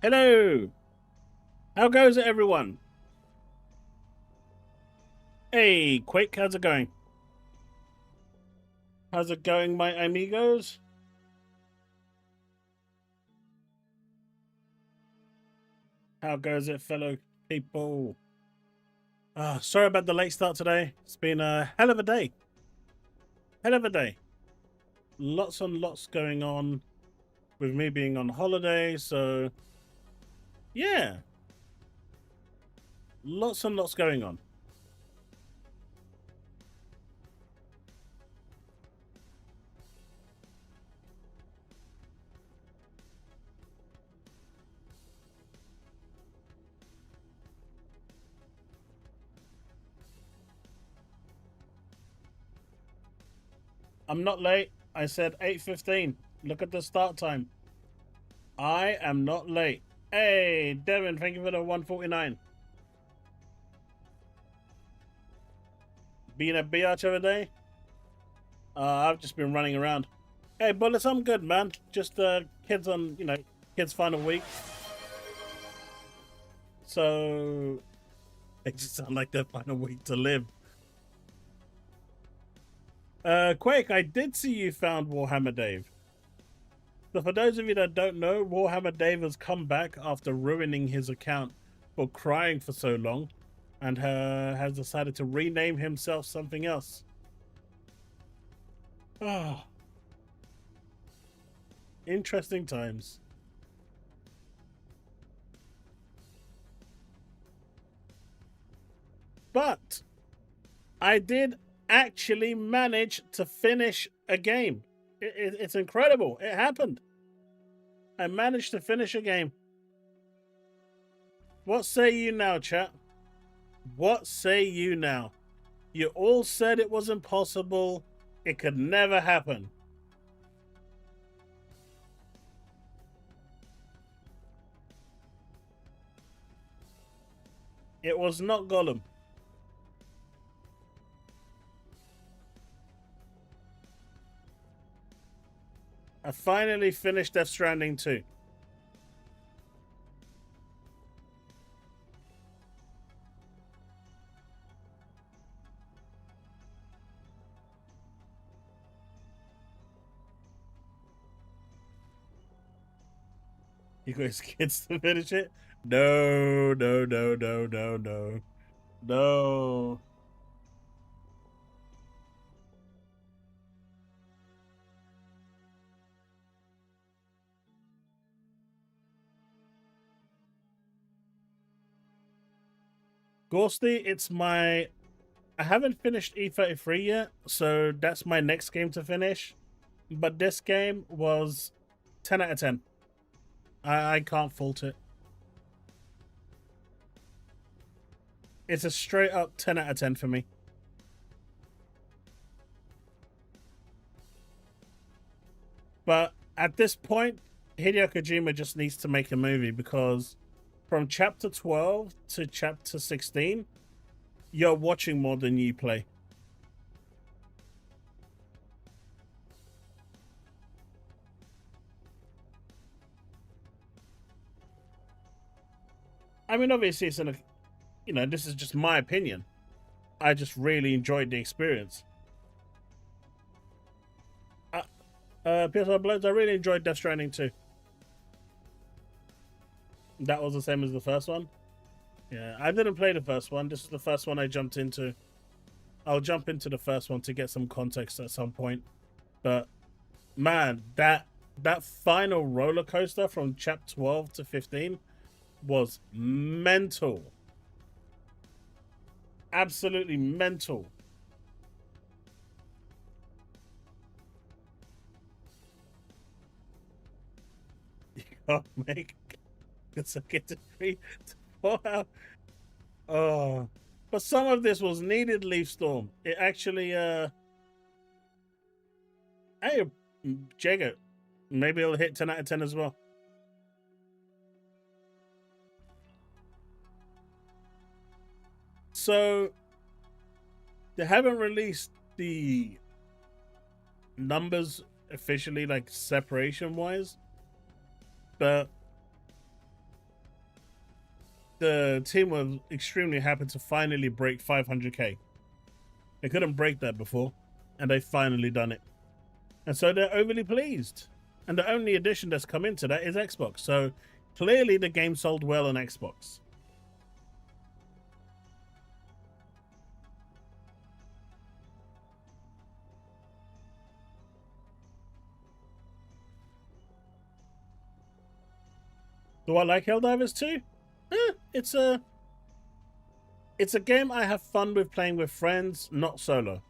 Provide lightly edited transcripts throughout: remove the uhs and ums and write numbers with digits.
Hello! How goes it, everyone? Hey, Quake, how's it going? How's it going, my amigos? How goes it, fellow people? Sorry about the late start today. It's been a hell of a day. Hell of a day. Lots and lots going on with me being on holiday, so yeah. Lots and lots going on. I'm not late. I said 8:15. Look at the start time. I am not late. Hey, Devin, thank you for the 149. Being a biatch every day? I've just been running around. Hey, Bullets, I'm good, man. Just kids on, kids' final week. So, they just sound like their final week to live. Quake, I did see you found Warhammer Dave. So for those of you that don't know, Warhammer Dave has come back after ruining his account for crying for so long and has decided to rename himself something else. Ah, interesting times. But I did actually manage to finish a game. It's incredible. It happened. I managed to finish a game. What say you now, chat? What say you now? You all said it was impossible. It could never happen. It was not Gollum. I finally finished Death Stranding 2. You guys kids to finish it? No, no, no, no, no, no. No. Ghosty, it's my... I haven't finished E33 yet, so that's my next game to finish. But this game was 10 out of 10. I can't fault it. It's a straight up 10 out of 10 for me. But at this point, Hideo Kojima just needs to make a movie because from chapter 12 to chapter 16, you're watching more than you play. I mean, obviously, it's this is just my opinion. I just really enjoyed the experience. PS1 Bloods, I really enjoyed Death Stranding 2. That was the same as the first one. Yeah, I didn't play the first one. This is the first one I jumped into. I'll jump into the first one to get some context at some point. But man, that final roller coaster from chapter 12 to 15 was mental. Absolutely mental. You can't make consecutive 3 to 4 hours. Oh, but some of this was needed, Leaf Storm. It actually, hey, Jago, maybe it'll hit 10 out of 10 as well. So, they haven't released the numbers officially, like separation wise, but the team was extremely happy to finally break 500k. They couldn't break that before, and they finally done it. And so they're overly pleased. And the only addition that's come into that is Xbox. So clearly the game sold well on Xbox. Do I like Helldivers 2? It's a game I have fun with playing with friends, not solo.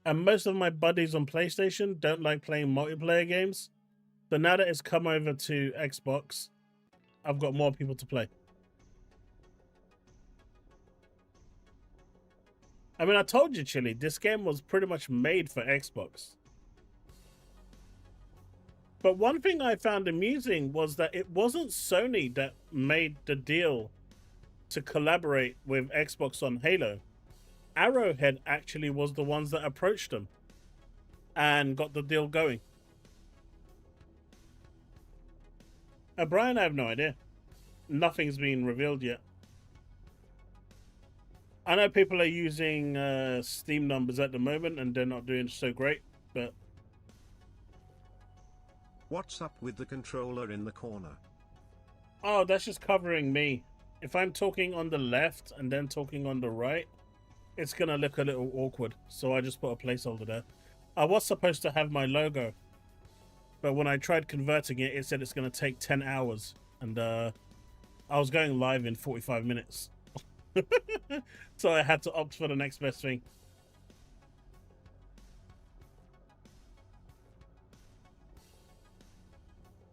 And most of my buddies on PlayStation don't like playing multiplayer games. But now that it's come over to Xbox, I've got more people to play. I mean, I told you, Chili, this game was pretty much made for Xbox. But one thing I found amusing was that it wasn't Sony that made the deal to collaborate with Xbox on Halo. Arrowhead actually was the ones that approached them and got the deal going. Brian, I have no idea. Nothing's been revealed yet. I know people are using Steam numbers at the moment and they're not doing so great, but... What's up with the controller in the corner? Oh, that's just covering me. If I'm talking on the left and then talking on the right, it's going to look a little awkward. So I just put a placeholder there. I was supposed to have my logo, but when I tried converting it, it said it's going to take 10 hours. And I was going live in 45 minutes. So I had to opt for the next best thing.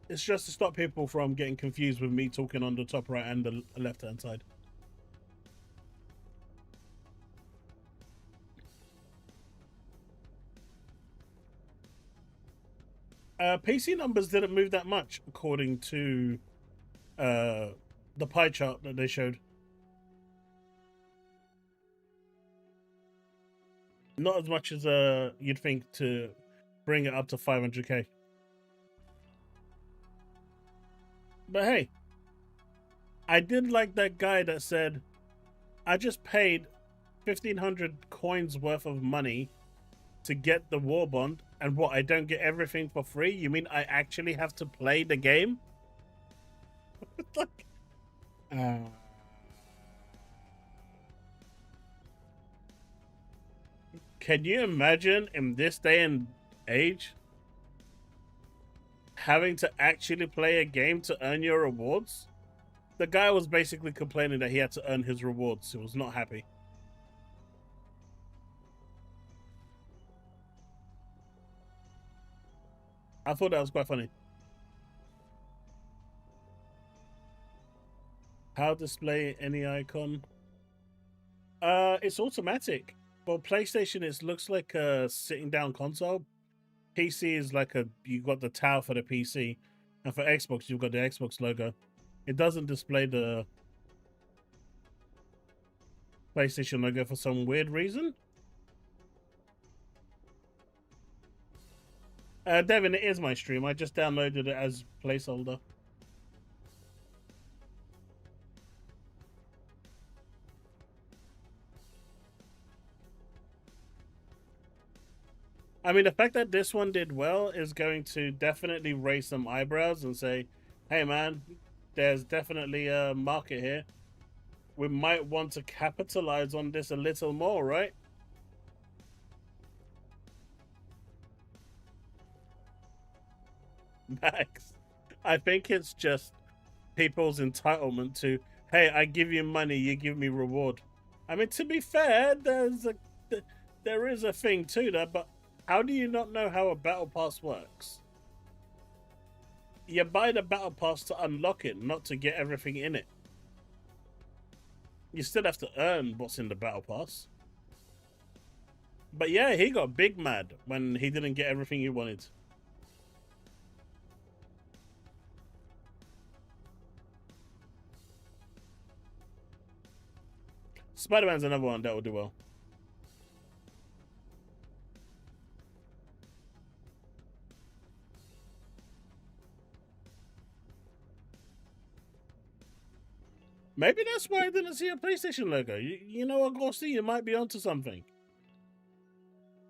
It's just to stop people from getting confused with me talking on the top right and the left hand side. PC numbers didn't move that much according to the pie chart that they showed. Not as much as you'd think to bring it up to 500k. But hey, I did like that guy that said, I just paid 1,500 coins worth of money to get the war bond, and what, I don't get everything for free? You mean I actually have to play the game? Like, can you imagine in this day and age having to actually play a game to earn your rewards? The guy was basically complaining that he had to earn his rewards. He was not happy. I thought that was quite funny. How display any icon? It's automatic. Well, PlayStation, it looks like a sitting down console. PC is like you got the tower for the PC, and for Xbox, you've got the Xbox logo. It doesn't display the PlayStation logo for some weird reason. Devin, it is my stream. I just downloaded it as placeholder. I mean, the fact that this one did well is going to definitely raise some eyebrows and say, hey man, there's definitely a market here. We might want to capitalize on this a little more, right? Max, I think it's just people's entitlement to, hey, I give you money, you give me reward. I mean, to be fair, there is a thing to that, but how do you not know how a battle pass works? You buy the battle pass to unlock it, not to get everything in it. You still have to earn what's in the battle pass. But yeah, he got big mad when he didn't get everything he wanted. Spider-Man's another one that will do well. Maybe that's why I didn't see a PlayStation logo. You know what, Ghosty? You might be onto something.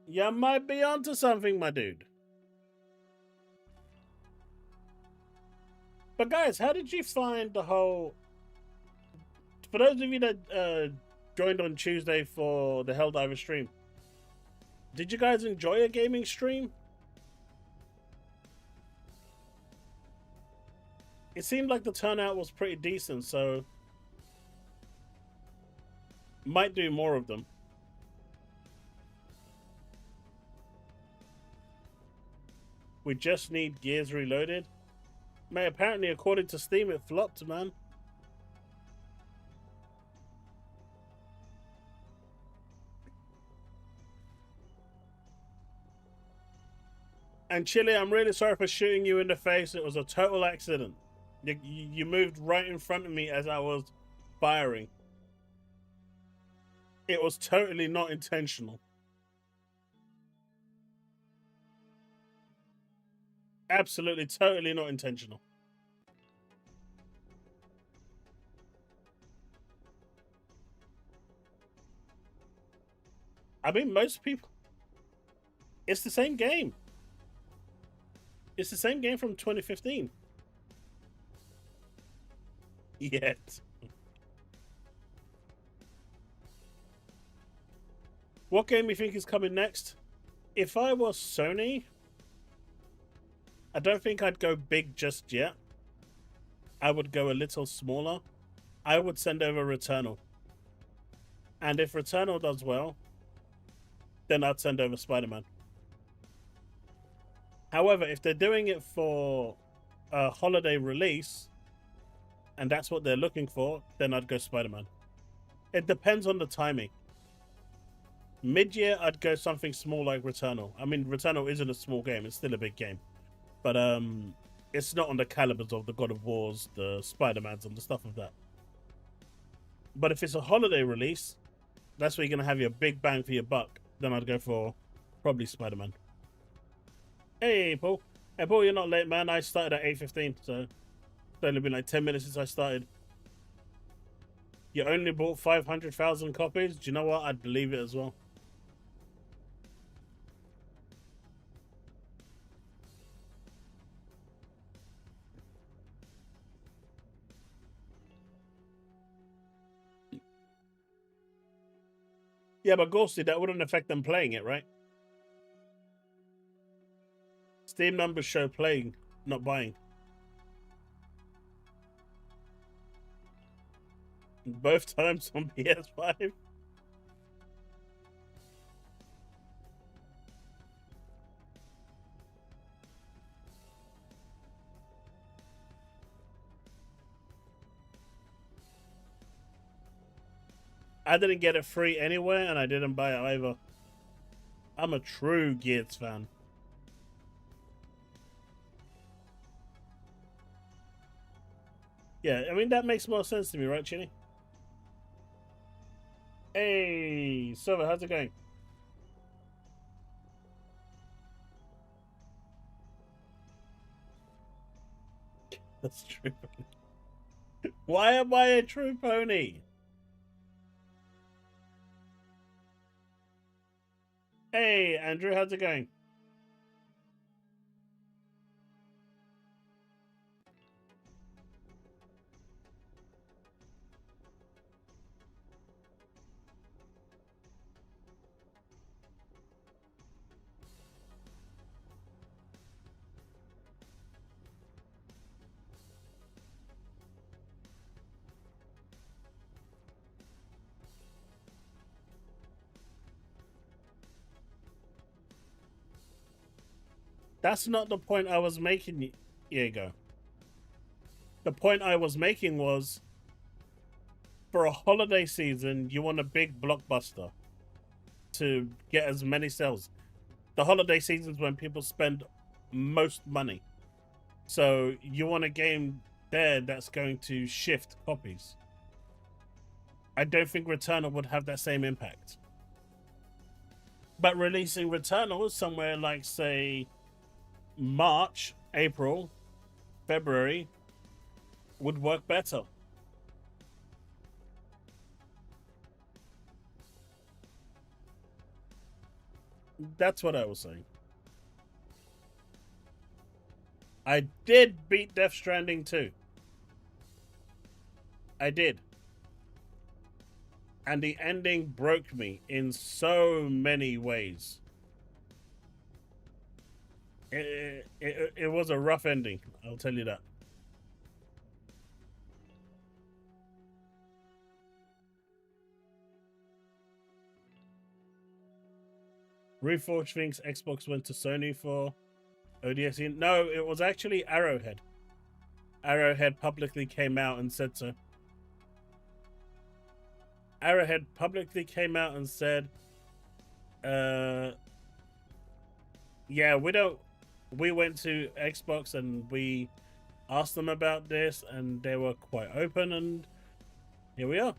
You might be onto something, my dude. But guys, how did you find the whole... For those of you that joined on Tuesday for the Helldivers stream, did you guys enjoy a gaming stream? It seemed like the turnout was pretty decent, so might do more of them. We just need Gears Reloaded. Man, apparently according to Steam it flopped, man. And Chile, I'm really sorry for shooting you in the face. It was a total accident. You moved right in front of me as I was firing. It was totally not intentional. Absolutely, totally not intentional. I mean, most people... It's the same game. It's the same game from 2015. Yet. What game do you think is coming next? If I was Sony, I don't think I'd go big just yet. I would go a little smaller. I would send over Returnal. And if Returnal does well, then I'd send over Spider-Man. However, if they're doing it for a holiday release, and that's what they're looking for, then I'd go Spider-Man. It depends on the timing. Mid-year, I'd go something small like Returnal. I mean, Returnal isn't a small game. It's still a big game. But it's not on the calibers of the God of Wars, the Spider-Mans, and the stuff of that. But if it's a holiday release, that's where you're going to have your big bang for your buck. Then I'd go for probably Spider-Man. Hey, Paul. Hey, Paul, you're not late, man. I started at 8:15, so it's only been like 10 minutes since I started. You only bought 500,000 copies? Do you know what? I'd believe it as well. Yeah, but Ghosty, that wouldn't affect them playing it, right? Steam numbers show playing, not buying. Both times on PS5. I didn't get it free anywhere, and I didn't buy it either. I'm a true Gears fan. Yeah, I mean, that makes more sense to me, right, Chinny? Hey, Silver, how's it going? That's true. Why am I a true pony? Hey, Andrew, how's it going? That's not the point I was making. Here you go. The point I was making was, for a holiday season, you want a big blockbuster to get as many sales. The holiday season's when people spend most money. So you want a game there that's going to shift copies. I don't think Returnal would have that same impact. But releasing Returnal somewhere like, say, March, April, February would work better. That's what I was saying. I did beat Death Stranding 2. I did. And the ending broke me in so many ways. It was a rough ending, I'll tell you that. Reforged thinks Xbox went to Sony for ODST. No, it was actually Arrowhead. Arrowhead publicly came out and said so. Arrowhead publicly came out and said, yeah, we went to Xbox and we asked them about this and they were quite open, and here we are.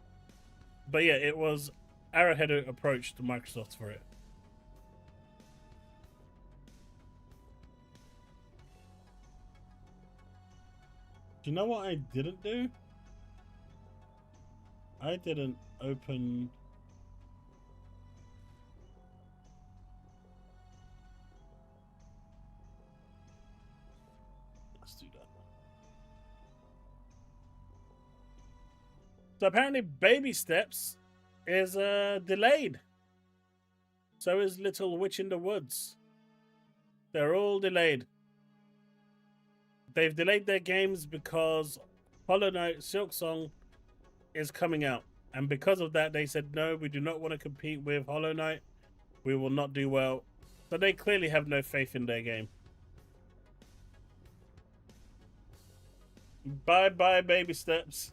But yeah, it was Arrowhead who approached Microsoft for it. Do you know what I didn't do? I didn't open... Let's do that. So apparently Baby Steps is delayed. So is Little Witch in the Woods. They're all delayed. They've delayed their games because Hollow Knight Silksong is coming out. And because of that, they said, no, we do not want to compete with Hollow Knight. We will not do well. So they clearly have no faith in their game. Bye-bye, Baby Steps.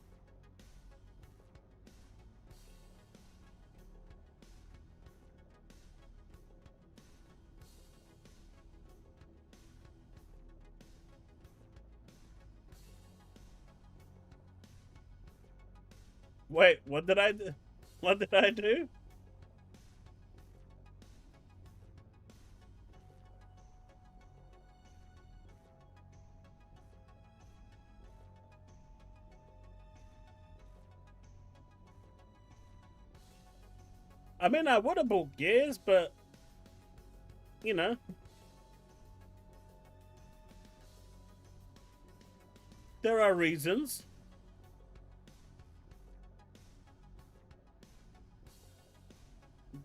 Wait, what did I do? What did I do? I mean, I would have bought Gears, but, you know. There are reasons.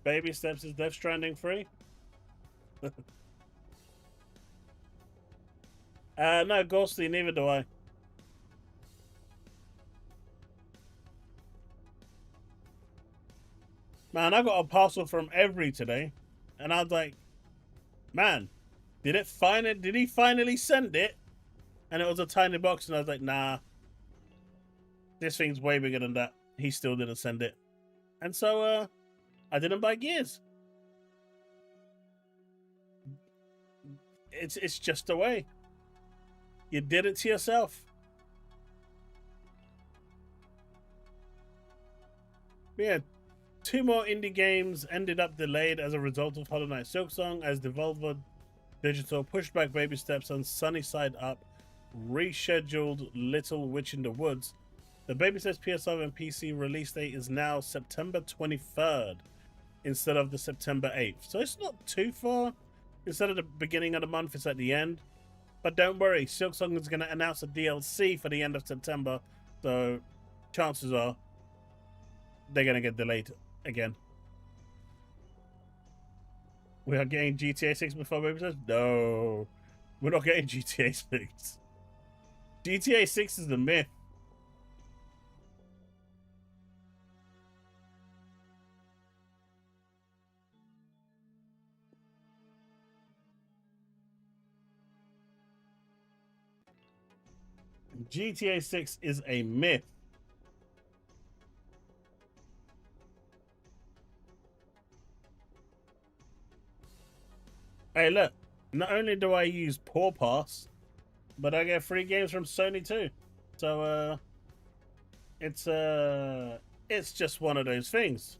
Baby Steps is Death Stranding free? No, Ghostly, neither do I. Man, I got a parcel from Every today, and I was like, man, did he finally send it? And it was a tiny box, and I was like, nah, this thing's way bigger than that. He still didn't send it. And so, I didn't buy Gears. It's just the way. You did it to yourself. Yeah, 2 more indie games ended up delayed as a result of Hollow Knight Silksong, as Devolver Digital pushed back Baby Steps and Sunny Side Up rescheduled Little Witch in the Woods. The Baby Steps PS5 and PC release date is now September 23rd instead of the September 8th. So it's not too far. Instead of the beginning of the month, it's at the end. But don't worry, Silksong is going to announce a DLC for the end of September. So chances are they're going to get delayed again. We are getting GTA 6 before Baby Steps? No, we're not getting GTA 6. GTA 6 is the myth. GTA 6 is a myth. Hey, look. Not only do I use Paw Pass, but I get free games from Sony too. So, it's just one of those things.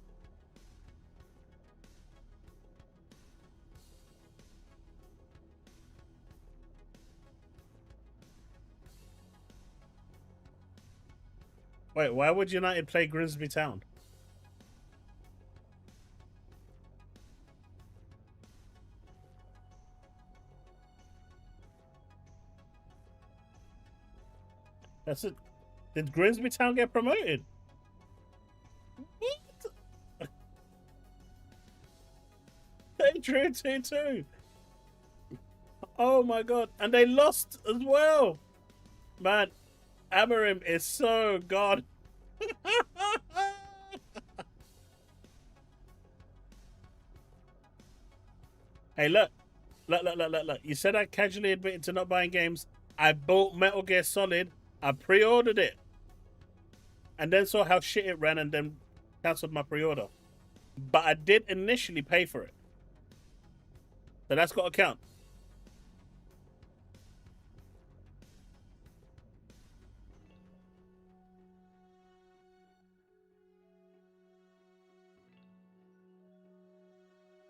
Wait, why would United play Grimsby Town? That's it. Did Grimsby Town get promoted? What? They drew 2-2. Oh my god. And they lost as well. Man, Amarim is so god. Hey, look. Look. You said I casually admitted to not buying games. I bought Metal Gear Solid. I pre-ordered it. And then saw how shit it ran and then cancelled my pre-order. But I did initially pay for it. So that's got to count.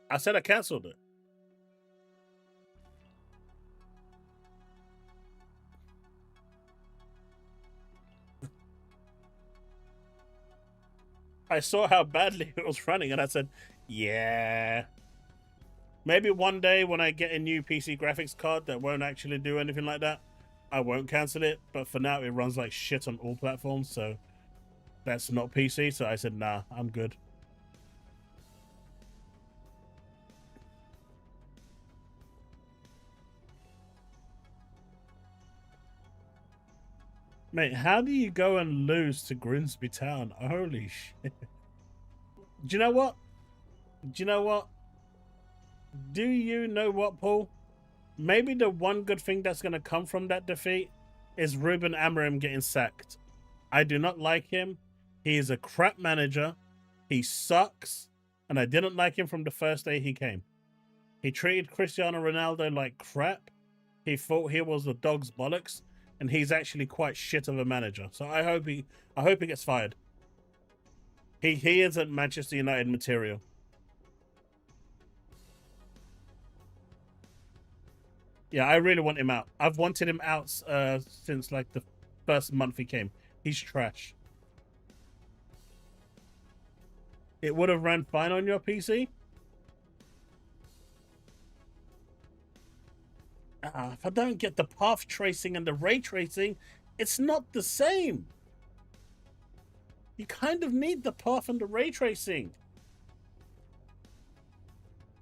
I said I cancelled it. I saw how badly it was running and I said, yeah. Maybe one day when I get a new PC graphics card that won't actually do anything like that, I won't cancel it. But for now, it runs like shit on all platforms, so that's not PC. So I said, nah, I'm good. Mate, how do you go and lose to Grimsby Town? Holy shit. Do you know what? Do you know what? Do you know what, Paul? Maybe the one good thing that's going to come from that defeat is Ruben Amorim getting sacked. I do not like him. He is a crap manager. He sucks. And I didn't like him from the first day he came. He treated Cristiano Ronaldo like crap. He thought he was the dog's bollocks. And he's actually quite shit of a manager. So I hope he gets fired. He isn't Manchester United material. Yeah, I really want him out. I've wanted him out since like the first month he came. He's trash. It would have ran fine on your PC. If I don't get the path tracing and the ray tracing, it's not the same. You kind of need the path and the ray tracing.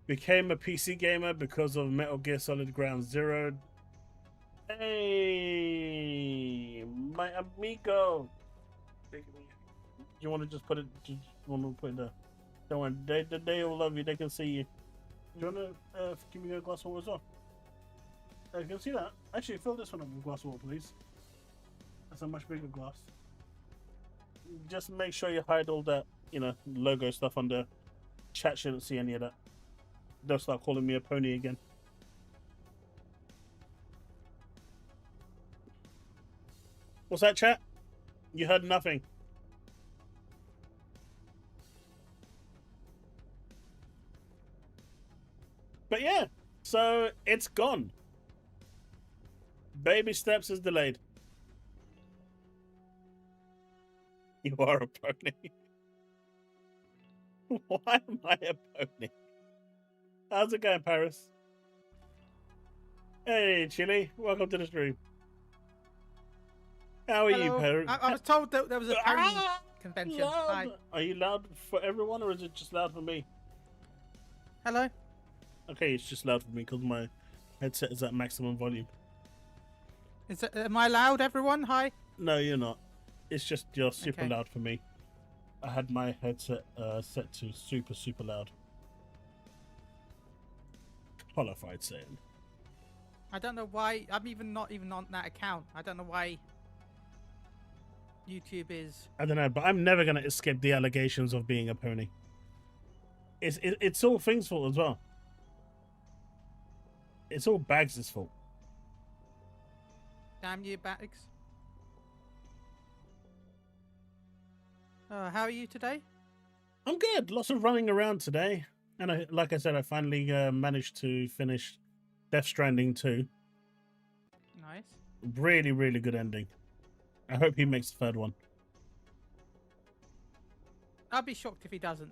Became a PC gamer because of Metal Gear Solid Ground Zero. Hey, my amigo. Do you want to just put it? Do you want to put it there? Don't worry, they all love you. They can see you. Do you want to give me a glass of water as well? You can see that. Actually, fill this one up with a glass of water, please. That's a much bigger glass. Just make sure you hide all that, logo stuff on the chat. Shouldn't see any of that. They'll start calling me a pony again. What's that, chat? You heard nothing. But yeah, so it's gone. Baby steps is delayed. You are a pony. Why am I a pony? How's it going, Paris? Hey, Chili. Welcome to the stream. How are you, Paris? I was told that there was a pony convention. Hi. Are you loud for everyone, or is it just loud for me? Hello? Okay, it's just loud for me because my headset is at maximum volume. Am I loud, everyone? Hi? No, you're not. It's just you're super loud for me. I had my headset set to super loud. Qualified saying. I don't know why. I'm not even on that account. I don't know why YouTube is... I don't know, but I'm never going to escape the allegations of being a pony. It's all Thing's fault as well. It's all Bags' fault. Damn you, Bags. How are you today? I'm good. Lots of running around today. And like I said, I finally managed to finish Death Stranding 2. Nice. Really, really good ending. I hope he makes the third one. I'll be shocked if he doesn't.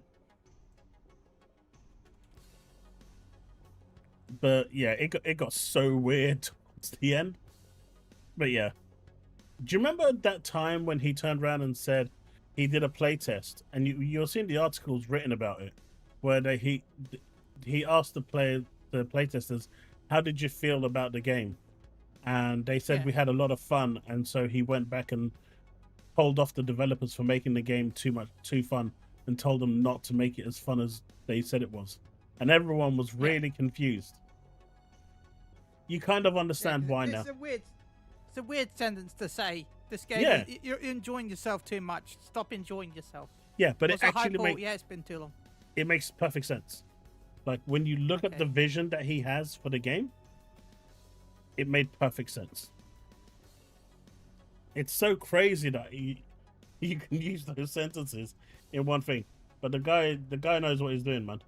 But yeah, it got so weird towards the end. But yeah. Do you remember that time when he turned around and said he did a playtest, and you're seeing the articles written about it, where he asked the playtesters, how did you feel about the game? And they said Yeah. we had a lot of fun, and so he went back and told off the developers for making the game too fun, and told them not to make it as fun as they said it was, and everyone was really confused. You kind of understand why now. It's a weird sentence to say. This game, Yeah. you're enjoying yourself too much. Stop enjoying yourself. Yeah, but What's it a high actually ball? Yeah, it's been too long. it makes perfect sense. Like when you look at Okay. the vision that he has for the game, it made perfect sense. It's so crazy that you can use those sentences in one thing, but the guy knows what he's doing, man.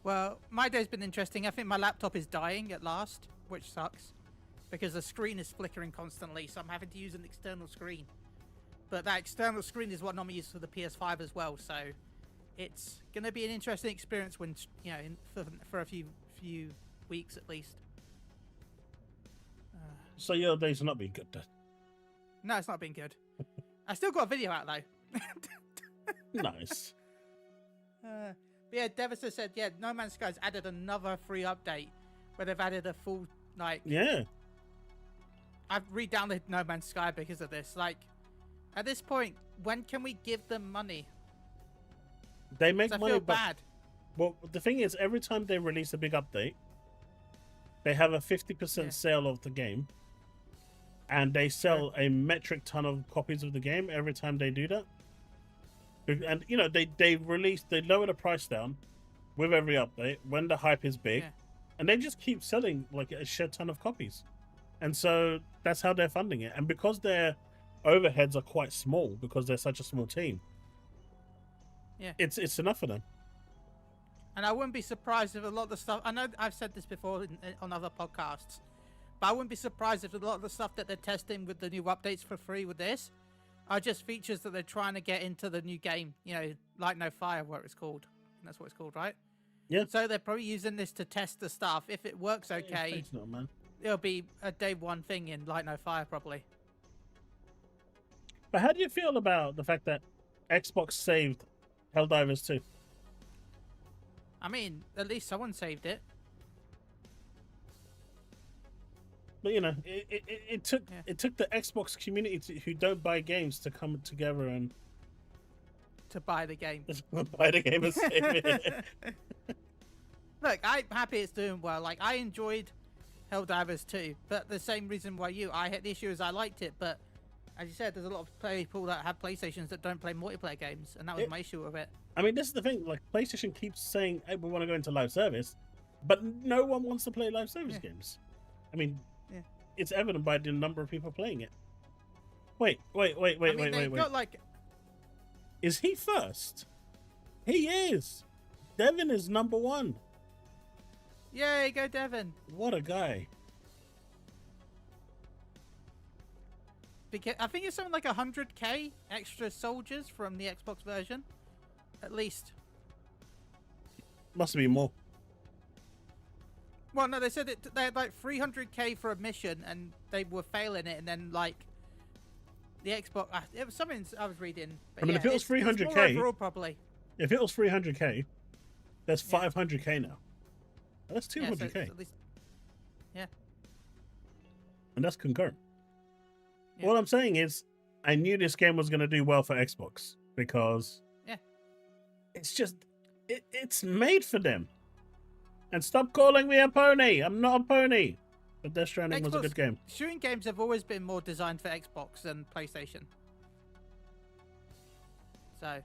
Well, my day's been interesting. I think my laptop is dying at last, which sucks, because the screen is flickering constantly, so I'm having to use an external screen. But that external screen is what normally used for the PS5 as well, so it's going to be an interesting experience when, you know, for a few weeks at least. So your day's not been good then. No, it's not been good. I still got a video out though. Nice. But yeah, Devastator said, yeah, No Man's Sky's added another free update where they've added a full, like... Yeah. I've re-downloaded No Man's Sky because of this. Like, at this point, when can we give them money? They make 'Cause I money, feel but bad. well, the thing is, every time they release a big update, they have a 50% Yeah. sale of the game, and they sell a metric ton of copies of the game every time they do that. And you know, they lower the price down with every update when the hype is big, Yeah. and they just keep selling like a shit ton of copies, and so that's how they're funding it. And because their overheads are quite small, because they're such a small team, Yeah. it's enough for them. And I wouldn't be surprised if a lot of the stuff... I know I've said this before on other podcasts, but I wouldn't be surprised if a lot of the stuff that they're testing with the new updates for free with this are just features that they're trying to get into the new game. You know, Light No Fire, what it's called. That's what it's called, right? Yeah. So they're probably using this to test the stuff. If it works okay, Thanks, no, man. it'll be a day one thing in Light No Fire, probably. But how do you feel about the fact that Xbox saved Helldivers 2? I mean, at least someone saved it. But you know, it took the Xbox community who don't buy games to come together and To buy the game. buy the game and save it. Look, I'm happy it's doing well. Like, I enjoyed Helldivers 2, but the same reason why I had the issue is I liked it, but as you said, there's a lot of people that have PlayStations that don't play multiplayer games, and that was my issue with it. I mean, this is the thing. Like, PlayStation keeps saying, "Hey, we want to go into live service," but no one wants to play live service games. I mean, it's evident by the number of people playing it. Wait. Got like, Is he first? He is. Devin is number one. yay, go Devon. What a guy. Because I think it's something like 100k extra soldiers from the Xbox version, at least. Must be more. Well, no, they said they had like 300k for a mission, and they were failing it, and then like the Xbox, it was something I was reading. But I mean, yeah, if it was it's more 300k, overall, probably. If it was 300k, that's 500k now. That's 200k. Yeah, so it's at least, And that's concurrent. Yeah. What I'm saying is, I knew this game was going to do well for Xbox because it's just, it's made for them. And stop calling me a pony. I'm not a pony. But Death Stranding was a good game. Shooting games have always been more designed for Xbox than PlayStation. So.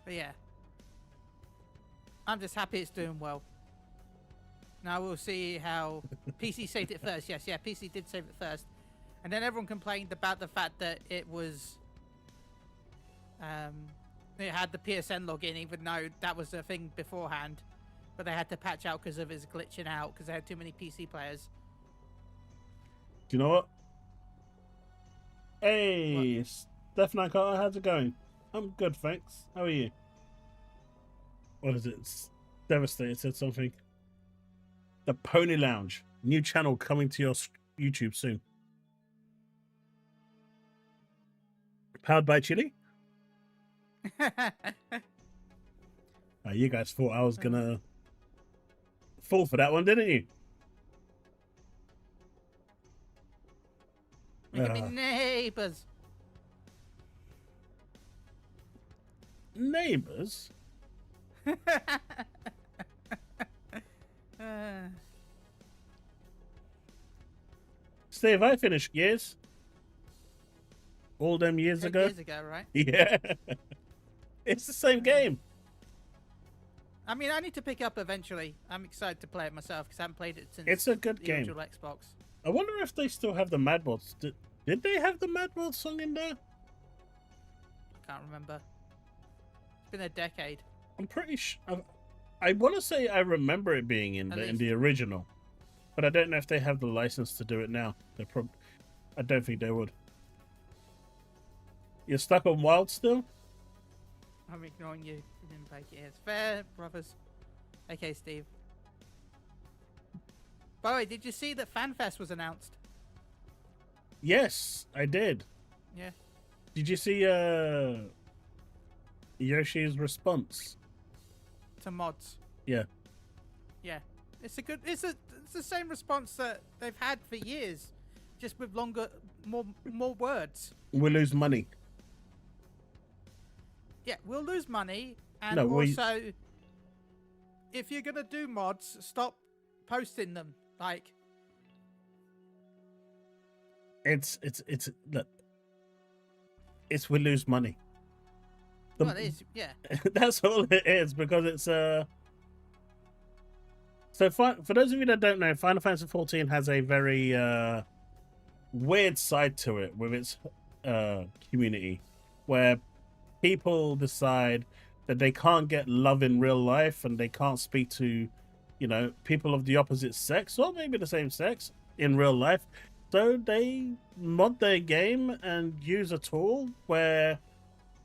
But yeah. I'm just happy it's doing well. Now we'll see how PC saved it first. Yes, yeah, PC did save it first. And then everyone complained about the fact that it was it had the PSN login, even though that was a thing beforehand, but they had to patch out because of his glitching out because they had too many PC players. Do you know what? Hey, Steph Carter, how's it going? I'm good, thanks. How are you? What is it? Devastated said something. The Pony Lounge. New channel coming to your YouTube soon. Powered by Chili? You guys thought I was gonna fall for that one, didn't you? Look at me neighbours. Neighbours? Steve, I finished Gears. All them years 10 ago. years ago, right? Yeah. It's the same game. I mean, I need to pick up eventually. I'm excited to play it myself because I haven't played it since It's a good the game. original Xbox. I wonder if they still have the Mad Mods. Did they have the Mad Mods song in there? I can't remember. It's been a decade. I'm pretty sure. I want to say I remember it being in the original, but I don't know if they have the license to do it now. I don't think they would. You're stuck on Wild still? I'm ignoring you. You didn't play Gears. Fair, brothers. Okay, Steve. By the way, did you see that FanFest was announced? Yes, I did. Yeah. Did you see Yoshi's response? To mods. Yeah. Yeah. It's the same response that they've had for years, just with longer, more words. We lose money. Yeah, we'll lose money, and No, also, if you're gonna do mods, stop posting them. Like, It's look. It's we lose money. well, it is, yeah. That's all it is, because it's So for those of you that don't know, Final Fantasy XIV has a very weird side to it with its community, where people decide that they can't get love in real life and they can't speak to, people of the opposite sex or maybe the same sex in real life. So they mod their game and use a tool where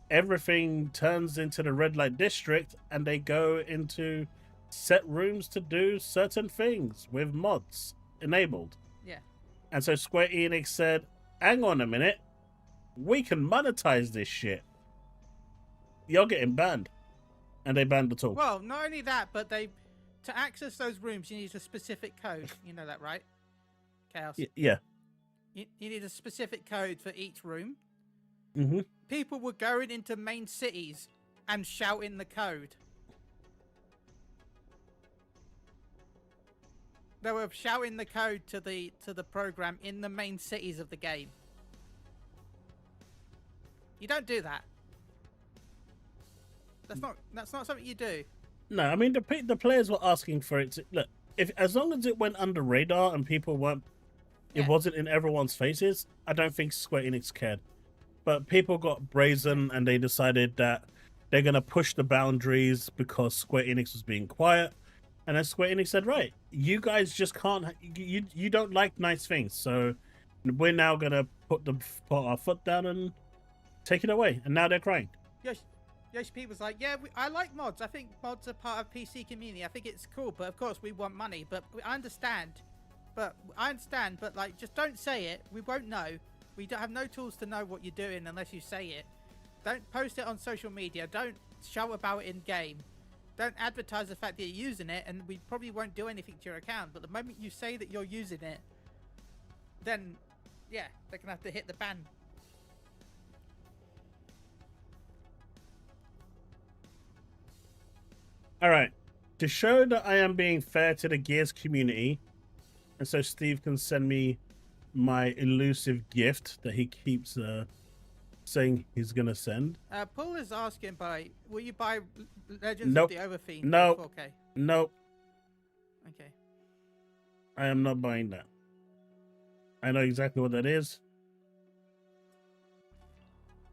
everything turns into the red light district and they go into set rooms to do certain things with mods enabled. Yeah. And so Square Enix said, hang on a minute, we can monetize this shit. You're getting banned. And they banned the tool. Well, not only that, but to access those rooms, you need a specific code. You know that, right? Chaos. Yeah. You need a specific code for each room. Mm-hmm. People were going into main cities and shouting the code. They were shouting the code to the program in the main cities of the game. You don't do that. That's not something you do. No, I mean the players were asking for it. Look, as long as it went under radar and people weren't, it wasn't in everyone's faces. I don't think Square Enix cared. But people got brazen and they decided that they're gonna push the boundaries because Square Enix was being quiet. And then Square Enix said, right, you guys just can't, you don't like nice things. So we're now going to put our foot down and take it away. And now they're crying. Yoshi P was like, yeah, I like mods. I think mods are part of PC community. I think it's cool. But of course we want money. But I understand. But like, just don't say it. We won't know. We don't have no tools to know what you're doing unless you say it. Don't post it on social media. Don't shout about it in game. Don't advertise the fact that you're using it, and we probably won't do anything to your account. But the moment you say that you're using it, then, yeah, they're going to have to hit the ban. All right. To show that I am being fair to the Gears community, and so Steve can send me my elusive gift that he keeps saying he's going to send. Paul is asking, will you buy Legends Nope. of the Overfiend Nope. 4K? Nope. Okay. I am not buying that. I know exactly what that is.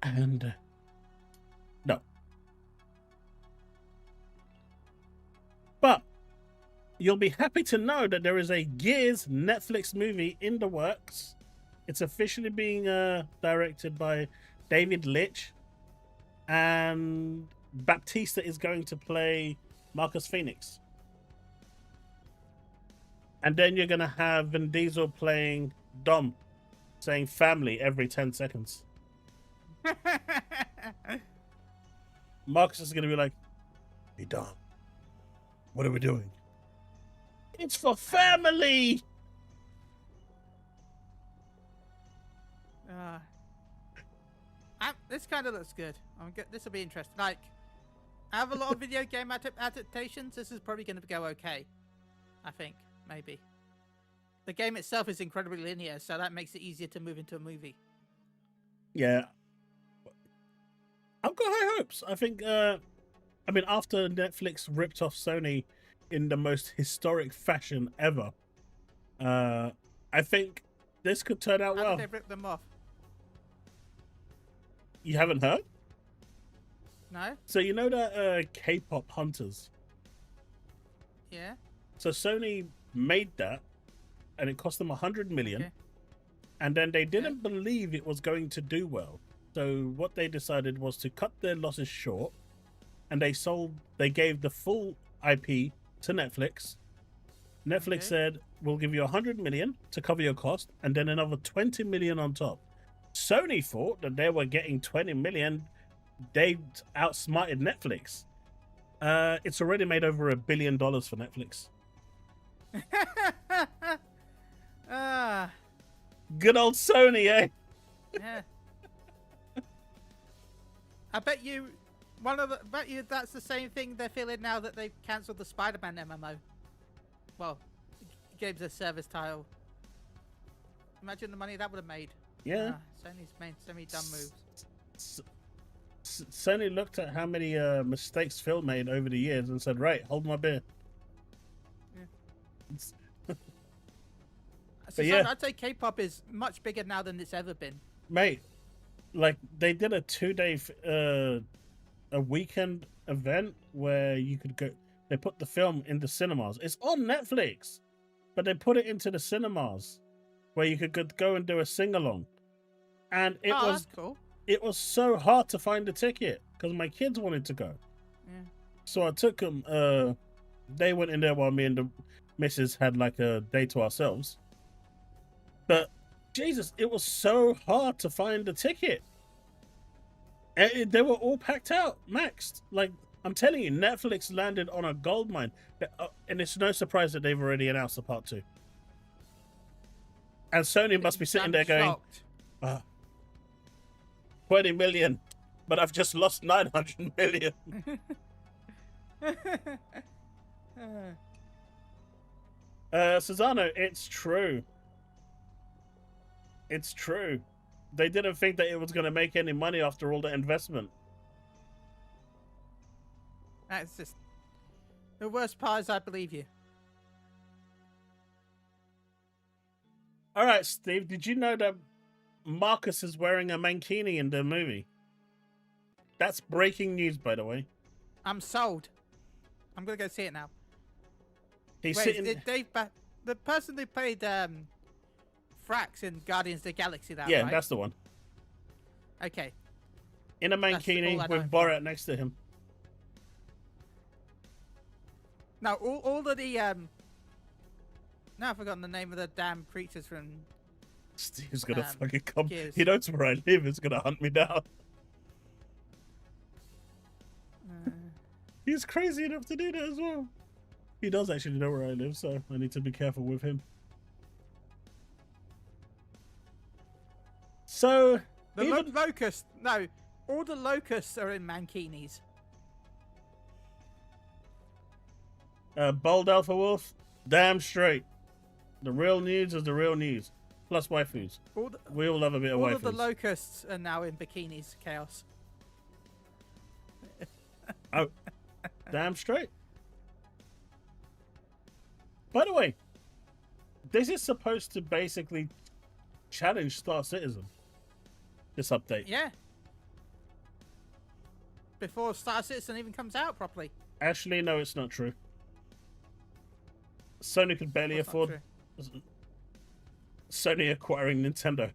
And no. But you'll be happy to know that there is a Gears Netflix movie in the works. It's officially being directed by David Litch, and Baptista is going to play Marcus Phoenix. And then you're going to have Vin Diesel playing Dom, saying family every 10 seconds. Marcus is going to be like, hey, Dom, what are we doing? It's for family! This kind of looks good. This will be interesting. Like, I have a lot of video game adaptations. This is probably going to go okay. I think, maybe. The game itself is incredibly linear, so that makes it easier to move into a movie. Yeah. I've got high hopes. I think, after Netflix ripped off Sony in the most historic fashion ever, I think this could turn out well. How did they rip them off? You haven't heard? No? So you know that K-pop hunters? Yeah. So Sony made that, and it cost them 100 million. Okay. And then they didn't believe it was going to do well. So what they decided was to cut their losses short, and they gave the full IP to Netflix. Netflix said, we'll give you 100 million to cover your cost, and then another 20 million on top. Sony thought that they were getting 20 million. They outsmarted Netflix. It's already made over $1 billion for Netflix. Good old Sony, eh? Yeah. I bet you that's the same thing they're feeling now that they've cancelled the Spider-Man MMO. Well, games as service title. Imagine the money that would have made. Yeah. Sony's made so many dumb moves. Sony looked at how many mistakes Phil made over the years and said, right, hold my beer. Yeah. But yeah, I'd say K-pop is much bigger now than it's ever been. Mate, like they did a 2-day a weekend event where you could go. They put the film in the cinemas. It's on Netflix, but they put it into the cinemas where you could go and do a sing-along. And that's cool. It was so hard to find a ticket because my kids wanted to go. Yeah. So I took them. They went in there while me and the missus had like a day to ourselves. But Jesus, it was so hard to find a ticket. And they were all packed out, maxed. Like, I'm telling you, Netflix landed on a goldmine. And it's no surprise that they've already announced a part 2. And Sony must be sitting there going, 20 million, but I've just lost 900 million. Susano, it's true. It's true. They didn't think that it was going to make any money after all the investment. That's just... The worst part is I believe you. All right, Steve, did you know that Marcus is wearing a mankini in the movie? That's breaking news, by the way. I'm sold. I'm going to go see it now. He's Wait, sitting... the person who played Frax in Guardians of the Galaxy, yeah, right? that's the one. Okay. In a mankini with Borat next to him. Now, all of the... Now I've forgotten the name of the damn creatures from... Steve's gonna fucking come. Gears. He knows where I live. He's gonna hunt me down. He's crazy enough to do that as well. He does actually know where I live, so I need to be careful with him. So... The locusts... No, all the locusts are in mankinis. Bold Alpha Wolf, damn straight. The real news is the real news. Plus waifus. We all love a bit of waifus. All of the locusts are now in bikinis, Chaos. Oh, damn straight. By the way, this is supposed to basically challenge Star Citizen. This update. Yeah. Before Star Citizen even comes out properly. Actually, no, it's not true. Sony could barely afford... Sony acquiring Nintendo.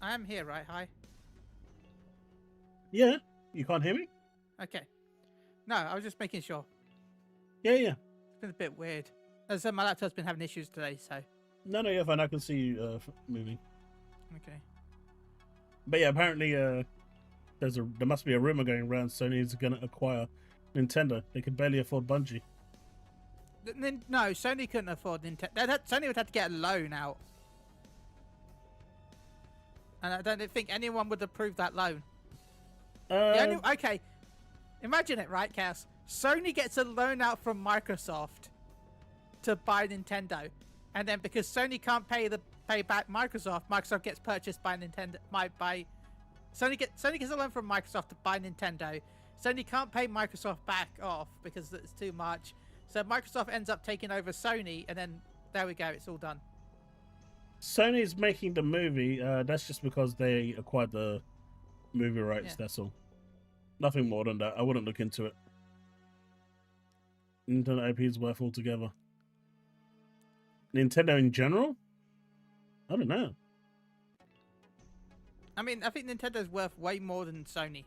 I am here, right? Hi. Yeah, You can't hear me? Okay. No, I was just making sure. Yeah, yeah. It's been a bit weird. As I said, my laptop's been having issues today, so. No, you're fine. I can see you moving. Okay. But yeah, apparently there must be a rumor going around Sony's going to acquire Nintendo. They could barely afford Bungie. No, Sony couldn't afford Nintendo. Sony would have to get a loan out. And I don't think anyone would approve that loan. Okay, imagine it, right, Cass? Sony gets a loan out from Microsoft to buy Nintendo, and then because Sony can't pay back Microsoft, Microsoft gets purchased by Nintendo. Sony gets a loan from Microsoft to buy Nintendo. Sony can't pay Microsoft back off because it's too much. So Microsoft ends up taking over Sony, and then there we go. It's all done. Sony's making the movie. That's just because they acquired the movie rights. Yeah. That's all. Nothing more than that. I wouldn't look into it. Nintendo IP is worth altogether. Nintendo in general? I don't know. I mean, I think Nintendo's worth way more than Sony.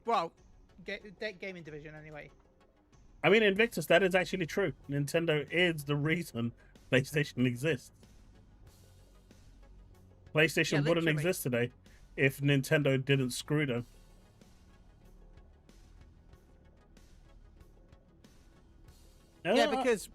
Well, gaming division anyway. I mean, Invictus, that is actually true. Nintendo is the reason PlayStation exists. PlayStation wouldn't exist today if Nintendo didn't screw them. Yeah, because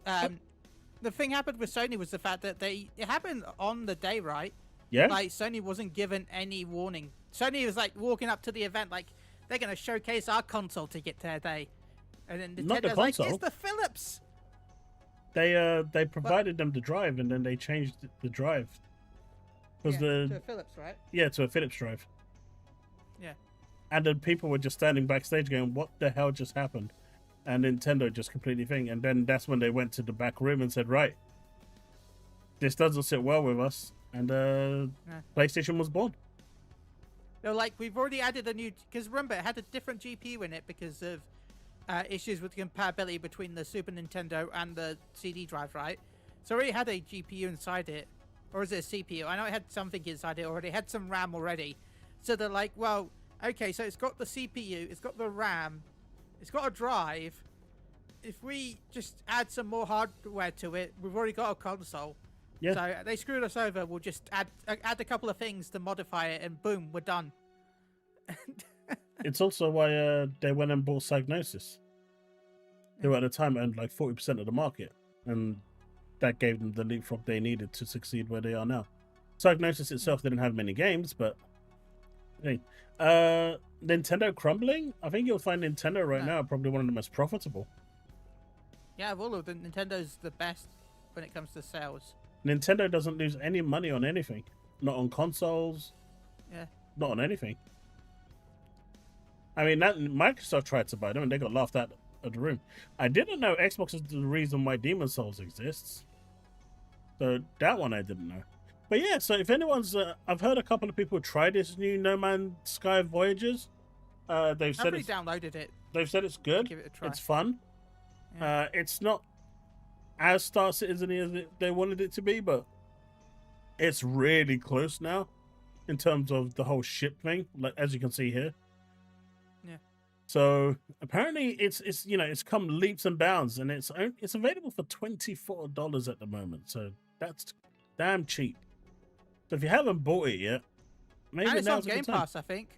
the thing happened with Sony was the fact that it happened on the day, right? Yeah. Like, Sony wasn't given any warning. Sony was like walking up to the event like, they're going to showcase our console to get to their day. And then Nintendo's like, it's the Philips! They provided them the drive, and then they changed the drive. To a Philips, right? Yeah, to a Philips drive. Yeah. And then people were just standing backstage going, what the hell just happened? And Nintendo just completely thing. And then that's when they went to the back room and said, right, this doesn't sit well with us. And PlayStation was born. They're like, we've already added a new... Because remember, it had a different GPU in it because of issues with the compatibility between the Super Nintendo and the CD drive, right? So it already had a GPU inside it. Or is it a CPU? I know it had something inside it already. It had some RAM already. So they're like, well, okay, so it's got the CPU, it's got the RAM, it's got a drive. If we just add some more hardware to it, we've already got a console. Yeah. So they screwed us over. We'll just add a couple of things to modify it, and boom, we're done. It's also why they went and bought Psygnosis, who at the time owned like 40% of the market, and that gave them the leapfrog they needed to succeed where they are now. Psygnosis itself didn't have many games, but hey, Nintendo crumbling. I think you'll find Nintendo right now probably one of the most profitable. Yeah, of all of them, Nintendo's the best when it comes to sales. Nintendo doesn't lose any money on anything. Not on consoles. Yeah. Not on anything. I mean, Microsoft tried to buy them and they got laughed at the room. I didn't know Xbox is the reason why Demon's Souls exists. So that one I didn't know. But yeah, so if anyone's... I've heard a couple of people try this new No Man's Sky Voyages. They've said I've downloaded it. They've said it's good. Give it a try. It's fun. Yeah. It's not as Star Citizen-y as they wanted it to be, but it's really close now in terms of the whole ship thing, like as you can see here. Yeah. So apparently it's come leaps and bounds, and it's available for $24 at the moment. So that's damn cheap. So if you haven't bought it yet, maybe and it's now's on a Game good time. Pass, I think.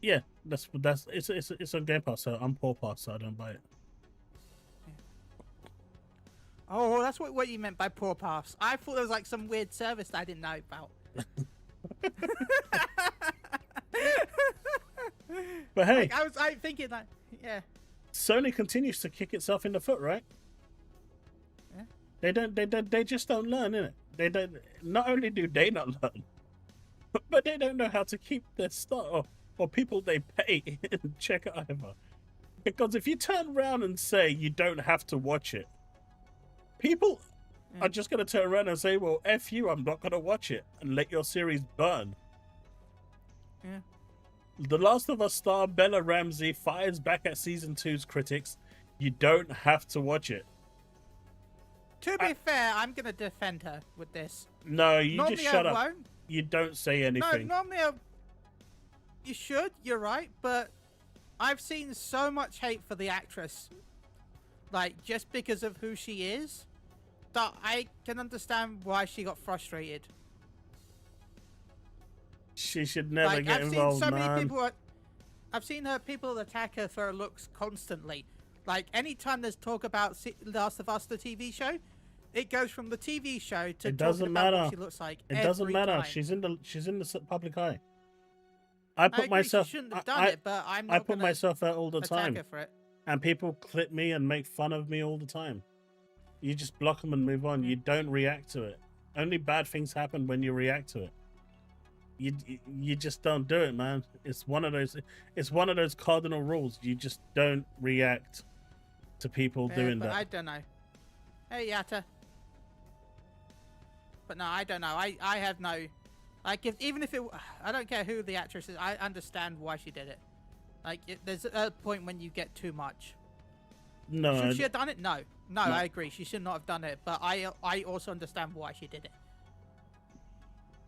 Yeah, it's on Game Pass. So I'm poor pass, so I don't buy it. Oh, that's what you meant by poor pass. I thought it was like some weird service that I didn't know about. But hey, I was thinking that, yeah. Sony continues to kick itself in the foot, right? Yeah. They just don't learn, innit? They don't. Not only do they not learn, but they don't know how to keep their stuff or people they pay in check either. Because if you turn around and say you don't have to watch it, people are just going to turn around and say, well, F you, I'm not going to watch it, and let your series burn. Yeah. The Last of Us star Bella Ramsey fires back at Season 2's critics. You don't have to watch it. To be fair, I'm going to defend her with this. No, you normally just shut I up. Won't. You don't say anything. No, You should. You're right, but I've seen so much hate for the actress, like just because of who she is, that I can understand why she got frustrated. She should never Like, get I've involved, seen so man. many people. I've seen people attack her for her looks constantly. Like, anytime there's talk about Last of Us, the TV show, it goes from the TV show to It talking doesn't about matter. what she looks like. It doesn't every matter. time. She's in the public eye. I agree, she shouldn't have done I, it, but I'm not I put gonna myself out all the attack time, her for it. and people clip me and make fun of me all the time. You just block them and move on. You don't react to it. Only bad things happen when you react to it. You just don't do it, man. It's one of those cardinal rules. You just don't react to people doing but that. I don't know. Hey, Yatta. But no, I don't know. I have no... Like, even if it... I don't care who the actress is. I understand why she did it. Like, there's a point when you get too much. No, Should she have done it? No. No, No. I agree. She should not have done it. But I also understand why she did it.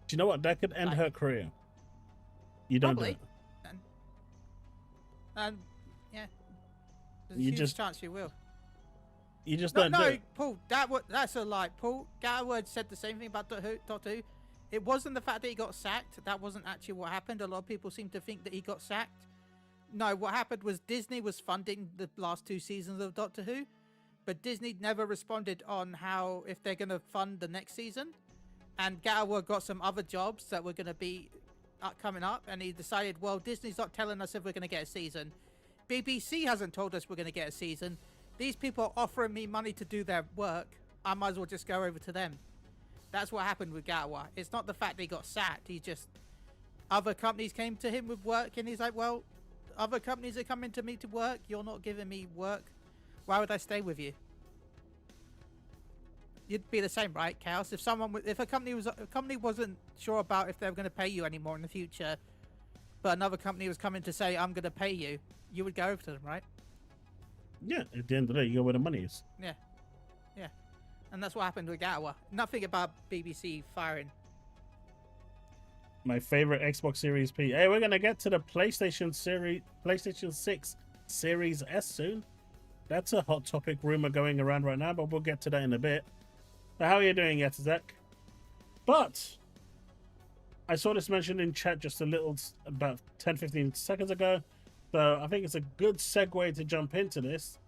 do you know what? That could end her career. You don't Probably. do it. And yeah. There's a You huge just- chance she will. You just No, don't do no, it. Paul, that's a lie. Paul Gatwood said the same thing about Doctor Who. It wasn't the fact that he got sacked. That wasn't actually what happened. A lot of people seem to think that he got sacked. No, what happened was Disney was funding the last 2 seasons of Doctor Who, but Disney never responded on how, if they're going to fund the next season. And Gatwood got some other jobs that were going to be coming up, and he decided, well, Disney's not telling us if we're going to get a season. BBC hasn't told us we're going to get a season. These people are offering me money to do their work. I might as well just go over to them. That's what happened with Gatwa. It's not the fact that he got sacked. He just... Other companies came to him with work, and he's like, well, other companies are coming to me to work. You're not giving me work. Why would I stay with you? You'd be the same, right, Chaos? If a company wasn't sure about if they were going to pay you anymore in the future, but another company was coming to say, I'm going to pay you, you would go over to them, right? Yeah, at the end of the day, you go where the money is. Yeah. Yeah. And that's what happened with Gatwa. Nothing about BBC firing. My favorite Xbox Series P. Hey, we're gonna get to the PlayStation 6 Series S soon. That's a hot topic rumor going around right now, but we'll get to that in a bit. So how are you doing, Yetazek? But I saw this mentioned in chat just about 10-15 seconds ago. So I think it's a good segue to jump into this.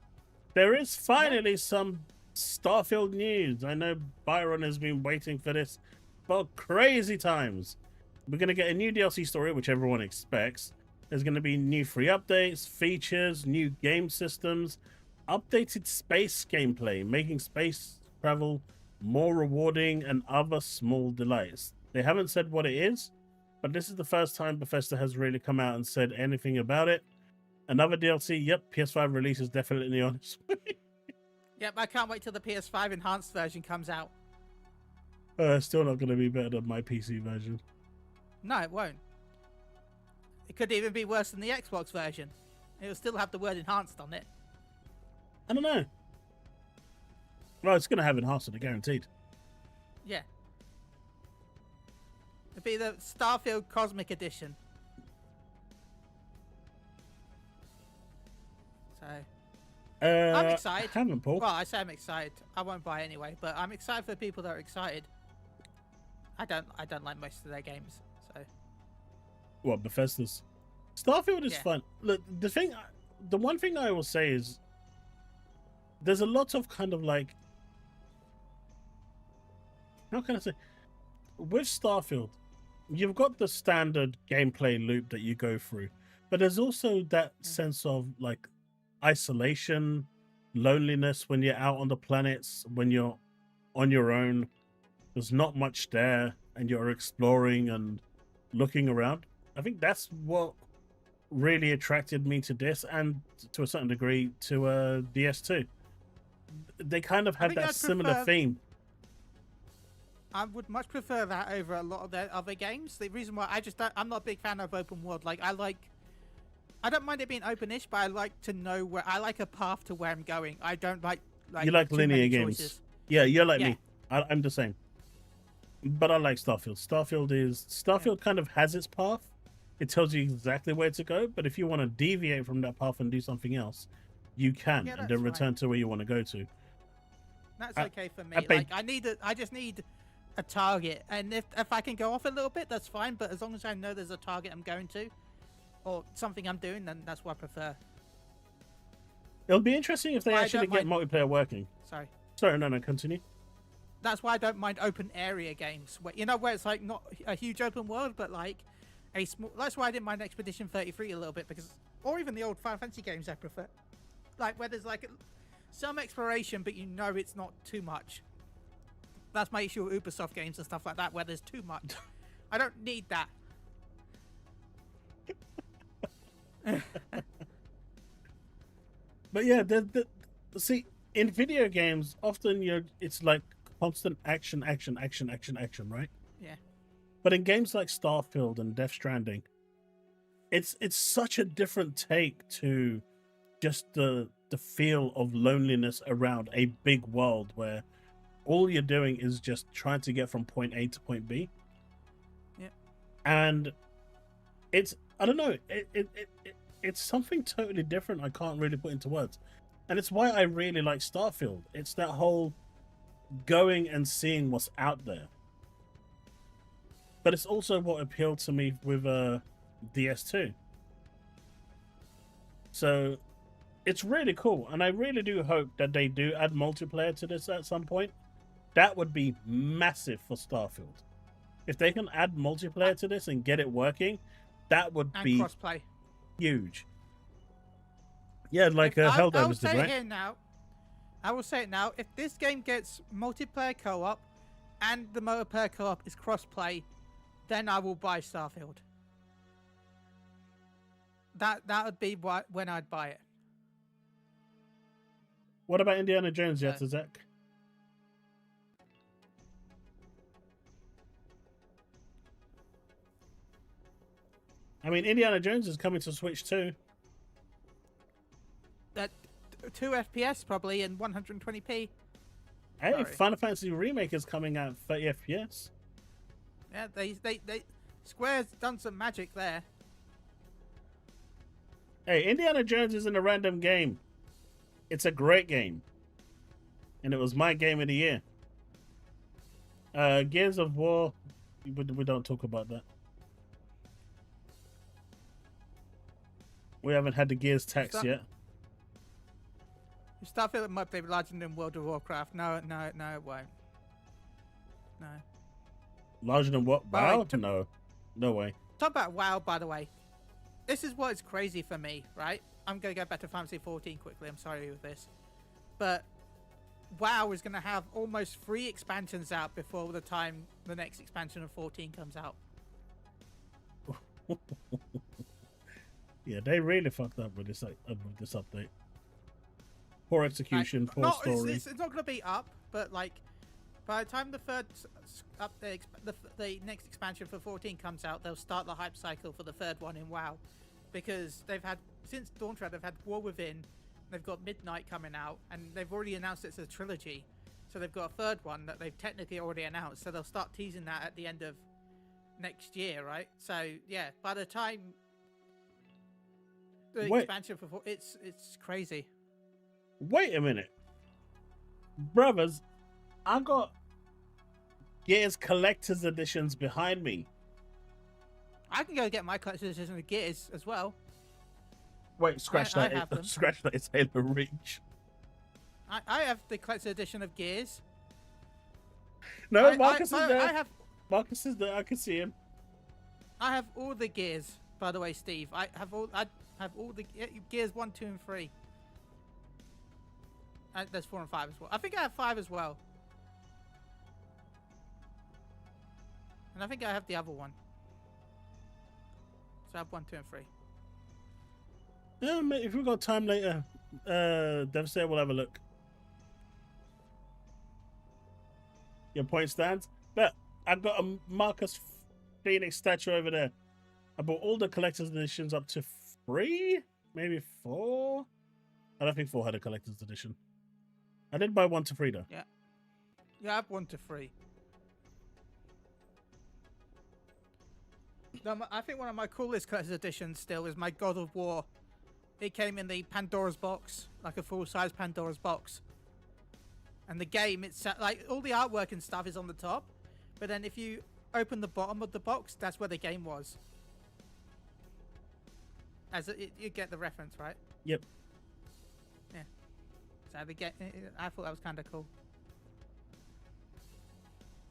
There is finally some Starfield news. I know Byron has been waiting for this for crazy times. We're going to get a new DLC story, which everyone expects. There's going to be new free updates, features, new game systems, updated space gameplay, making space travel more rewarding, and other small delights. They haven't said what it is, but this is the first time Bethesda has really come out and said anything about it. Another DLC, yep, PS5 release is definitely on its way. Yep, I can't wait till the PS5 enhanced version comes out. Still not going to be better than my PC version. No, it won't. It could even be worse than the Xbox version. It'll still have the word enhanced on it. I don't know. Well, it's going to have enhanced, guaranteed. Yeah. It'll be the Starfield Cosmic Edition. So... I'm excited. I haven't, Paul. Well, I say I'm excited. I won't buy anyway, but I'm excited for people that are excited. I don't like most of their games, so... What, Bethesda's? Starfield is Yeah. fun. Look, the one thing I will say is there's a lot of kind of like, how can I say, with Starfield, you've got the standard gameplay loop that you go through, but there's also that sense of like isolation, loneliness when you're out on the planets, when you're on your own. There's not much there, and you're exploring and looking around. I think that's what really attracted me to this, and to a certain degree to DS2. They kind of had think that I'd similar prefer- theme. I would much prefer that over a lot of their other games. The reason why I'm not a big fan of open world. Like, I don't mind it being openish, but I like to know I like a path to where I'm going. I don't like You like too linear many games. choices. Yeah, you're like Yeah. me. I'm the same. But I like Starfield. Starfield kind of has its path, it tells you exactly where to go. But if you want to deviate from that path and do something else, you can, Yeah, and that's then fine. return to where you want to go to. That's I- okay for me. I paid- I just need a target, and if I can go off a little bit, that's fine. But as long as I know there's a target I'm going to, or something I'm doing, then that's what I prefer. It'll be interesting if they Why I actually don't get multiplayer working. Sorry. Sorry, no, continue. That's why I don't mind open area games, where where it's like not a huge open world, but like a small. That's why I didn't mind Expedition 33 a little bit, because, or even the old Final Fantasy games I prefer, like where there's like some exploration, but you know it's not too much. That's my issue with Ubisoft games and stuff like that, where there's too much. I don't need that. But yeah, see, in video games, often it's like constant action, right? Yeah. But in games like Starfield and Death Stranding, it's such a different take to just the feel of loneliness around a big world where all you're doing is just trying to get from point A to point B. Yeah. And it's, I don't know, it's something totally different. I can't really put into words. And it's why I really like Starfield. It's that whole going and seeing what's out there. But it's also what appealed to me with DS2. So it's really cool. And I really do hope that they do add multiplayer to this at some point. That would be massive for Starfield. If they can add multiplayer to this and get it working, that would And be crossplay. huge. Yeah, like Helldivers did, right? I will say it now. If this game gets multiplayer co-op and the multiplayer co-op is crossplay, then I will buy Starfield. That would be when I'd buy it. What about Indiana Jones yet, Zach? I mean, Indiana Jones is coming to Switch too. That 2 FPS probably and 120p. Hey, Sorry. Final Fantasy Remake is coming out 30 FPS. Yeah, they Square's done some magic there. Hey, Indiana Jones isn't a random game. It's a great game. And it was my game of the year. Gears of War, we don't talk about that. We haven't had the Gears tax yet. Starfield might be larger than World of Warcraft. No, it won't. No. Larger than what? WoW? No. No way. Talk about WoW, by the way. This is what is crazy for me, right? I'm going to go back to Fantasy 14 quickly. I'm sorry with this. But WoW is going to have almost 3 expansions out before the time the next expansion of 14 comes out. Yeah, they really fucked up with this update. Poor execution, poor story. It's not going to be up, but like by the time the third update, the next expansion for 14 comes out, they'll start the hype cycle for the third one in WoW, because they've had, since Dawntrad, they've had War Within, they've got Midnight coming out, and they've already announced it's a trilogy. So they've got a third one that they've technically already announced. So they'll start teasing that at the end of next year, right? So yeah, by the time the expansion for it's crazy. Wait a minute, brothers! I got Gears Collector's Editions behind me. I can go get my Collector's Edition of Gears as well. Wait, scratch that. Scratch that. It's Halo Reach. I have the Collector's Edition of Gears. No, Marcus is there. Marcus is there. I can see him. I have all the Gears, by the way, Steve. I have all the Gears 1, 2, and 3. There's 4 and 5 as well. I think I have 5 as well. And I think I have the other one. So I have 1, 2, and 3. Yeah, if we've got time later, Devastator will have a look. Your point stands. But I've got a Marcus Phoenix statue over there. I bought all the collector's editions up to 3, maybe 4. I don't think 4 had a collector's edition. I did buy 1 to 3 though. Yeah, I have 1 to 3. I think one of my coolest collector's editions still is my God of War. It came in the Pandora's box, like a full-size Pandora's box. And the game, it's like all the artwork and stuff is on the top, but then if you open the bottom of the box, that's where the game was. You get the reference, right? Yep. Yeah. So I thought that was kind of cool.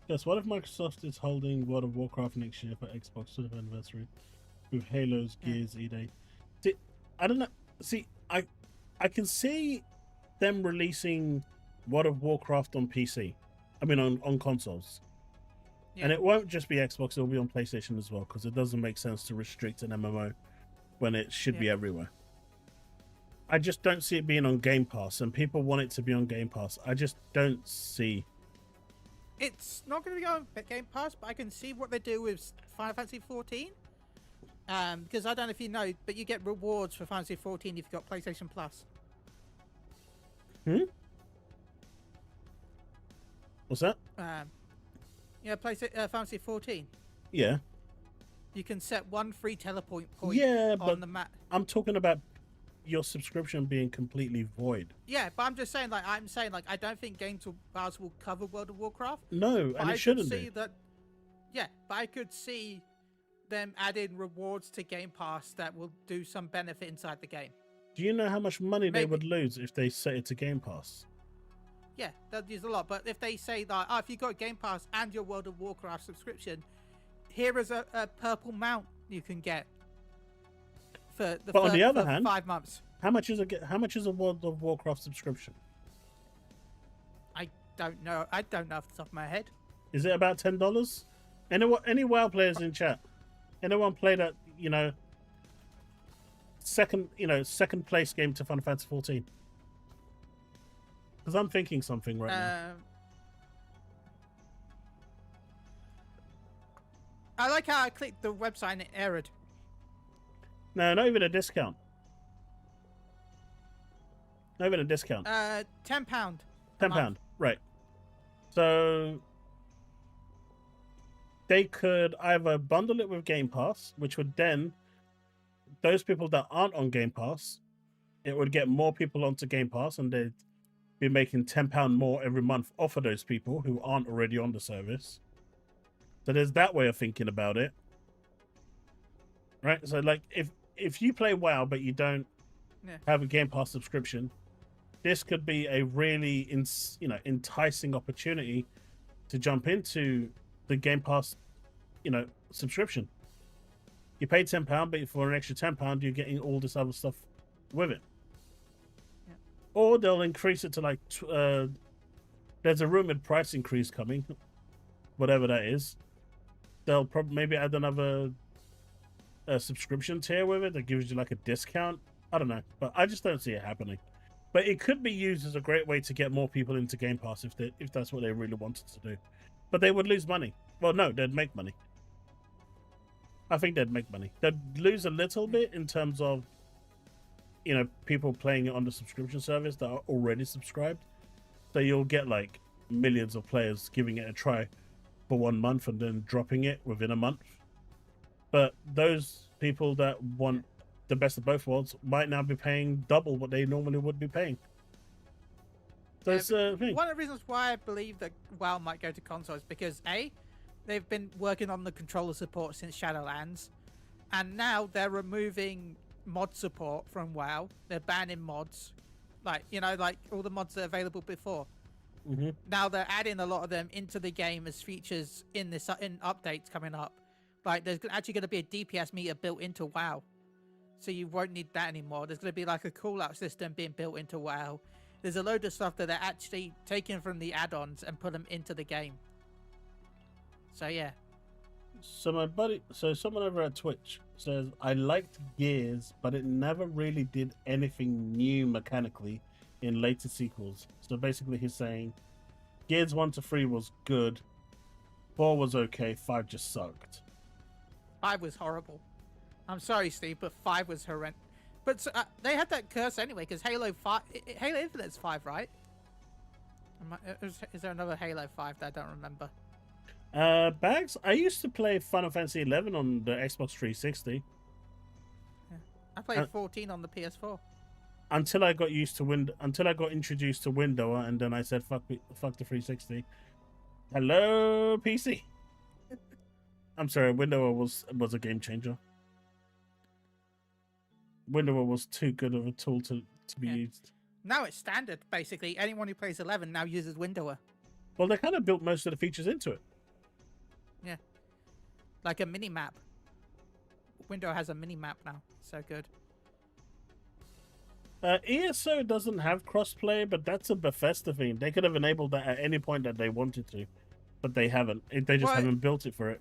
Yes, what if Microsoft is holding World of Warcraft next year for Xbox 20th anniversary with Halo's Gears E-Day? See, I don't know. See, I can see them releasing World of Warcraft on PC. I mean, on consoles. Yeah. And it won't just be Xbox, it'll be on PlayStation as well, because it doesn't make sense to restrict an MMO when it should be everywhere. I just don't see it being on Game Pass, and people want it to be on Game Pass. I just don't see... It's not going to be on Game Pass, but I can see what they do with Final Fantasy 14. Because I don't know if you know, but you get rewards for Final Fantasy 14 if you've got PlayStation Plus. What's that? Final Fantasy 14. Yeah. You can set one free teleport point on the map. I'm talking about your subscription being completely void. Yeah, but I'm just saying, I don't think Game Pass will cover World of Warcraft. No, and it shouldn't be. Yeah, but I could see them adding rewards to Game Pass that will do some benefit inside the game. Do you know how much money they would lose if they set it to Game Pass? Yeah, they'll use a lot. But if they say that, if you got Game Pass and your World of Warcraft subscription, here is a purple mount you can get for the on the other hand, 5 months. How much is a World of Warcraft subscription? I don't know. I don't know off the top of my head. Is it about $10? Any WoW players in chat? Anyone play that? Second place game to Final Fantasy 14? Because I'm thinking something right now. I like how I clicked the website and it errored. No, not even a discount. Not even a discount. £10. £10, right. So they could either bundle it with Game Pass, which would then, those people that aren't on Game Pass, it would get more people onto Game Pass, and they'd be making £10 more every month off of those people who aren't already on the service. So there's that way of thinking about it. Right? So like if you play WoW but you don't have a Game Pass subscription, this could be a really enticing opportunity to jump into the Game Pass subscription. You pay £10, but for an extra £10 you're getting all this other stuff with it. Or they'll increase it to like there's a rumored price increase coming, whatever that is. They'll probably maybe add another subscription tier with it that gives you like a discount. I don't know, but I just don't see it happening. But it could be used as a great way to get more people into Game Pass if that's what they really wanted to do. But they would lose money. Well, no, they'd make money. I think they'd make money. They'd lose a little bit in terms of people playing it on the subscription service that are already subscribed. So you'll get like millions of players giving it a try for 1 month and then dropping it within a month. But those people that want the best of both worlds might now be paying double what they normally would be paying. So it's a thing. One of the reasons why I believe that WoW might go to consoles is because they've been working on the controller support since Shadowlands, and now they're removing mod support from WoW. They're banning mods, like all the mods that are available before. Mm-hmm. Now they're adding a lot of them into the game as features in updates coming up. Like there's actually going to be a DPS meter built into WoW, so you won't need that anymore. There's going to be like a cooldown system being built into WoW. There's a load of stuff that they're actually taking from the add-ons and put them into the game. So yeah. So someone over at Twitch says, I liked Gears, but it never really did anything new mechanically in later sequels. So basically he's saying Gears 1 to 3 was good, 4 was okay, 5 just sucked. 5 was horrible. I'm sorry, Steve, but 5 was horrendous. But they had that curse anyway, because Halo Infinite's 5, right? Is there another Halo 5 that I don't remember? Bags. I used to play Final Fantasy 11 on the Xbox 360 I played 14 on the PS4. until I got used to until I got introduced to Windower, and then I said fuck the 360. Hello PC. I'm sorry, Windower was a game changer. Windower was too good of a tool to be used. Now it's standard, basically. Anyone who plays 11 now uses Windower. Well, they kind of built most of the features into it. Yeah. Like a mini-map. Window has a mini-map now. So good. ESO doesn't have crossplay, but that's a Bethesda thing. They could have enabled that at any point that they wanted to, but they haven't. They just haven't built it for it.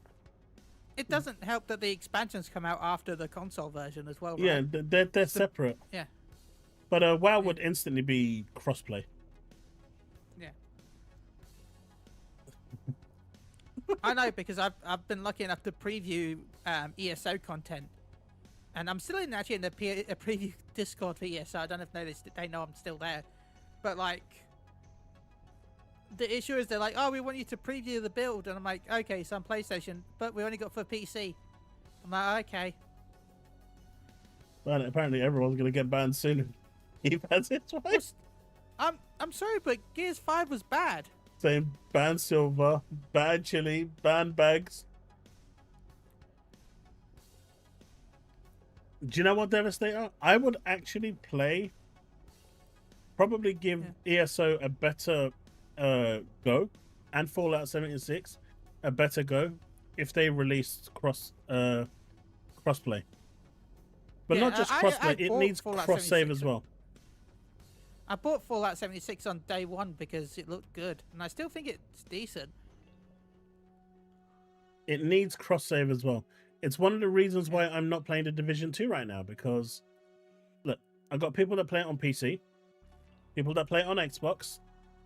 It doesn't help that the expansions come out after the console version as well, right? Yeah, they're separate. Yeah. But WoW would instantly be crossplay. Yeah. I know, because I've been lucky enough to preview ESO content, and I'm still in the preview Discord for ESO. I don't know if they know I'm still there, but like the issue is they're like, oh, we want you to preview the build, and I'm like, okay, so on PlayStation, but we only got for PC. I'm like, okay. Well, apparently everyone's gonna get banned soon. He has it twice. I'm sorry, but Gears 5 was bad. Same, ban Silver, ban Chili, ban Bags. Do you know what Devastator? I would actually probably give ESO a better go, and Fallout 76 a better go if they released crossplay. But not just crossplay, it needs cross save as well. I bought Fallout 76 on day one because it looked good, and I still think it's decent. It needs cross save as well. It's one of the reasons why I'm not playing the Division 2 right now, because look, I've got people that play it on PC, people that play it on Xbox.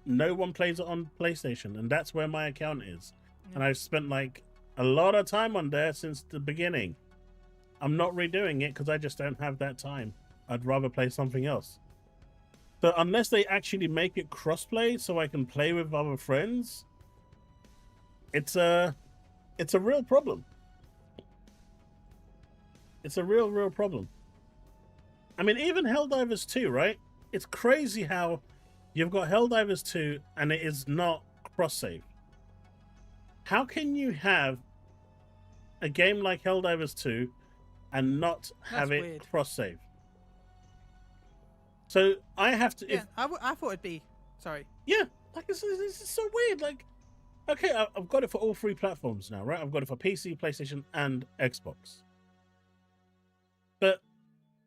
No one plays it on PlayStation, and that's where my account is. And I've spent like a lot of time on there since the beginning. I'm not redoing it because I just don't have that time. I'd rather play something else. So unless they actually make it crossplay so I can play with other friends, it's a real problem. It's a real problem. I mean, even Helldivers 2, right? It's crazy how you've got Helldivers 2 and it is not cross-save. How can you have a game like Helldivers 2 and not have it cross-save? So I have to... Yeah, I thought it'd be... Sorry. Yeah, like it's so weird. Like, okay, I've got it for all three platforms now, right? I've got it for PC, PlayStation, and Xbox. But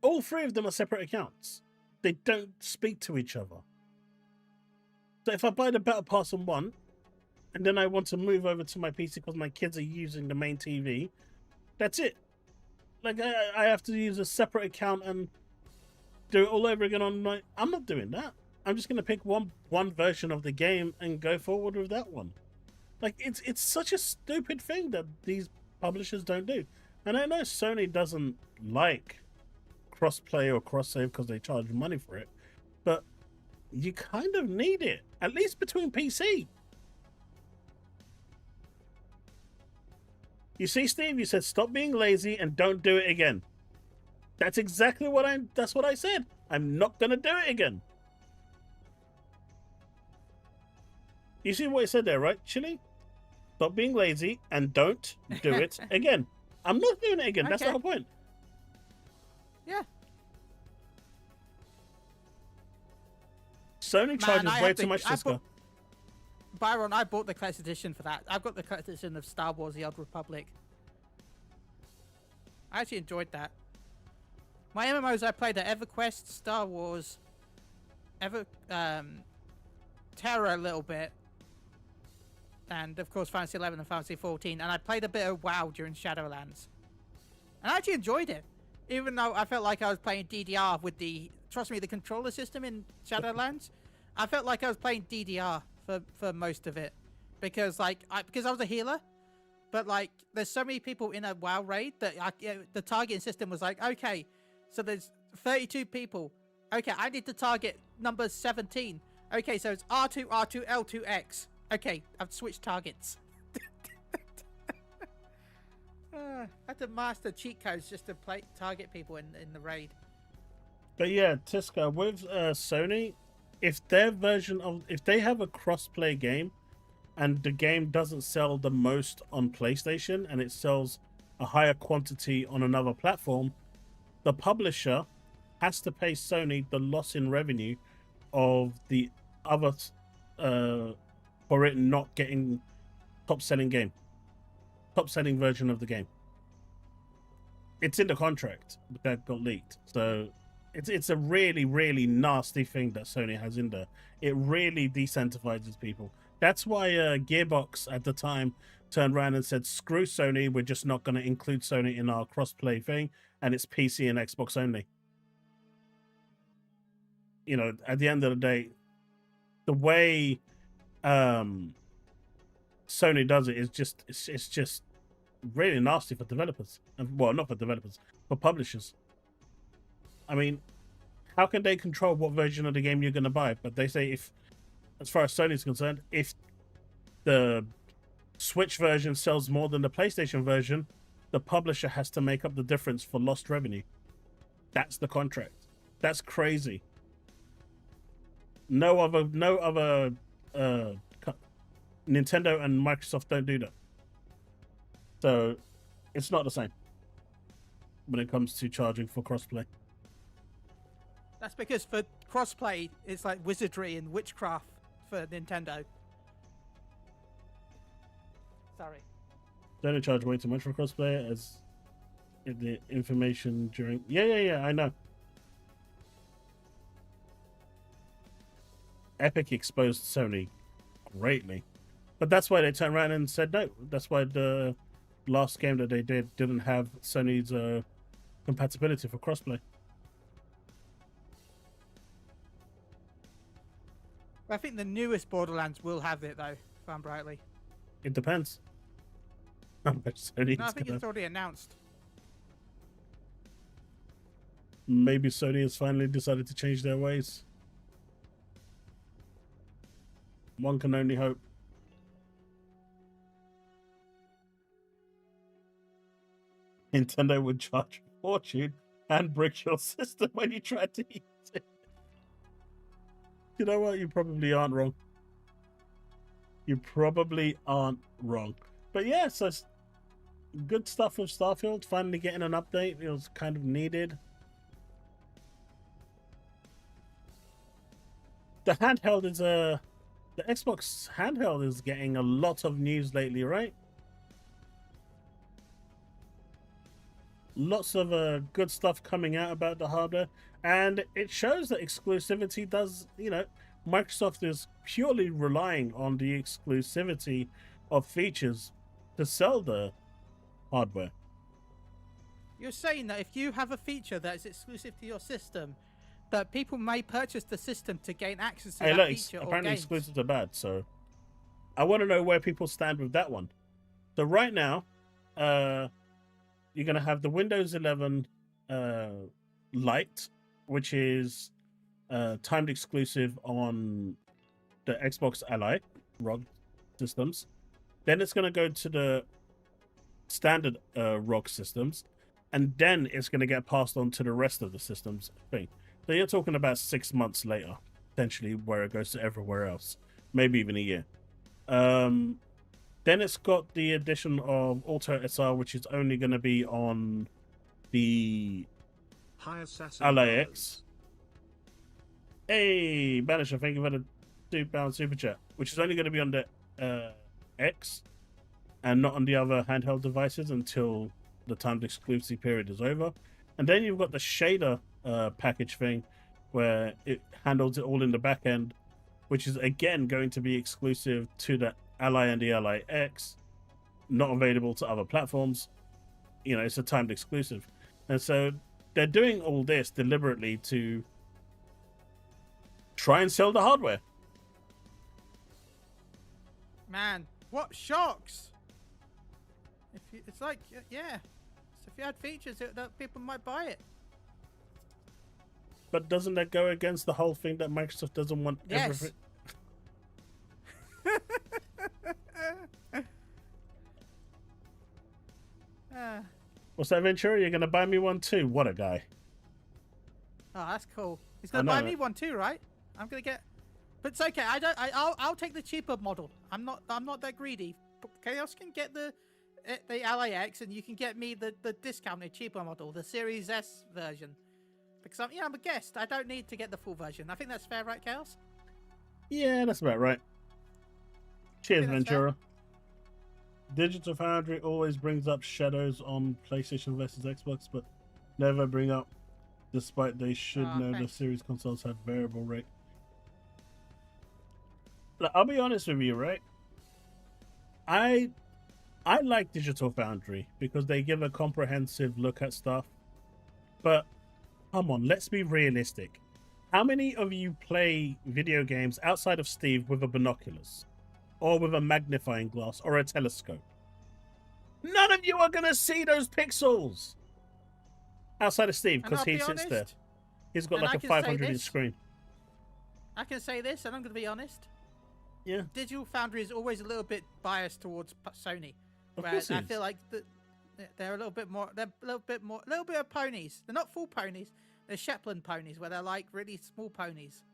all three of them are separate accounts. They don't speak to each other. So if I buy the Battle Pass on one, and then I want to move over to my PC because my kids are using the main TV, that's it. Like, I have to use a separate account and do it all over again on my... I'm not doing that. I'm just going to pick one version of the game and go forward with that one. Like, it's such a stupid thing that these publishers don't do. And I know Sony doesn't like cross-play or cross-save because they charge money for it, but you kind of need it, at least between PC. You see, Steve, you said stop being lazy and don't do it again. That's exactly that's what I said. I'm not going to do it again. You see what I said there, right, Chili? Stop being lazy and don't do it again. I'm not doing it again. Okay. That's the whole point. Yeah. Sony charges way too much, Cisco. Byron, I bought the collector's edition for that. I've got the collector's edition of Star Wars: The Old Republic. I actually enjoyed that. My MMOs I played are EverQuest, Star Wars, Terra a little bit, and of course Fantasy 11 and Fantasy 14. And I played a bit of WoW during Shadowlands, and I actually enjoyed it, even though I felt like I was playing DDR with the controller system in Shadowlands. I felt like I was playing DDR for most of it, because I was a healer, but like there's so many people in a WoW raid that the targeting system was like, okay, so there's 32 people. Okay, I need to target number 17. Okay, so it's R2, R2, L2, X. Okay, I've switched targets. had to master cheat codes just to target people in the raid. But yeah, Tiska, with Sony, if their version of, if they have a cross-play game and the game doesn't sell the most on PlayStation and it sells a higher quantity on another platform, the publisher has to pay Sony the loss in revenue of the other for it not getting top selling version of the game. It's in the contract that got leaked, so it's a really, really nasty thing that Sony has in there. It really decentralizes people. That's why Gearbox at the time turned around and said, screw Sony, we're just not going to include Sony in our cross-play thing, and it's PC and Xbox only. You know, at the end of the day, the way Sony does it is just, it's just really nasty for developers. Well, not for developers, for publishers. I mean, how can they control what version of the game you're going to buy? But they say, if, as far as Sony's concerned, if the Switch version sells more than the PlayStation version, the publisher has to make up the difference for lost revenue. That's the contract. That's crazy. No other Nintendo and Microsoft don't do that. So it's not the same when it comes to charging for crossplay. That's because for crossplay, it's like wizardry and witchcraft for Nintendo. Sorry. They don't charge way too much for crossplay as the information during. Yeah, I know. Epic exposed Sony greatly, but that's why they turned around and said no. That's why the last game that they didn't have Sony's compatibility for crossplay. I think the newest Borderlands will have it though, Van Brightly. It depends. How much Sony No, I think it's already announced. Maybe Sony has finally decided to change their ways. One can only hope. Nintendo would charge a fortune and brick your system when you try to use it. You know what? You probably aren't wrong. You probably aren't wrong. But yeah, so it's good stuff with Starfield. Finally getting an update. It was kind of needed. The handheld is the Xbox handheld is getting a lot of news lately, right? Lots of good stuff coming out about the hardware, and it shows that exclusivity does, you know, Microsoft is purely relying on the exclusivity of features to sell the hardware. You're saying that if you have a feature that is exclusive to your system, that people may purchase the system to gain access to that feature or apparently games. exclusives are bad, so I want to know where people stand with that one. So right now, you're going to have the Windows 11 Lite, which is timed exclusive on the Xbox Ally ROG systems. Then it's going to go to the standard ROG systems, and then it's going to get passed on to the rest of the systems thing. So you're talking about 6 months later, potentially, where it goes to everywhere else, maybe even a year. Then it's got the addition of Auto SR, which is only going to be on the Ally X. Hey, Banisher, thank you for the £2 super chat, which is only going to be on the X and not on the other handheld devices until the timed exclusivity period is over. And then you've got the shader package thing where it handles it all in the back end, which is again going to be exclusive to the Ally and the Ally X, not available to other platforms. You know, it's a timed exclusive. And so they're doing all this deliberately to try and sell the hardware. Man, what shocks! It's like, yeah. So if you had features that people might buy it. But doesn't that go against the whole thing that Microsoft doesn't want everything? What's that, Ventura? You're gonna buy me one too? What a guy. Oh, that's cool. He's I gonna know buy that. me one too, right? I'm gonna get. But it's okay. I'll take the cheaper model. I'm not that greedy. Chaos can get the LAX, and you can get me the discounted cheaper model, the Series S version. Because I'm a guest. I don't need to get the full version. I think that's fair, right, Chaos? Yeah, that's about right. Cheers, think that's fair. Ventura. Digital Foundry always brings up shadows on PlayStation versus Xbox, but never bring up, despite they should know Thanks. the series consoles have variable rate. Look, I'll be honest with you, right? I like Digital Foundry because they give a comprehensive look at stuff. But come on, let's be realistic. How many of you play video games outside of Steve with a binoculars? Or with a magnifying glass or a telescope? None of you are going to see those pixels! Outside of Steve, And because I'll he be sits there. honest, He's got and like I a can say 500 inch this. screen. I can say this, and I'm gonna be honest. Yeah. Digital Foundry is always a little bit biased towards Sony. Of Where course I it feel is. like they're a little bit more. They're a little bit of ponies. They're not full ponies. They're Shetland ponies, where they're like really small ponies.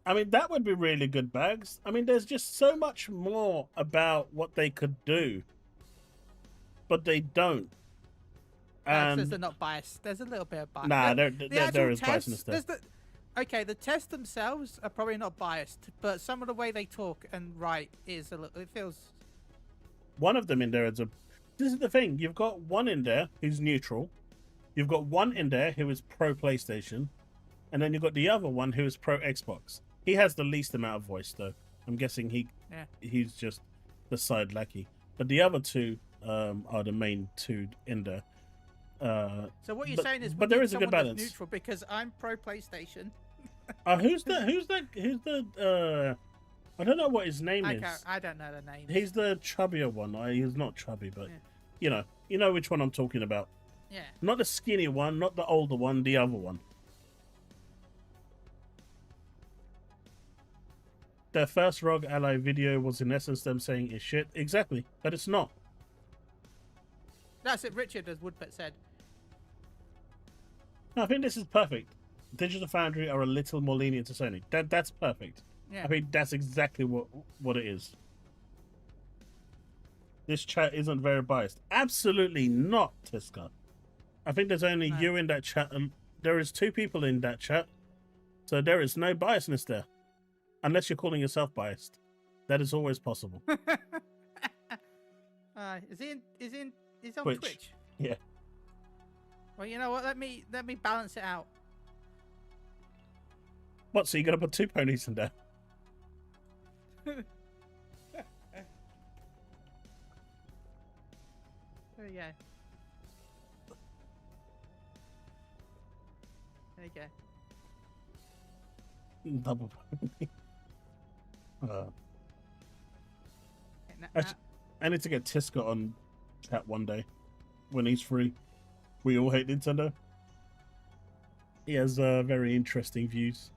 I mean, that would be really good, Bags. I mean, there's just so much more about what they could do, but they don't. Says And they're not biased. There's a little bit of bias. nah, The there actual is biasness there. Okay, the tests themselves are probably not biased, but some of the way they talk and write is a little. It feels. One of them in there is a. This is the thing. You've got one in there who's neutral. You've got one in there who is pro PlayStation, and then you've got the other one who is pro Xbox. He has the least amount of voice, though. I'm guessing he's just the side lackey. But the other two are the main two in there. So what you're but- saying is, but we there need is a good someone that's balance. neutral because I'm pro PlayStation. Who's the? I don't know what his name is. I don't know the name. He's the chubbier one. He's not chubby, but Yeah. you know which one I'm talking about. Yeah. Not the skinny one, not the older one, the other one. Their first Rogue Ally video was in essence them saying it's shit. Exactly, but it's not. That's it, Richard, as Woodpet said. No, I think this is perfect. Digital Foundry are a little more lenient to Sony. That's perfect. Yeah. I mean, that's exactly what it is. This chat isn't very biased. Absolutely not, Tiska. I think there's only you in that chat, and there is 2 people in that chat, so there is no biasness there, unless you're calling yourself biased. That is always possible. He's on Twitch. Twitch. Yeah. Well, you know what? Let me balance it out. What? So you got to put 2 ponies in there? There you go. There you go. Double pony. Now- Actually, I need to get Tiska on chat one day when he's free. We all hate Nintendo. He has very interesting views.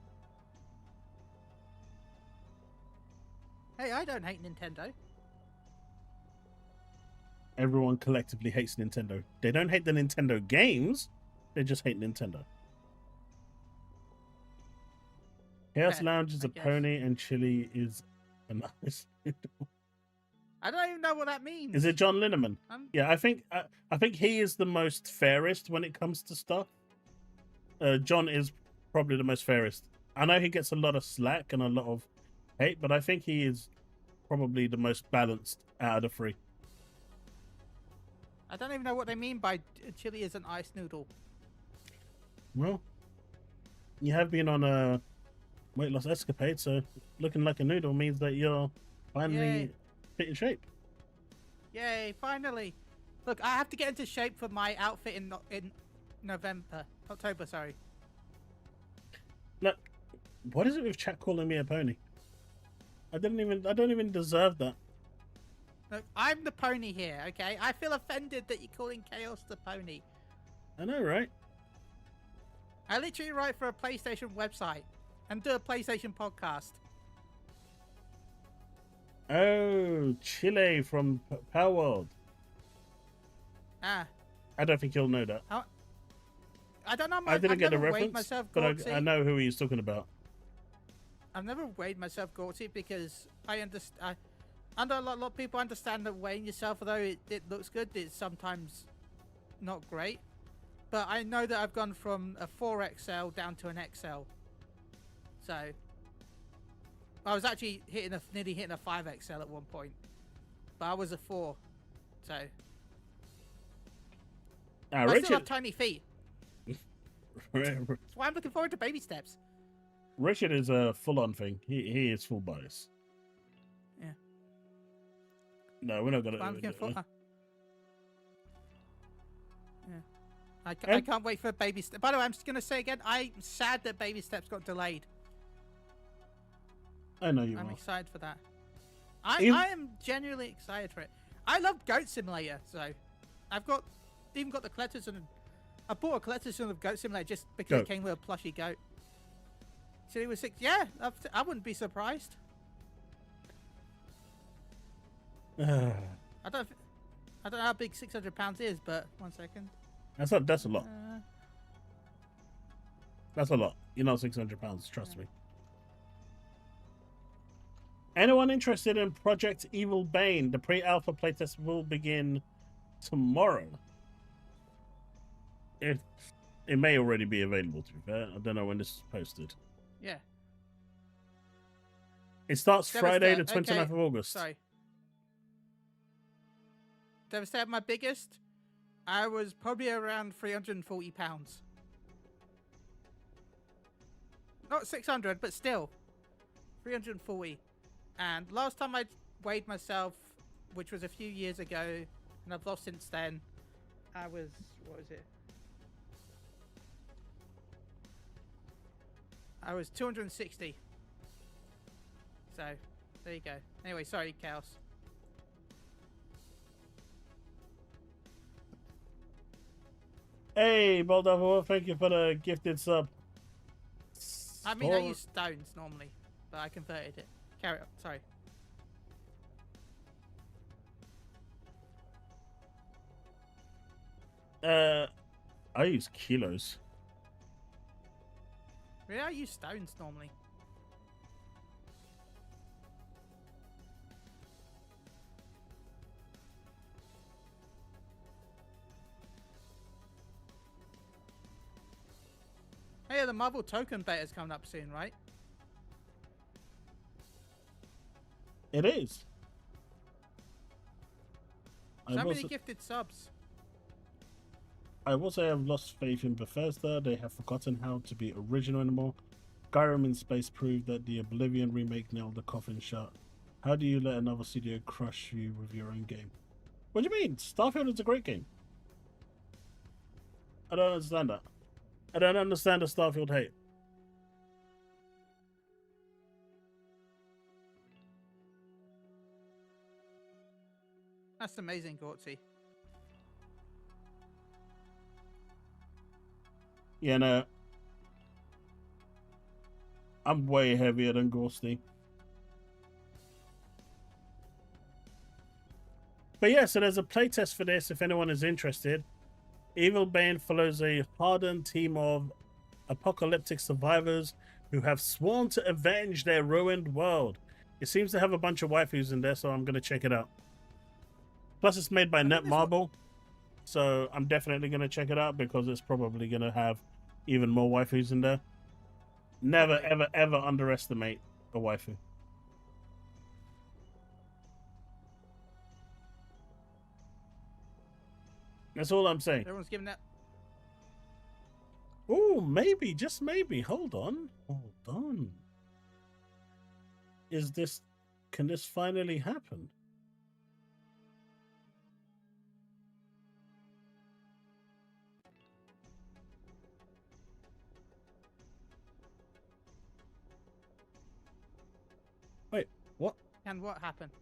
hey, I don't hate Nintendo. Everyone collectively hates Nintendo. They don't hate the Nintendo games, they just hate Nintendo. Chaos Yeah, Lounge is I a guess. pony and Chili is a nice. I don't even know what that means. Is it John Linneman? Um, Yeah, I think he is the most fairest when it comes to stuff. John is probably the most fairest. I know he gets a lot of slack and a lot of hate, but I think he is probably the most balanced out of the 3. I don't even know what they mean by chili is an ice noodle. Well, you have been on a weight loss escapade, so looking like a noodle means that you're finally Yay. fit in shape. Yay! Finally. Look, I have to get into shape for my outfit in October. Sorry. Look, what is it with chat calling me a pony? I don't even deserve that. Look, I'm the pony here, okay? I feel offended that you're calling Chaos the pony. I know, right? I literally write for a PlayStation website and do a PlayStation podcast. Oh, Chile from Power World. Ah, I don't think you'll know that. I don't know. I didn't I've get the never weighed reference, myself, but Gortsy. I know who he's talking about. I've never weighed myself, Gortsy, because I understand. I know a lot of people understand that weighing yourself, although it looks good, it's sometimes not great. But I know that I've gone from a 4XL down to an XL. So I was actually nearly hitting a 5XL at one point, but I was a 4. So Ah, I still have Richard. tiny feet. That's why I'm looking forward to baby steps. Richard is a full-on thing. He is full bias. Yeah. No, we're not That's why I'm gonna. looking for. Yeah. I can't wait for baby steps. By the way, I'm just gonna say again, I'm sad that baby steps got delayed. I know you I'm are. excited for that. I am genuinely excited for it. I love Goat Simulator, so I've even got the collector's and I bought a collector's edition of Goat Simulator just because it came with a plushy goat. So it was 6. Yeah, I wouldn't be surprised. I don't know how big 600 pounds is, but 1 second. That's a lot. That's a lot. You're not 600 pounds. Trust me. Anyone interested in Project Evil Bane? The pre-alpha playtest will begin tomorrow. It may already be available, to be fair. I don't know when this is posted. Yeah. It starts Friday, the Devastator. 29th of August. Sorry. Devastator, my biggest, I was probably around 340 pounds. Not 600, but still. 340. And last time I weighed myself, which was a few years ago, and I've lost since then, I was, what was it? I was 260. So, there you go. Anyway, sorry, Chaos. Hey, Boldavo, thank you for the gifted sub. I mean, I use stones normally, but I converted it. Carry on, sorry. I use kilos. Really, I use stones normally. Hey, the Marvel token beta is coming up soon, right? It is. So many gifted subs. I will say I've lost faith in Bethesda. They have forgotten how to be original anymore. Skyrim in Space proved that the Oblivion remake nailed the coffin shut. How do you let another studio crush you with your own game? What do you mean? Starfield is a great game. I don't understand that. I don't understand the Starfield hate. That's amazing, Gortsy. Yeah, no. I'm way heavier than Ghosty. But yeah, so there's a playtest for this if anyone is interested. Evil Bane follows a hardened team of apocalyptic survivors who have sworn to avenge their ruined world. It seems to have a bunch of waifus in there, so I'm going to check it out. Plus, it's made by Netmarble, so I'm definitely going to check it out because it's probably going to have even more waifus in there. Never, ever, ever underestimate a waifu. That's all I'm saying. Everyone's giving that. Oh, maybe, just maybe. Hold on. Hold on. Can this finally happen? Wait, what? And what happened?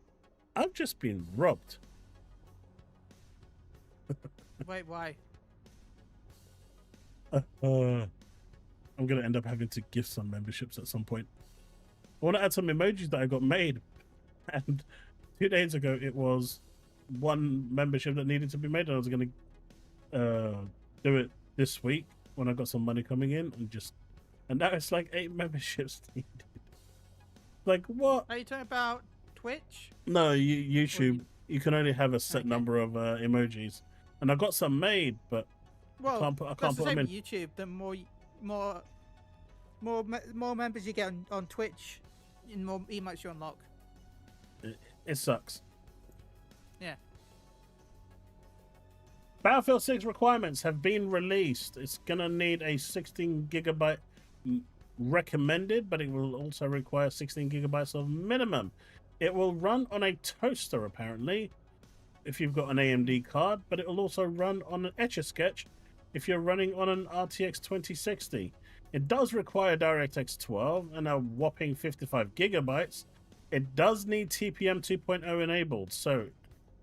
I've just been robbed. Wait, why? I'm going to end up having to gift some memberships at some point. I want to add some emojis that I got made. And 2 days ago, it was one membership that needed to be made, and I was going to do it this week when I got some money coming in, and now it's like 8 memberships needed. Like, what? Are you talking about Twitch? No, YouTube. You can only have a set Okay. number of emojis, and I got some made, but Well, I can't put that's the them same in. with YouTube. The more members you get on Twitch, the more emotes you unlock. It sucks. Yeah. Battlefield 6 requirements have been released. It's gonna need a 16 gigabyte recommended, but it will also require 16 gigabytes of minimum. It will run on a toaster, apparently, if you've got an AMD card, but it will also run on an Etch-a-Sketch if you're running on an RTX 2060. It does require DirectX 12 and a whopping 55 gigabytes. It does need TPM 2.0 enabled, so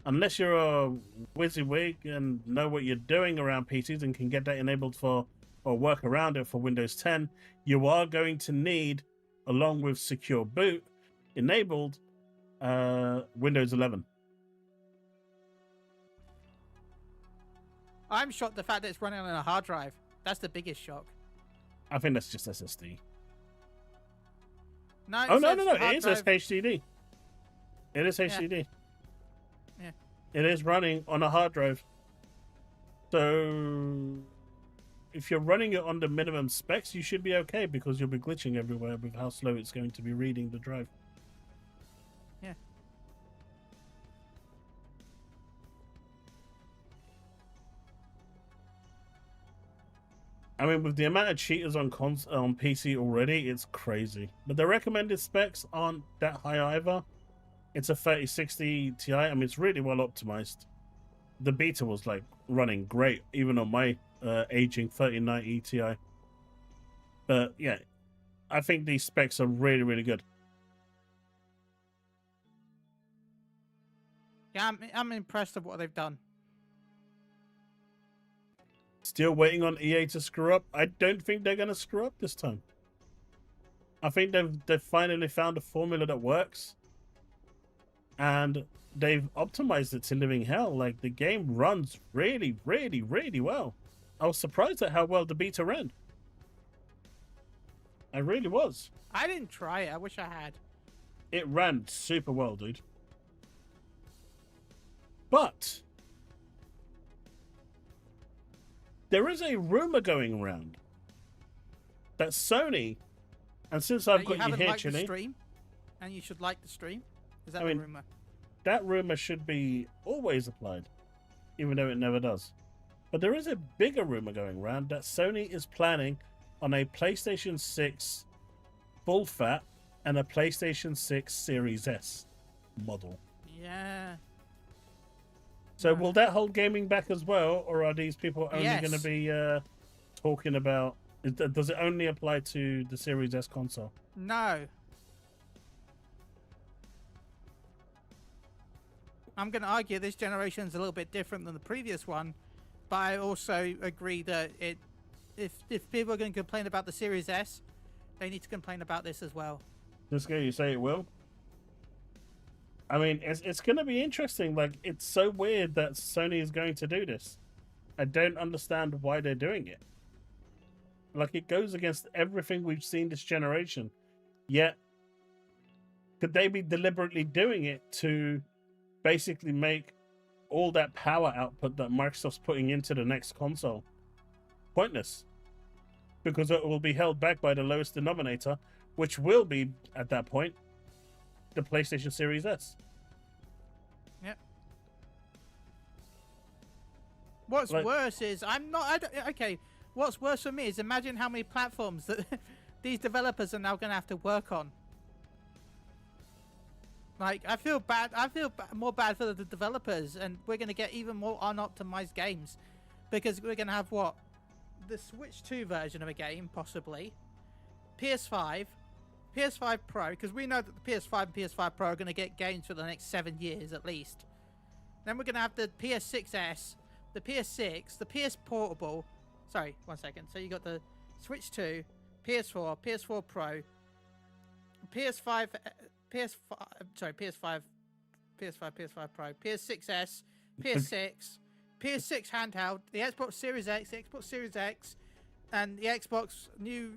unless you're a WYSIWYG and know what you're doing around PCs and can get that enabled for, or work around it for Windows 10, you are going to need, along with Secure Boot, enabled Windows 11. I'm shocked the fact that it's running on a hard drive. That's the biggest shock. I think that's just SSD. No, Oh, no, says hard it is drive. HDD. It is HDD. Yeah. It is running on a hard drive. So if you're running it on the minimum specs, you should be okay, because you'll be glitching everywhere with how slow it's going to be reading the drive. Yeah. I mean, with the amount of cheaters on PC already, it's crazy. But the recommended specs aren't that high either. It's a 3060 Ti. I mean, it's really well optimized. The beta was like running great, even on my aging 3090 Ti. But yeah, I think these specs are really, really good. Yeah, I'm impressed with what they've done. Still waiting on EA to screw up. I don't think they're going to screw up this time. I think they've finally found a formula that works, and they've optimized it to living hell. Like, the game runs really, really, really well. I was surprised at how well the beta ran. I really was. I didn't try it. I wish I had. It ran super well, dude. But there is a rumor going around that Sony, and since I've got you haven't here, liked the Chili, stream, and you should like the stream. Is that I mean, the rumor? that rumor should be always applied, even though it never does. But there is a bigger rumor going around that Sony is planning on a PlayStation 6 full fat and a PlayStation 6 Series S model. Yeah. So will that hold gaming back as well, or are these people only Yes. going to be talking about? Does it only apply to the Series S console? No. I'm going to argue this generation is a little bit different than the previous one, but I also agree that if people are going to complain about the Series S, they need to complain about this as well. Just go, you say it will. I mean, it's going to be interesting. Like, it's so weird that Sony is going to do this. I don't understand why they're doing it. Like, it goes against everything we've seen this generation. Yet, could they be deliberately doing it to basically make all that power output that Microsoft's putting into the next console pointless? Because it will be held back by the lowest denominator, which will be, at that point, the PlayStation Series S. Yep. What's worse is okay. What's worse for me is imagine how many platforms that these developers are now going to have to work on. Like, I feel bad. More bad for the developers, and we're going to get even more unoptimized games because we're going to have what, the Switch 2 version of a game, possibly, PS5 Pro, because we know that the PS5 and PS5 Pro are going to get games for the next 7 years at least. Then we're going to have the PS6S, the PS6, the PS Portable. Sorry, 1 second. So you got the Switch 2, PS4, PS4 Pro, PS5 PS5, sorry, PS5, PS5 Pro, PS6s, PS6, PS6 handheld, the Xbox Series X, the Xbox Series X, and the Xbox new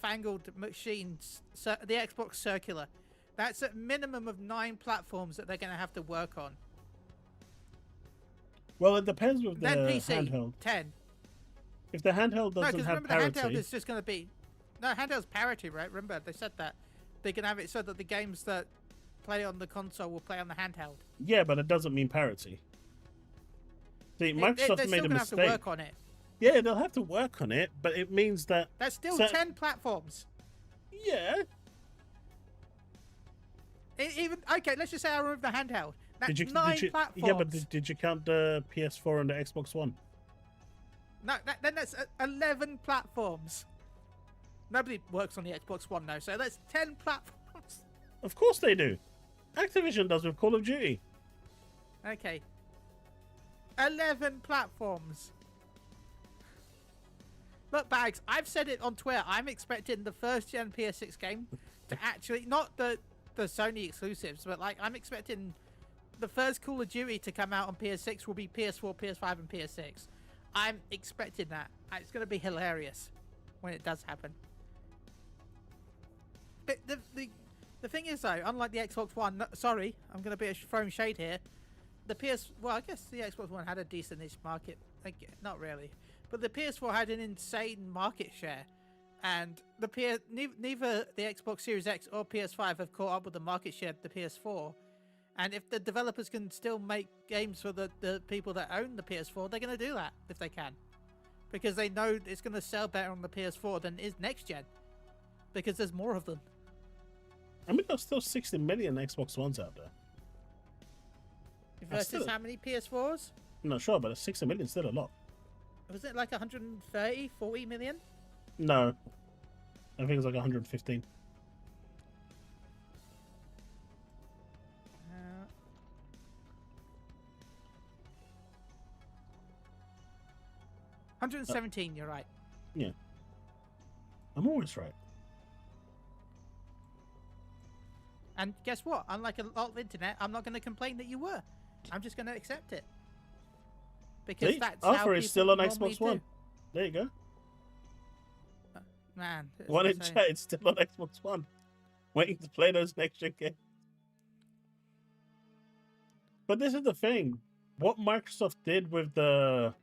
fangled machines, the Xbox Circular. That's a minimum of 9 platforms that they're going to have to work on. Well, it depends with the Then PC, handheld. 10. If the handheld No, doesn't because have remember parity, the handheld is just going to be... No, handheld's parity, right? Remember, they said that. They can have it so that the games that play on the console will play on the handheld. yeah, but it doesn't mean parity. See, Microsoft they're made still a gonna have to mistake. work on it. Yeah, they'll have to work on it, but it means that... That's still So- 10 platforms. Yeah. Even okay, let's just say I remove the handheld. That's 9 platforms. Yeah, but did you count the PS4 and the Xbox One? No, then that's 11 platforms. Nobody works on the Xbox One though, so that's 10 platforms. Of course they do. Activision does with Call of Duty. Okay. 11 platforms. Look, Bags, I've said it on Twitter. I'm expecting the first gen PS6 game to actually, not the Sony exclusives, but like I'm expecting the first Call of Duty to come out on PS6 will be PS4, PS5, and PS6. I'm expecting that. It's going to be hilarious when it does happen. But the thing is though, unlike the Xbox One, sorry, I'm going to be throwing shade here. Well, I guess the Xbox One had a decent-ish market. Not really. But the PS4 had an insane market share. And neither the Xbox Series X or PS5 have caught up with the market share of the PS4. And if the developers can still make games for the people that own the PS4, they're going to do that if they can. Because they know it's going to sell better on the PS4 than it is next gen. Because there's more of them. I mean, there's still 60 million Xbox Ones out there. Versus how many PS4s? I'm not sure, but 60 million is still a lot. Was it like 130, 40 million? No. I think it's like 115. Uh, 117, you're right. Yeah. I'm always right. And guess what? Unlike a lot of the internet, I'm not going to complain that you were. I'm just going to accept it. Because See? that's Alpha how is still on people Xbox normally One. There you go. do. Man. One in chat, it's still on Xbox One. Waiting to play those next gen games. But this is the thing. What Microsoft did with the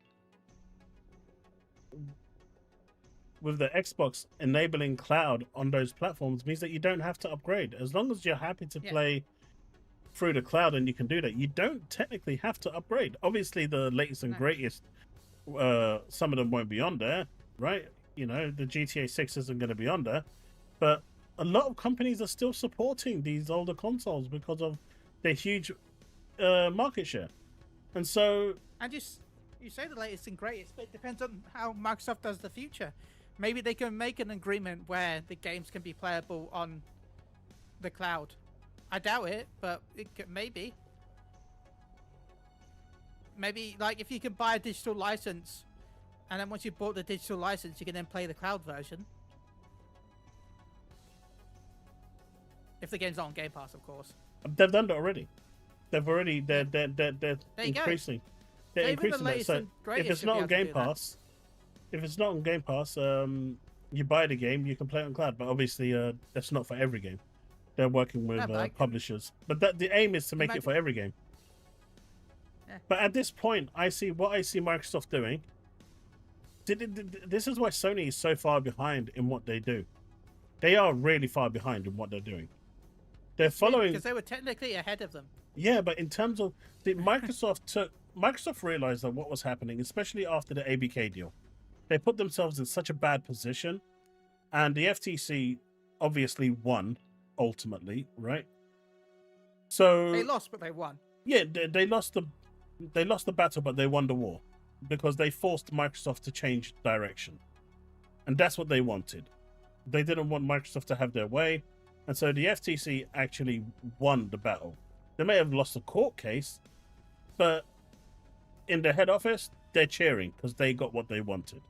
Xbox enabling cloud on those platforms means that you don't have to upgrade. As long as you're happy to play through the cloud and you can do that, you don't technically have to upgrade. Obviously, the latest and greatest, some of them won't be on there, right? You know, the GTA 6 isn't going to be on there. But a lot of companies are still supporting these older consoles because of their huge market share. And so... And you say the latest and greatest, but it depends on how Microsoft does the future. Maybe they can make an agreement where the games can be playable on the cloud. I doubt it, but it could, maybe. Maybe, like, if you can buy a digital license, and then once you've bought the digital license, you can then play the cloud version. If the game's not on Game Pass, of course. They've done that already. They're increasing. They're increasing that. So if it's not on Game Pass, you buy the game, you can play it on cloud. But obviously, that's not for every game. They're working with publishers. But the aim is to make it for every game. Yeah. But at this point, I see Microsoft doing. This is why Sony is so far behind in what they do. They are really far behind in what they're doing. They're following because they were technically ahead of them. Yeah, but in terms of Microsoft realized that what was happening, especially after the ABK deal, they put themselves in such a bad position, and the FTC obviously won ultimately, right? So they lost, but they won. Yeah, they lost the battle, but they won the war because they forced Microsoft to change direction, and that's what they wanted. They didn't want Microsoft to have their way, and so the FTC actually won the battle. They may have lost a court case, but in the head office, they're cheering because they got what they wanted.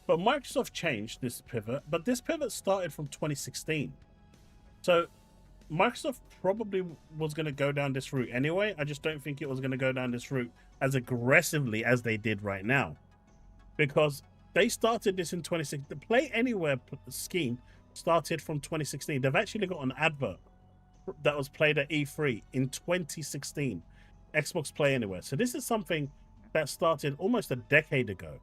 But Microsoft changed this pivot, but this pivot started from 2016. So Microsoft probably was going to go down this route anyway. I just don't think it was going to go down this route as aggressively as they did right now, because they started this in 2016. The Play Anywhere scheme started from 2016. They've actually got an advert that was played at E3 in 2016, Xbox Play Anywhere. So this is something that started almost a decade ago.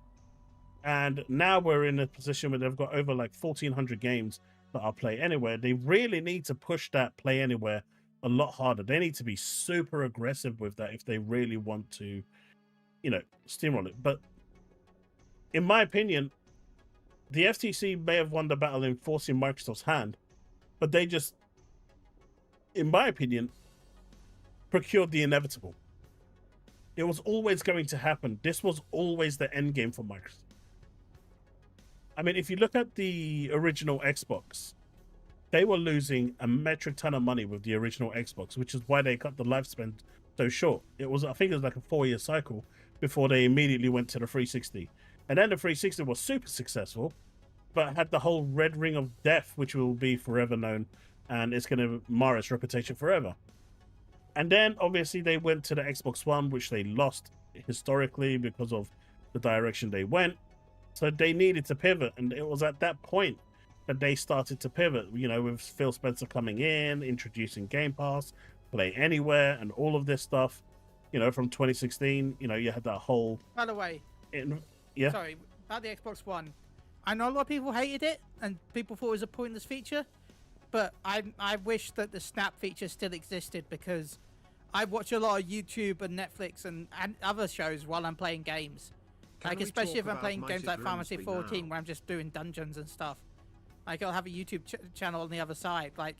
And now we're in a position where they've got over like 1,400 games that are Play Anywhere. They really need to push that Play Anywhere a lot harder. They need to be super aggressive with that if they really want to, you know, steamroll it. But in my opinion, the FTC may have won the battle in forcing Microsoft's hand, but they just, in my opinion, procured the inevitable. It was always going to happen. This was always the end game for Microsoft. I mean, if you look at the original Xbox, they were losing a metric ton of money with the original Xbox, which is why they cut the lifespan so short. It was, I think it was like a 4-year cycle before they immediately went to the 360. And then the 360 was super successful, but had the whole red ring of death, which will be forever known, and it's going to mar its reputation forever. And then, obviously, they went to the Xbox One, which they lost historically because of the direction they went. So they needed to pivot, and it was at that point that they started to pivot, you know, with Phil Spencer coming in, introducing Game Pass, Play Anywhere, and all of this stuff, you know, from 2016. You know, you had that whole... By the way, yeah. sorry, about the Xbox One. I know a lot of people hated it, and people thought it was a pointless feature, but I wish that the Snap feature still existed, because I watch a lot of YouTube and Netflix and other shows while I'm playing games. Like, especially if I'm playing games like Pharmacy 14, where I'm just doing dungeons and stuff. Like, I'll have a YouTube channel on the other side. Like,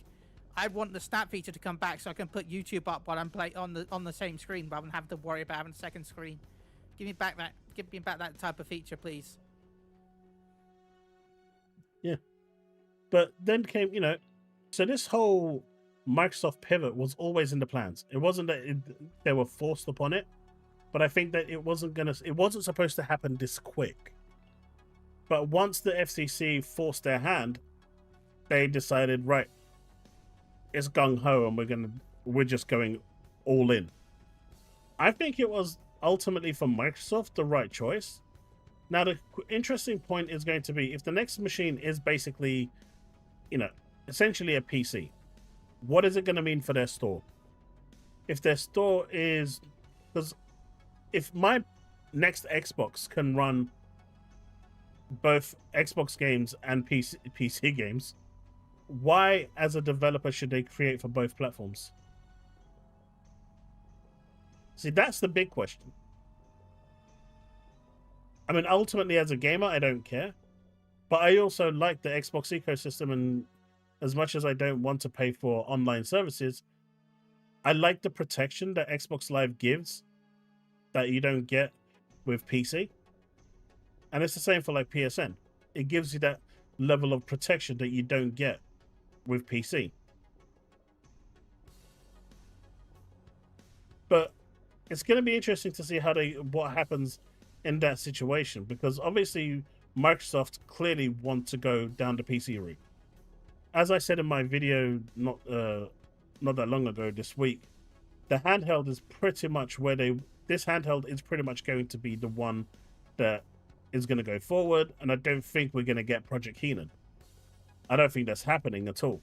I want the Snap feature to come back so I can put YouTube up while I'm playing on the same screen, rather than having to worry about having a second screen. Give me back that type of feature, please. Yeah. But then came, you know, so this whole Microsoft pivot was always in the plans. It wasn't that they were forced upon it, but I think that it wasn't supposed to happen this quick. But once the FCC forced their hand, they decided, right, it's gung ho, and we're just going all in. I think it was ultimately for Microsoft the right choice. Now, the interesting point is going to be, if the next machine is basically, you know, essentially a PC, what is it going to mean for their store? If their store is, because if my next Xbox can run both Xbox games and PC games, why, as a developer, should they create for both platforms? See, that's the big question. I mean, ultimately, as a gamer, I don't care. But I also like the Xbox ecosystem, and as much as I don't want to pay for online services, I like the protection that Xbox Live gives that you don't get with PC. And it's the same for like PSN. It gives you that level of protection that you don't get with PC. But it's going to be interesting to see what happens in that situation, because obviously Microsoft clearly want to go down the PC route. As I said in my video not that long ago this week, the handheld is pretty much this handheld is pretty much going to be the one that is going to go forward, and I don't think we're going to get Project Keenan. I don't think that's happening at all,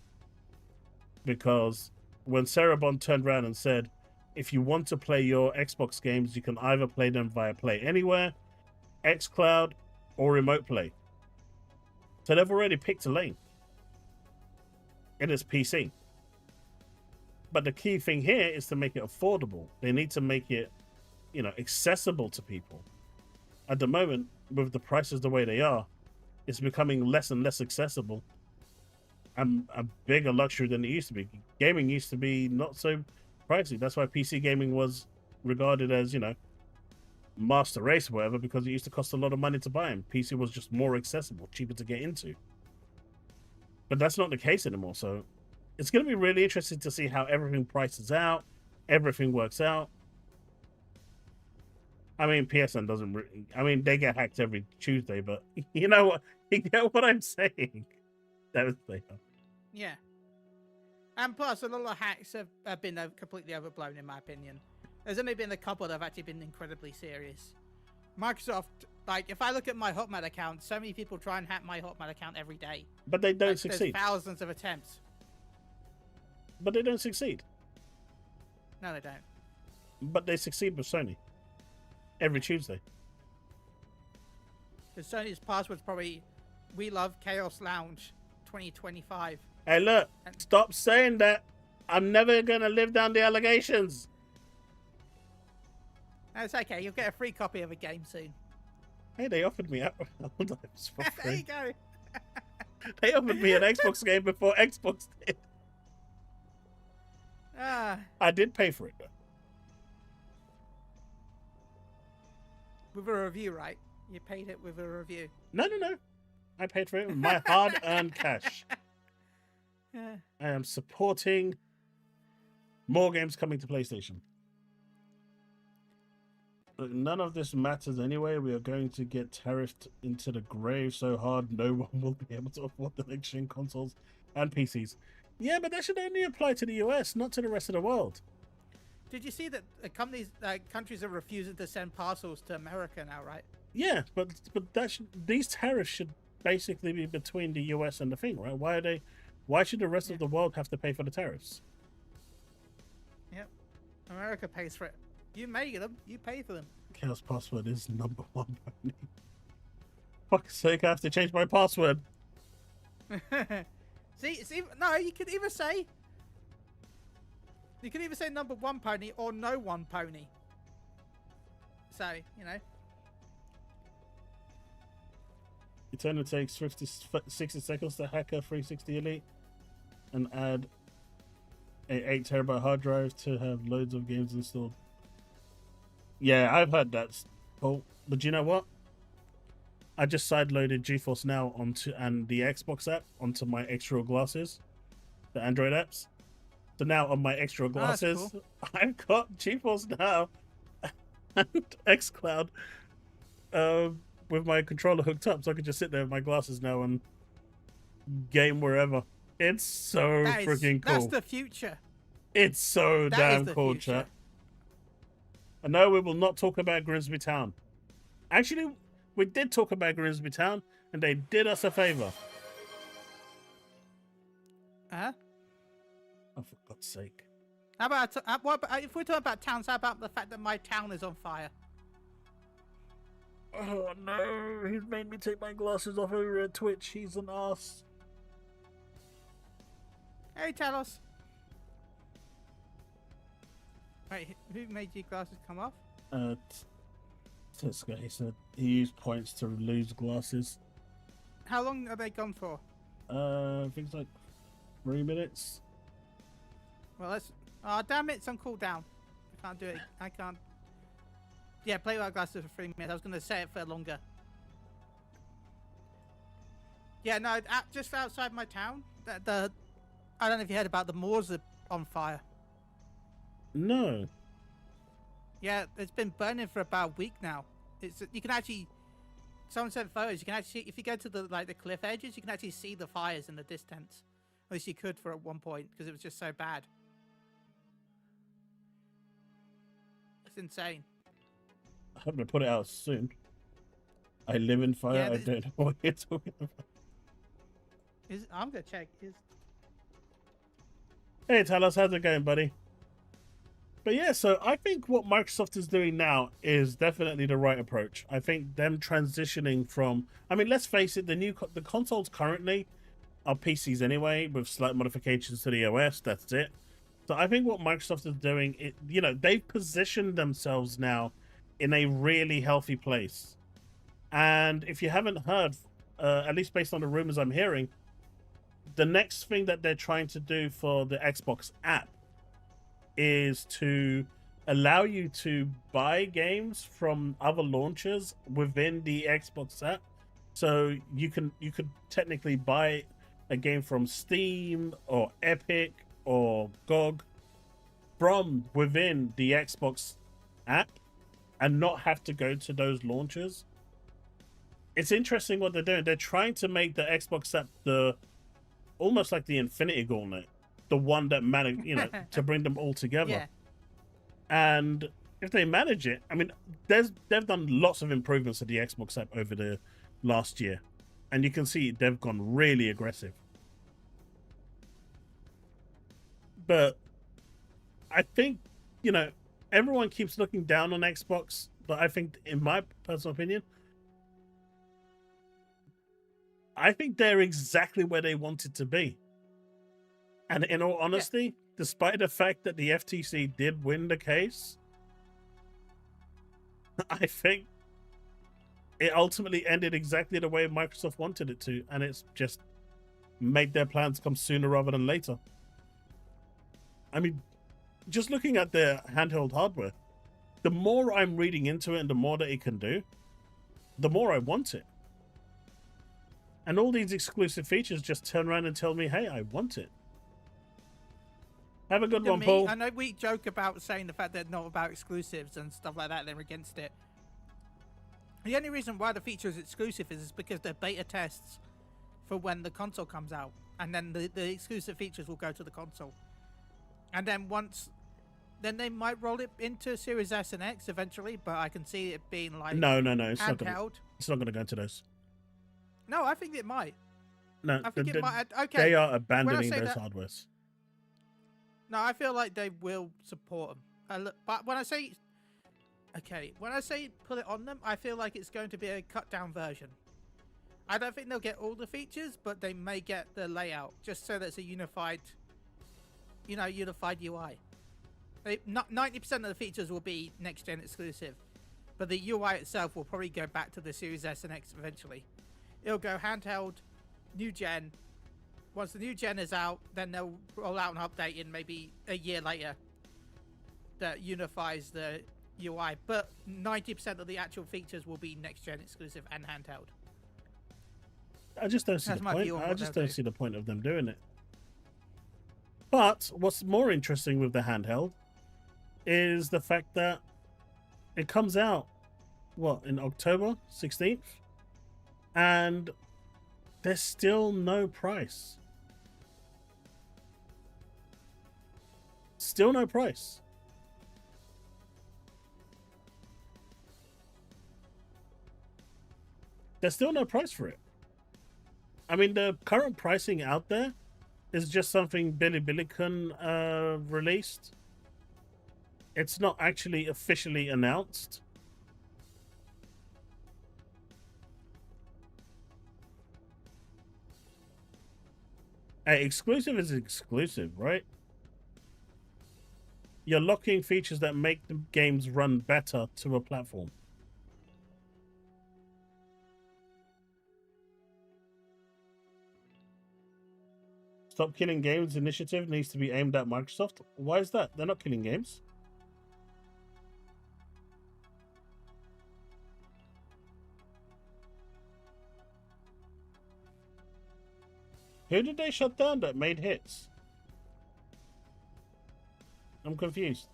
because when Sarah Bond turned around and said, if you want to play your Xbox games, you can either play them via Play Anywhere, xCloud, or Remote Play. So they've already picked a lane. It is PC. But the key thing here is to make it affordable. They need to make it, you know, accessible to people. At the moment, with the prices the way they are, it's becoming less and less accessible and a bigger luxury than it used to be. Gaming used to be not so pricey. That's why PC gaming was regarded as, you know, master race or whatever, because it used to cost a lot of money to buy them. PC was just more accessible, cheaper to get into. But that's not the case anymore. So it's going to be really interesting to see how everything prices out, everything works out. I mean, PSN doesn't. I mean, they get hacked every Tuesday, but you know what? You get what I'm saying. That was like, yeah. And plus, a lot of hacks have been completely overblown, in my opinion. There's only been a couple that have actually been incredibly serious. Microsoft, like, if I look at my Hotmail account, so many people try and hack my Hotmail account every day. But they don't Like, succeed. There's thousands of attempts. But they don't succeed. No, they don't. But they succeed with Sony. Every Tuesday. Because Sony's password's probably "We Love Chaos Lounge 2025." Hey, look. Stop saying that. I'm never going to live down the allegations. That's okay. You'll get a free copy of a game soon. Hey, they offered me Helldivers for There you free. go. They offered me an Xbox game before Xbox did. I did pay for it, though. With a review, right? You paid it with a review. No. I paid for it with my hard-earned cash. Yeah. I am supporting more games coming to PlayStation. Look, none of this matters anyway. We are going to get tariffed into the grave so hard no one will be able to afford the next-gen consoles and PCs. Yeah, but that should only apply to the US, not to the rest of the world. Did you see that countries are refusing to send parcels to America now, right? Yeah, but these tariffs should basically be between the US and the thing, right? Why should the rest of the world have to pay for the tariffs? Yep. America pays for it. You make them, you pay for them. Chaos password is number one. Fuck's sake, I have to change my password. See, no, you could either say number one pony or no one pony. So, you know. It only takes 60 seconds to hack a 360 Elite and add a 8 terabyte hard drive to have loads of games installed. Yeah, I've heard that. Oh, but you know what? I just sideloaded GeForce Now and the Xbox app onto my extra glasses, the Android apps. So now on my extra glasses, cool. I've got GeForce Now and xCloud with my controller hooked up, so I can just sit there with my glasses now and game wherever. It's so freaking cool. That's the future. It's so damn cool, chat. I know we will not talk about Grimsby Town. Actually, we did talk about Grimsby Town, and they did us a favor. Huh? Oh, for God's sake. How about, if we're talking about towns, how about the fact that my town is on fire? Oh no, he's made me take my glasses off over at Twitch. He's an ass. Hey, Talos. Wait, who made your glasses come off? This guy, he said he used points to lose glasses. How long are they gone for? I think it's like 3 minutes. Well, let's... Oh, damn it, it's on cooldown. I can't do it. I can't... Yeah, play without glasses for 3 minutes. I was going to say it for longer. Yeah, no, just outside my town, I don't know if you heard about the moors are on fire. No. Yeah, it's been burning for about a week now. You can actually... Someone sent photos. You can actually... If you go to the cliff edges, you can actually see the fires in the distance. At least you could for at one point, because it was just so bad. It's insane. I'm going to put it out soon. I live in fire. Yeah, I don't know what you're talking about. I'm going to check. Hey, Talos, how's it going, buddy? But yeah, so I think what Microsoft is doing now is definitely the right approach. I think them transitioning from... I mean, let's face it, the consoles currently are PCs anyway, with slight modifications to the OS, that's it. So I think what Microsoft is doing, they've positioned themselves now in a really healthy place. And if you haven't heard, at least based on the rumors I'm hearing, the next thing that they're trying to do for the Xbox app is to allow you to buy games from other launchers within the Xbox app. So you could technically buy a game from Steam or Epic or GOG from within the Xbox app and not have to go to those launchers. It's interesting what they're doing. They're trying to make the Xbox app almost like the Infinity Gauntlet, the one that managed, to bring them all together. Yeah. And if they manage it, I mean, they've done lots of improvements to the Xbox app over the last year, and you can see they've gone really aggressive. But I think, everyone keeps looking down on Xbox, but I think, in my personal opinion, I think they're exactly where they wanted to be. And in all honesty, despite the fact that the FTC did win the case, I think it ultimately ended exactly the way Microsoft wanted it to, and it's just made their plans come sooner rather than later. I mean, just looking at their handheld hardware, the more I'm reading into it and the more that it can do, the more I want it. And all these exclusive features just turn around and tell me, hey, I want it. Have a good one, Paul. I know we joke about saying the fact they're not about exclusives and stuff like that, they're against it. The only reason why the feature is exclusive is because they're beta tests for when the console comes out. And then the exclusive features will go to the console. And then then they might roll it into Series S and X eventually, but I can see it being like No, it's handheld. It's not gonna go into those. No, I think it might. No, I think it might. Okay. They are abandoning those hardwares. No, I feel like they will support them. But when I say put it on them, I feel like it's going to be a cut down version. I don't think they'll get all the features, but they may get the layout just so that it's a unified UI. 90% of the features will be next gen exclusive, but the UI itself will probably go back to the Series S and X eventually. It'll go handheld, new gen. Once the new gen is out, then they'll roll out an update in maybe a year later that unifies the UI. But 90% of the actual features will be next gen exclusive and handheld. I just don't see the point. I just don't see the point of them doing it. But what's more interesting with the handheld is the fact that it comes out, in October 16th? And there's still no price. Still no price. There's still no price for it. I mean, the current pricing out there is just something Billy Billiken released. It's not actually officially announced. Hey, exclusive is exclusive, right? You're locking features that make the games run better to a platform. Stop Killing Games initiative needs to be aimed at Microsoft. Why is that? They're not killing games. Who did they shut down that made hits? I'm confused.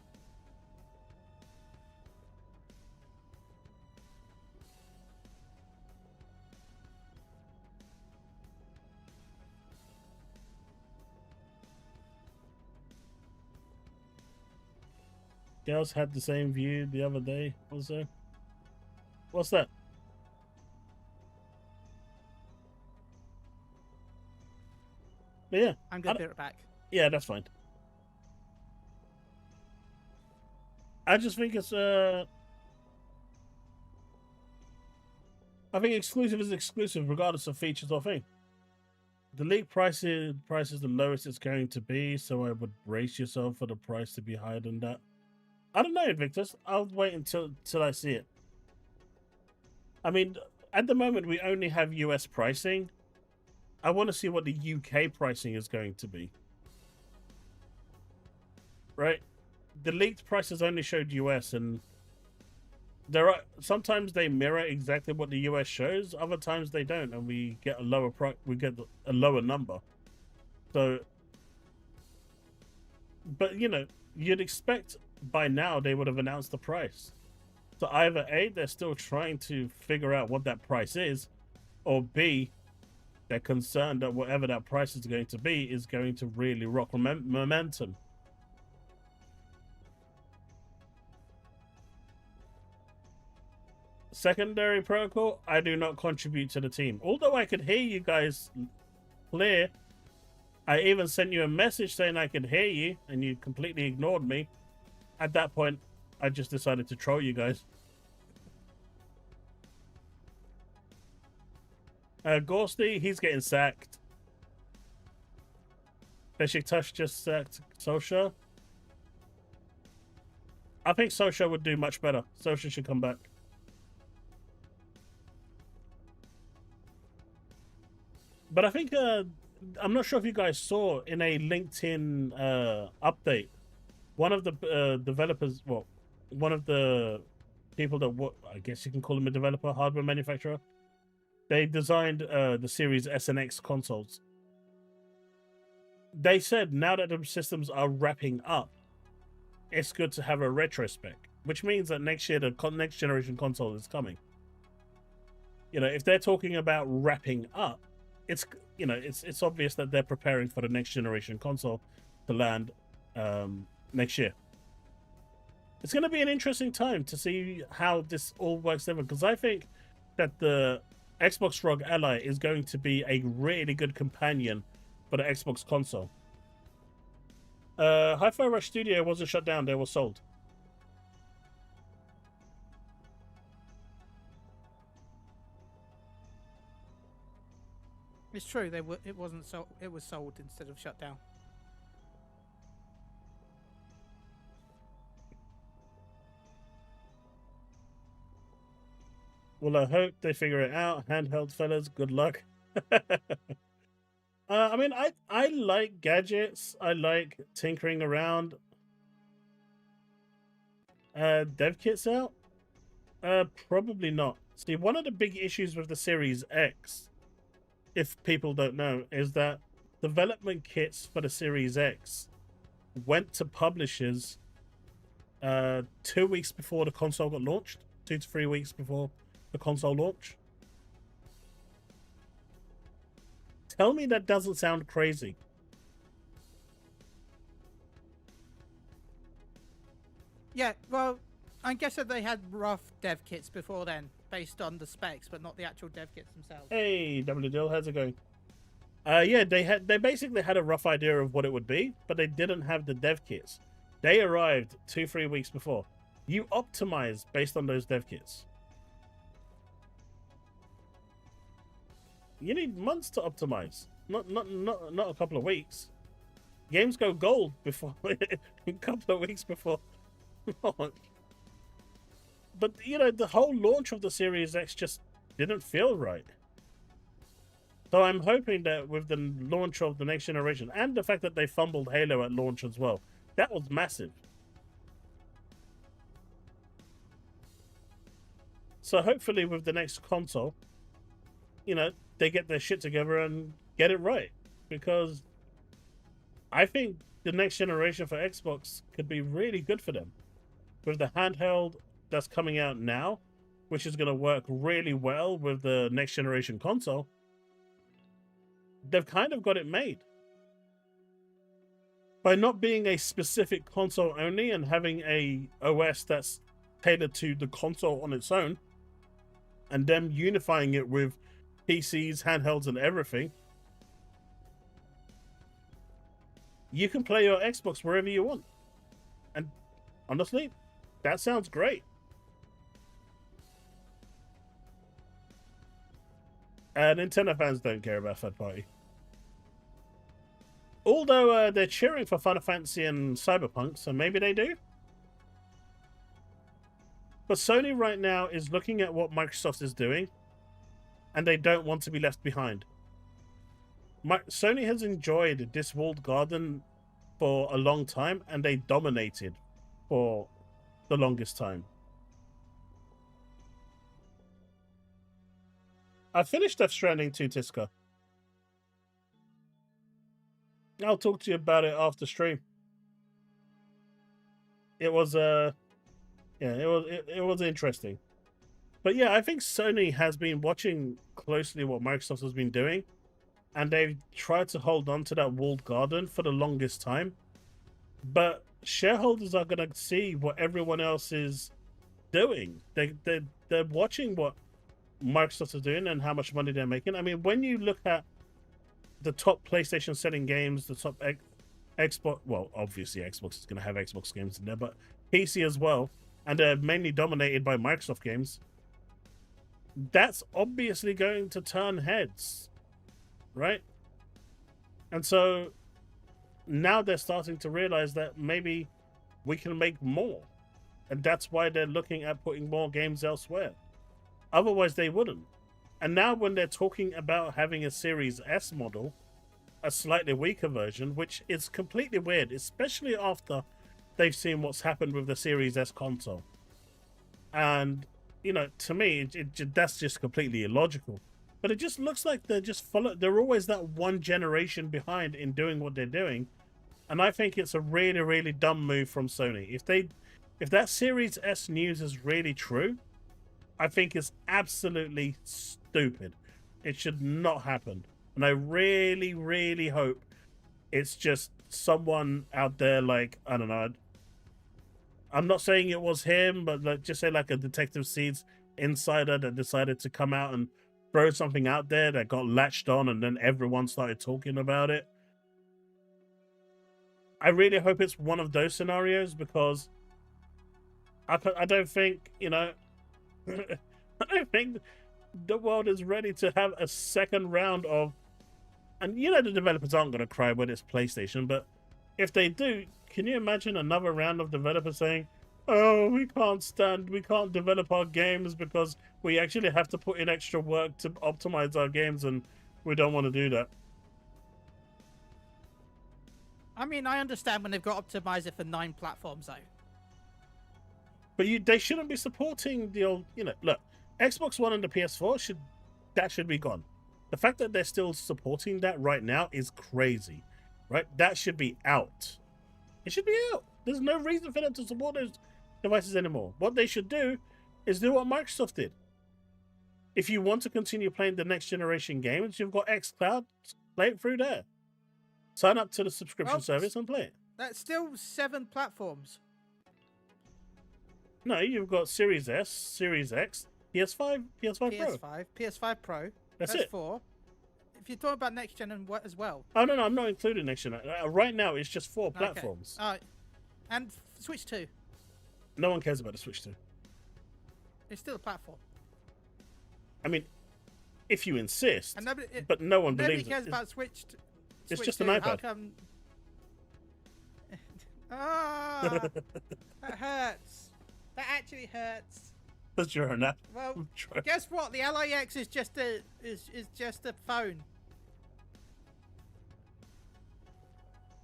Girls had the same view the other day also. What's that? But yeah. I'm going to be right back. Yeah, that's fine. I just think it's I think exclusive is exclusive regardless of features or thing. The league price is the lowest it's going to be, so I would brace yourself for the price to be higher than that. I don't know, Invictus. I'll wait until I see it. I mean, at the moment we only have US pricing. I want to see what the UK pricing is going to be. Right? The leaked prices only showed US, and there are sometimes they mirror exactly what the US shows, other times they don't, and we get a lower price. We get a lower number. So, but you'd expect by now they would have announced the price. So either A, they're still trying to figure out what that price is, or B, They're concerned that whatever that price is going to be is going to really rock momentum. Secondary protocol, I do not contribute to the team. Although I could hear you guys clear, I even sent you a message saying I could hear you, and you completely ignored me. At that point, I just decided to troll you guys. Gorsty, he's getting sacked. Besiktas just sacked Solskjaer. I think Solskjaer would do much better. Solskjaer should come back. But I think, I'm not sure if you guys saw in a LinkedIn update, one of the developers, well, one of the people that, I guess you can call him a developer, hardware manufacturer, they designed the Series S and X consoles. They said now that the systems are wrapping up, it's good to have a retrospec, which means that next year the next generation console is coming. You know, if they're talking about wrapping up, it's, you know, it's obvious that they're preparing for the next generation console to land next year. It's going to be an interesting time to see how this all works together, because I think that the Xbox ROG Ally is going to be a really good companion for the Xbox console. Hi-Fi Rush Studio wasn't shut down, they were sold. It's true. It wasn't sold. It was sold instead of shut down. Well, I hope they figure it out. Handheld fellas, good luck. I mean, I like gadgets. I like tinkering around. Dev kits out? Probably not. See, one of the big issues with the Series X, if people don't know, is that development kits for the Series X went to publishers 2 weeks before the console got launched. 2 to 3 weeks before the console launch. Tell me that doesn't sound crazy. Yeah, well, I guess that they had rough dev kits before then, based on the specs, but not the actual dev kits themselves. Hey, W Dill, how's it going? Yeah, they basically had a rough idea of what it would be, but they didn't have the dev kits. They arrived 2-3 weeks before. You optimize based on those dev kits. You need months to optimize, not a couple of weeks. Games go gold before a couple of weeks before launch. But you know, the whole launch of the Series X just didn't feel right. So I'm hoping that with the launch of the next generation, and the fact that they fumbled Halo at launch as well, that was massive. So hopefully with the next console, you know, they get their shit together and get it right. Because I think the next generation for Xbox could be really good for them. With the handheld that's coming out now, which is going to work really well with the next generation console, they've kind of got it made. By not being a specific console only and having a OS that's tailored to the console on its own, and them unifying it with PCs, handhelds, and everything, you can play your Xbox wherever you want. And honestly, that sounds great. Nintendo fans don't care about third party. Although they're cheering for Final Fantasy and Cyberpunk, so maybe they do. But Sony right now is looking at what Microsoft is doing, and they don't want to be left behind. Sony has enjoyed this walled garden for a long time, and they dominated for the longest time. I finished Death Stranding 2, Tiska. I'll talk to you about it after stream. It was it was interesting. But yeah, I think Sony has been watching closely what Microsoft has been doing, and they've tried to hold on to that walled garden for the longest time. But shareholders are going to see what everyone else is doing. They're watching what Microsoft is doing and how much money they're making. I mean, when you look at the top PlayStation selling games, the top Xbox, well, obviously Xbox is going to have Xbox games in there, but PC as well, and they're mainly dominated by Microsoft games, that's obviously going to turn heads, right? And so now they're starting to realize that maybe we can make more, and that's why they're looking at putting more games elsewhere. Otherwise they wouldn't. And now when they're talking about having a Series S model, a slightly weaker version, which is completely weird, especially after they've seen what's happened with the Series S console. And, you know, to me, that's just completely illogical. But it just looks like they're always that one generation behind in doing what they're doing. And I think it's a really, really dumb move from Sony. If that Series S news is really true, I think it's absolutely stupid. It should not happen. And I really, really hope it's just someone out there, like, I don't know. I'm not saying it was him, but like, just say like a Detective Seeds insider that decided to come out and throw something out there that got latched on, and then everyone started talking about it. I really hope it's one of those scenarios, because I don't think, you know, I don't think the world is ready to have a second round of, and you know the developers aren't going to cry when it's PlayStation, but if they do, can you imagine another round of developers saying, oh, we can't develop our games because we actually have to put in extra work to optimize our games, and we don't want to do that. I mean, I understand when they've got to optimize it for 9 platforms, though. But they shouldn't be supporting the old, you know, look, Xbox One and the PS4 should be gone. The fact that they're still supporting that right now is crazy, right? That should be out. It should be out. There's no reason for them to support those devices anymore. What they should do is do what Microsoft did. If you want to continue playing the next generation games, you've got xCloud, play it through there. Sign up to the subscription service and play it. That's still 7 platforms. No, you've got Series S, Series X, PS5, PS5 Pro. PS5, PS5 Pro. That's it. 4. If you're talking about next gen and what as well. Oh, no, I'm not including next gen. Right now, it's just 4 platforms. Okay. And Switch 2. No one cares about the Switch 2. It's still a platform. I mean, if you insist, and but no one believes it. Nobody cares about Switch. It's Switch just 2. an iPad. How come... that hurts. That actually hurts. That's your own app. Well, guess what? The LIX is just a phone.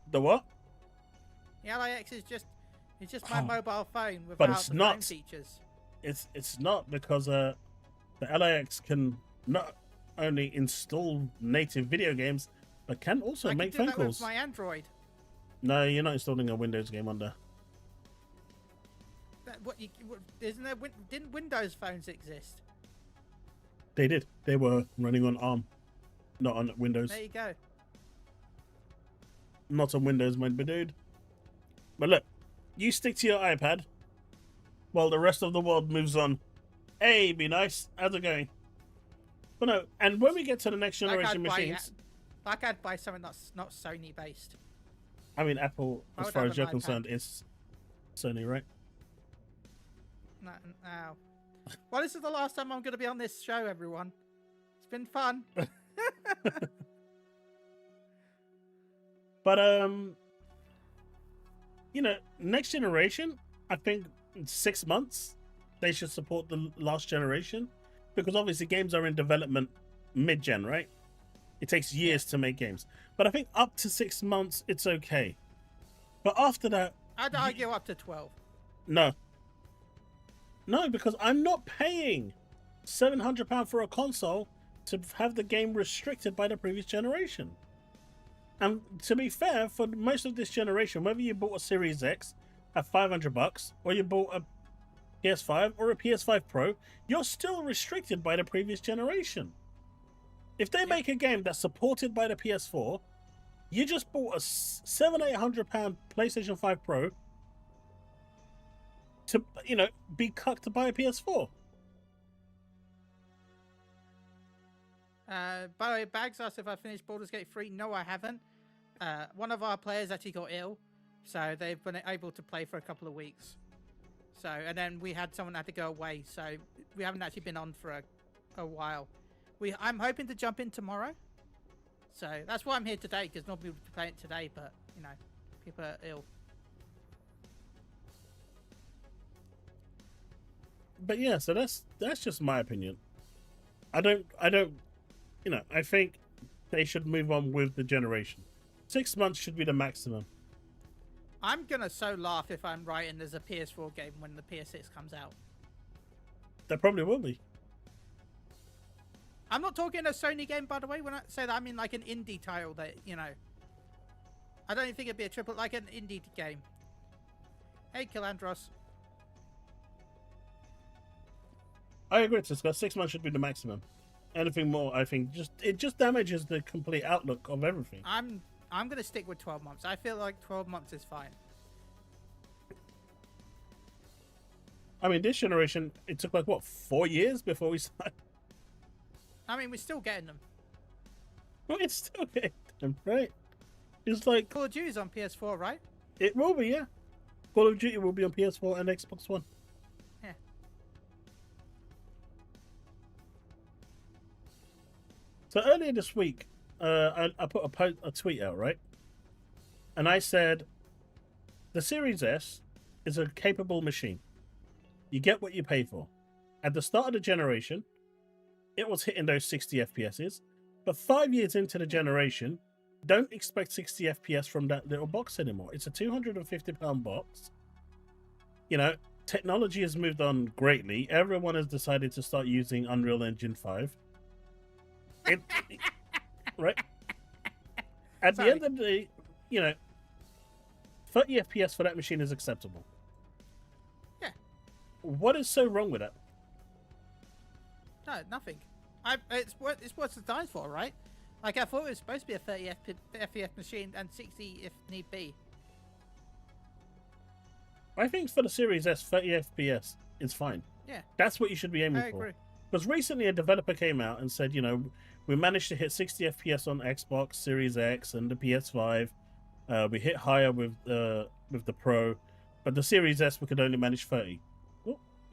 The what? The LIX is just my mobile phone without but it's the not phone features. It's not, because the LIX can not only install native video games, but can also make phone calls. With my Android. No, you're not installing a Windows game on there. Isn't there? Didn't Windows phones exist? They did. They were running on ARM, not on Windows. There you go. Not on Windows, my dude. But look, you stick to your iPad while the rest of the world moves on. Hey, be nice. How's it going? But no, and when we get to the next generation machines... I'd buy something that's not Sony based. I mean, Apple, as far as you're concerned, is Sony, right? No. Well, this is the last time I'm going to be on this show, everyone. It's been fun. But, you know, next generation, I think in 6 months, they should support the last generation. Because obviously games are in development mid-gen, right? It takes years to make games. But I think up to 6 months, it's okay. But after that... I'd argue up to 12. No. No, because I'm not paying £700 for a console to have the game restricted by the previous generation. And to be fair, for most of this generation, whether you bought a Series X at $500 or you bought a PS5 or a PS5 Pro, you're still restricted by the previous generation. If they make a game that's supported by the PS4, you just bought a £700-800 PlayStation 5 Pro to, be cucked to buy a PS4. By the way, Bags asked if I finished Baldur's Gate 3. No, I haven't. One of our players actually got ill, so they've been able to play for a couple of weeks. So, and then we had someone had to go away, so we haven't actually been on for a while. I'm hoping to jump in tomorrow. So that's why I'm here today, because normally we'd be playing it today, but people are ill. But yeah, so that's just my opinion. I think they should move on with the generation. 6 months should be the maximum. I'm gonna so laugh if I'm right and there's a PS4 game when the PS6 comes out. There probably will be. I'm not talking a Sony game, by the way. When I say that, I mean like an indie title that, I don't even think it'd be a triple, like an indie game. Hey, Kilandros. I agree, Cisco. 6 months should be the maximum. Anything more, I think, it just damages the complete outlook of everything. I'm gonna stick with 12 months. I feel like 12 months is fine. I mean, this generation, it took like, what, 4 years before we started? I mean, we're still getting them. Well, it's still getting them, right? It's like... Call of Duty's on PS4, right? It will be, yeah. Call of Duty will be on PS4 and Xbox One. Yeah. So earlier this week, I put a tweet out, right? And I said, the Series S is a capable machine. You get what you pay for. At the start of the generation, it was hitting those 60 FPSs. But 5 years into the generation, don't expect 60 FPS from that little box anymore. It's a £250 box. Technology has moved on greatly. Everyone has decided to start using Unreal Engine 5. Right? At the end of the day, 30 FPS for that machine is acceptable. Yeah. What is so wrong with that? No, nothing. It's what it's designed for, right? Like, I thought it was supposed to be a 30 FPS machine and 60 if need be. I think for the Series S, 30 FPS is fine. Yeah. That's what you should be aiming for. I agree. Because recently a developer came out and said, we managed to hit 60 FPS on Xbox Series X and the PS5. We hit higher with the Pro, but the Series S we could only manage 30.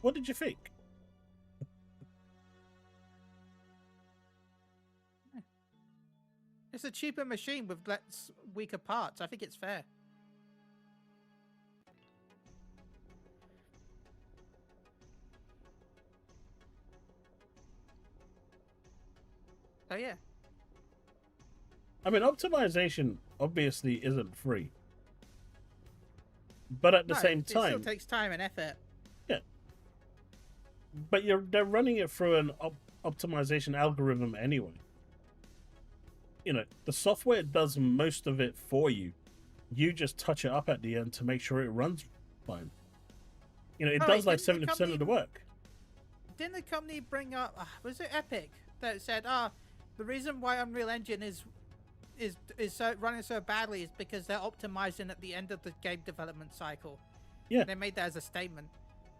What did you think? It's a cheaper machine with less weaker parts. I think it's fair. Oh yeah. I mean, optimization obviously isn't free, but at the same time, it still takes time and effort. Yeah. But they're running it through an optimization algorithm anyway. The software does most of it for you. You just touch it up at the end to make sure it runs fine. It does like 70% of the work. Didn't the company bring up, was it Epic, that said, the reason why Unreal Engine is so running so badly is because they're optimizing at the end of the game development cycle. Yeah. They made that as a statement.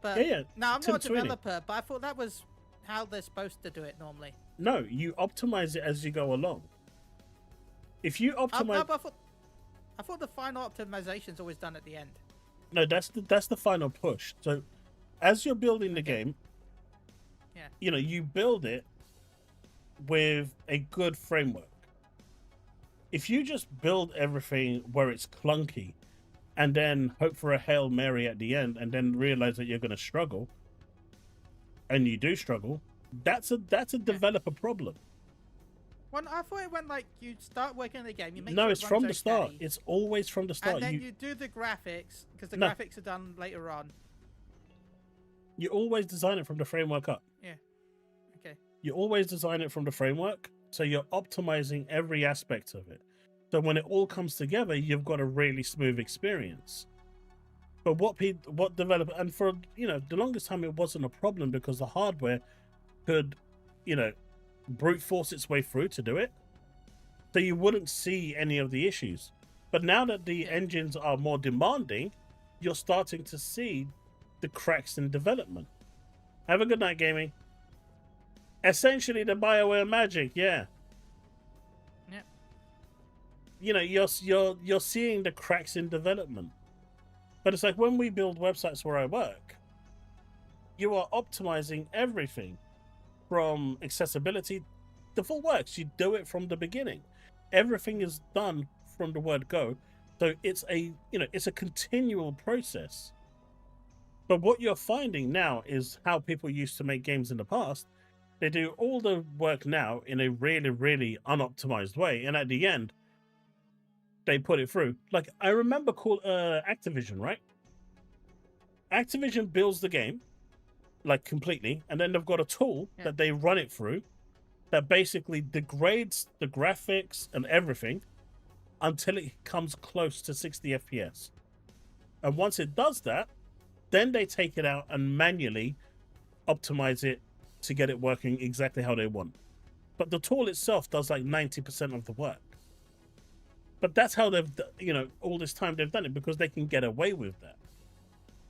But yeah. Now, I'm not a developer, but I thought that was how they're supposed to do it normally. No, you optimize it as you go along. If you optimize... I thought the final optimization is always done at the end. No, that's the final push. So, as you're building the game, you build it with a good framework. If you just build everything where it's clunky and then hope for a Hail Mary at the end and then realize that you're going to struggle, and you do struggle, that's a developer problem. Well, I thought it went like you start working on the game, you make No, sure it's from the start. okay, It's always from the start. And then you do the graphics, because the graphics are done later on. You always design it from the framework up. Yeah. Okay. You always design it from the framework, so you're optimizing every aspect of it. So when it all comes together, you've got a really smooth experience. But what developer, and for the longest time it wasn't a problem because the hardware could, brute force its way through to do it. So you wouldn't see any of the issues. But now that the engines are more demanding, you're starting to see the cracks in development. Have a good night, gaming. Essentially, the BioWare magic, yeah. Yep. You know, you're seeing the cracks in development. But it's like when we build websites where I work, you are optimizing everything from accessibility. The full works. You do it from the beginning. Everything is done from the word go. So it's a continual process. But what you're finding now is how people used to make games in the past. They do all the work now in a really, really unoptimized way, and at the end, they put it through. Like I remember, Activision, right? Activision builds the game, like completely, and then they've got a tool that they run it through, that basically degrades the graphics and everything until it comes close to 60 FPS. And once it does that, then they take it out and manually optimize it to get it working exactly how they want. But the tool itself does like 90% of the work. But that's how they've, all this time they've done it, because they can get away with that.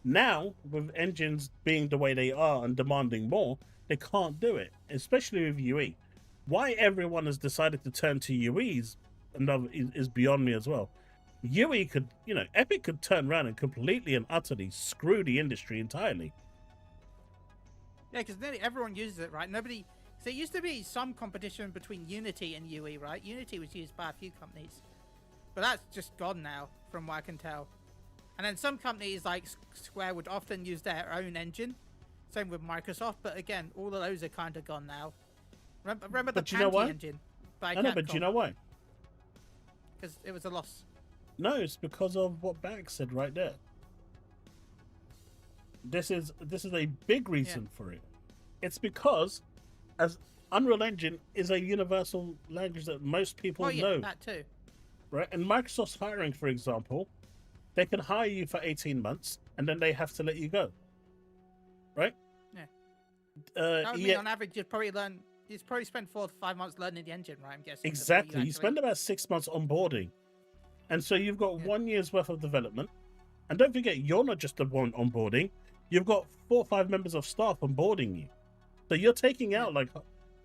Now, with engines being the way they are and demanding more, they can't do it, especially with UE. Why everyone has decided to turn to UEs is beyond me as well. UE could, Epic could turn around and completely and utterly screw the industry entirely. Yeah, because nearly everyone uses it, right? Nobody. So it used to be some competition between Unity and UE, right? Unity was used by a few companies, but that's just gone now, from what I can tell. And then some companies like Square would often use their own engine. Same with Microsoft, but again, all of those are kind of gone now. Remember the Panty engine? I know, but do you know why? Because it was a loss. No, it's because of what Bax said right there. This is a big reason for it. It's because as Unreal Engine is a universal language that most people know. That too. Right? And Microsoft's hiring, for example, they can hire you for 18 months and then they have to let you go. Right? Yeah. That would mean on average you'd probably spend 4 to 5 months learning the engine, right? I'm guessing. Exactly. You spend about 6 months onboarding. And so you've got 1 year's worth of development. And don't forget, you're not just the one onboarding. You've got 4 or 5 members of staff onboarding you. So you're taking out like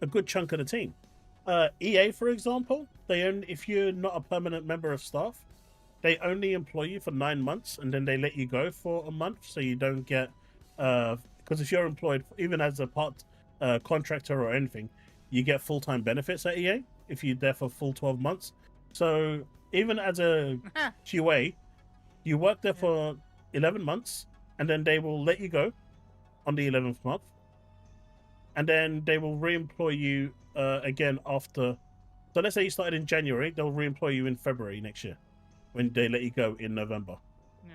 a good chunk of the team. EA, for example, if you're not a permanent member of staff, they only employ you for 9 months and then they let you go for a month. So you don't get, because if you're employed, even as a contractor or anything, you get full-time benefits at EA if you're there for full 12 months. So even as a QA, you work there for 11 months and then they will let you go on the 11th month. And then they will re-employ you again after. So let's say you started in January, they'll re-employ you in February next year when they let you go in November. Yeah.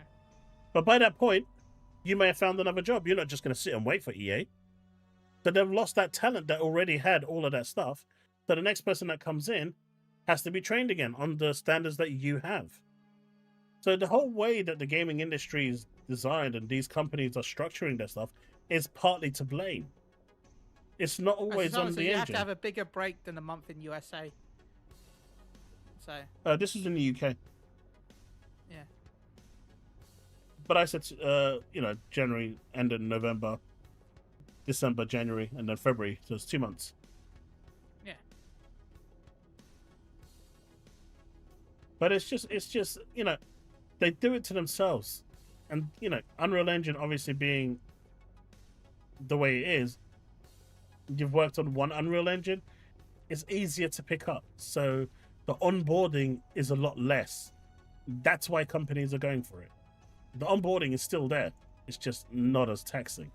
But by that point, you may have found another job. You're not just going to sit and wait for EA. So they've lost that talent that already had all of that stuff. So the next person that comes in has to be trained again on the standards that you have. So the whole way that the gaming industry is designed and these companies are structuring their stuff is partly to blame. It's not always on the engine. You have to have a bigger break than a month in USA. So this is in the UK. Yeah. But I said, January, end of November, December, January, and then February. So it's 2 months. Yeah. But it's just, they do it to themselves. And, Unreal Engine obviously being the way it is, you've worked on one Unreal Engine, it's easier to pick up. So the onboarding is a lot less. That's why companies are going for it. The onboarding is still there. It's just not as taxing.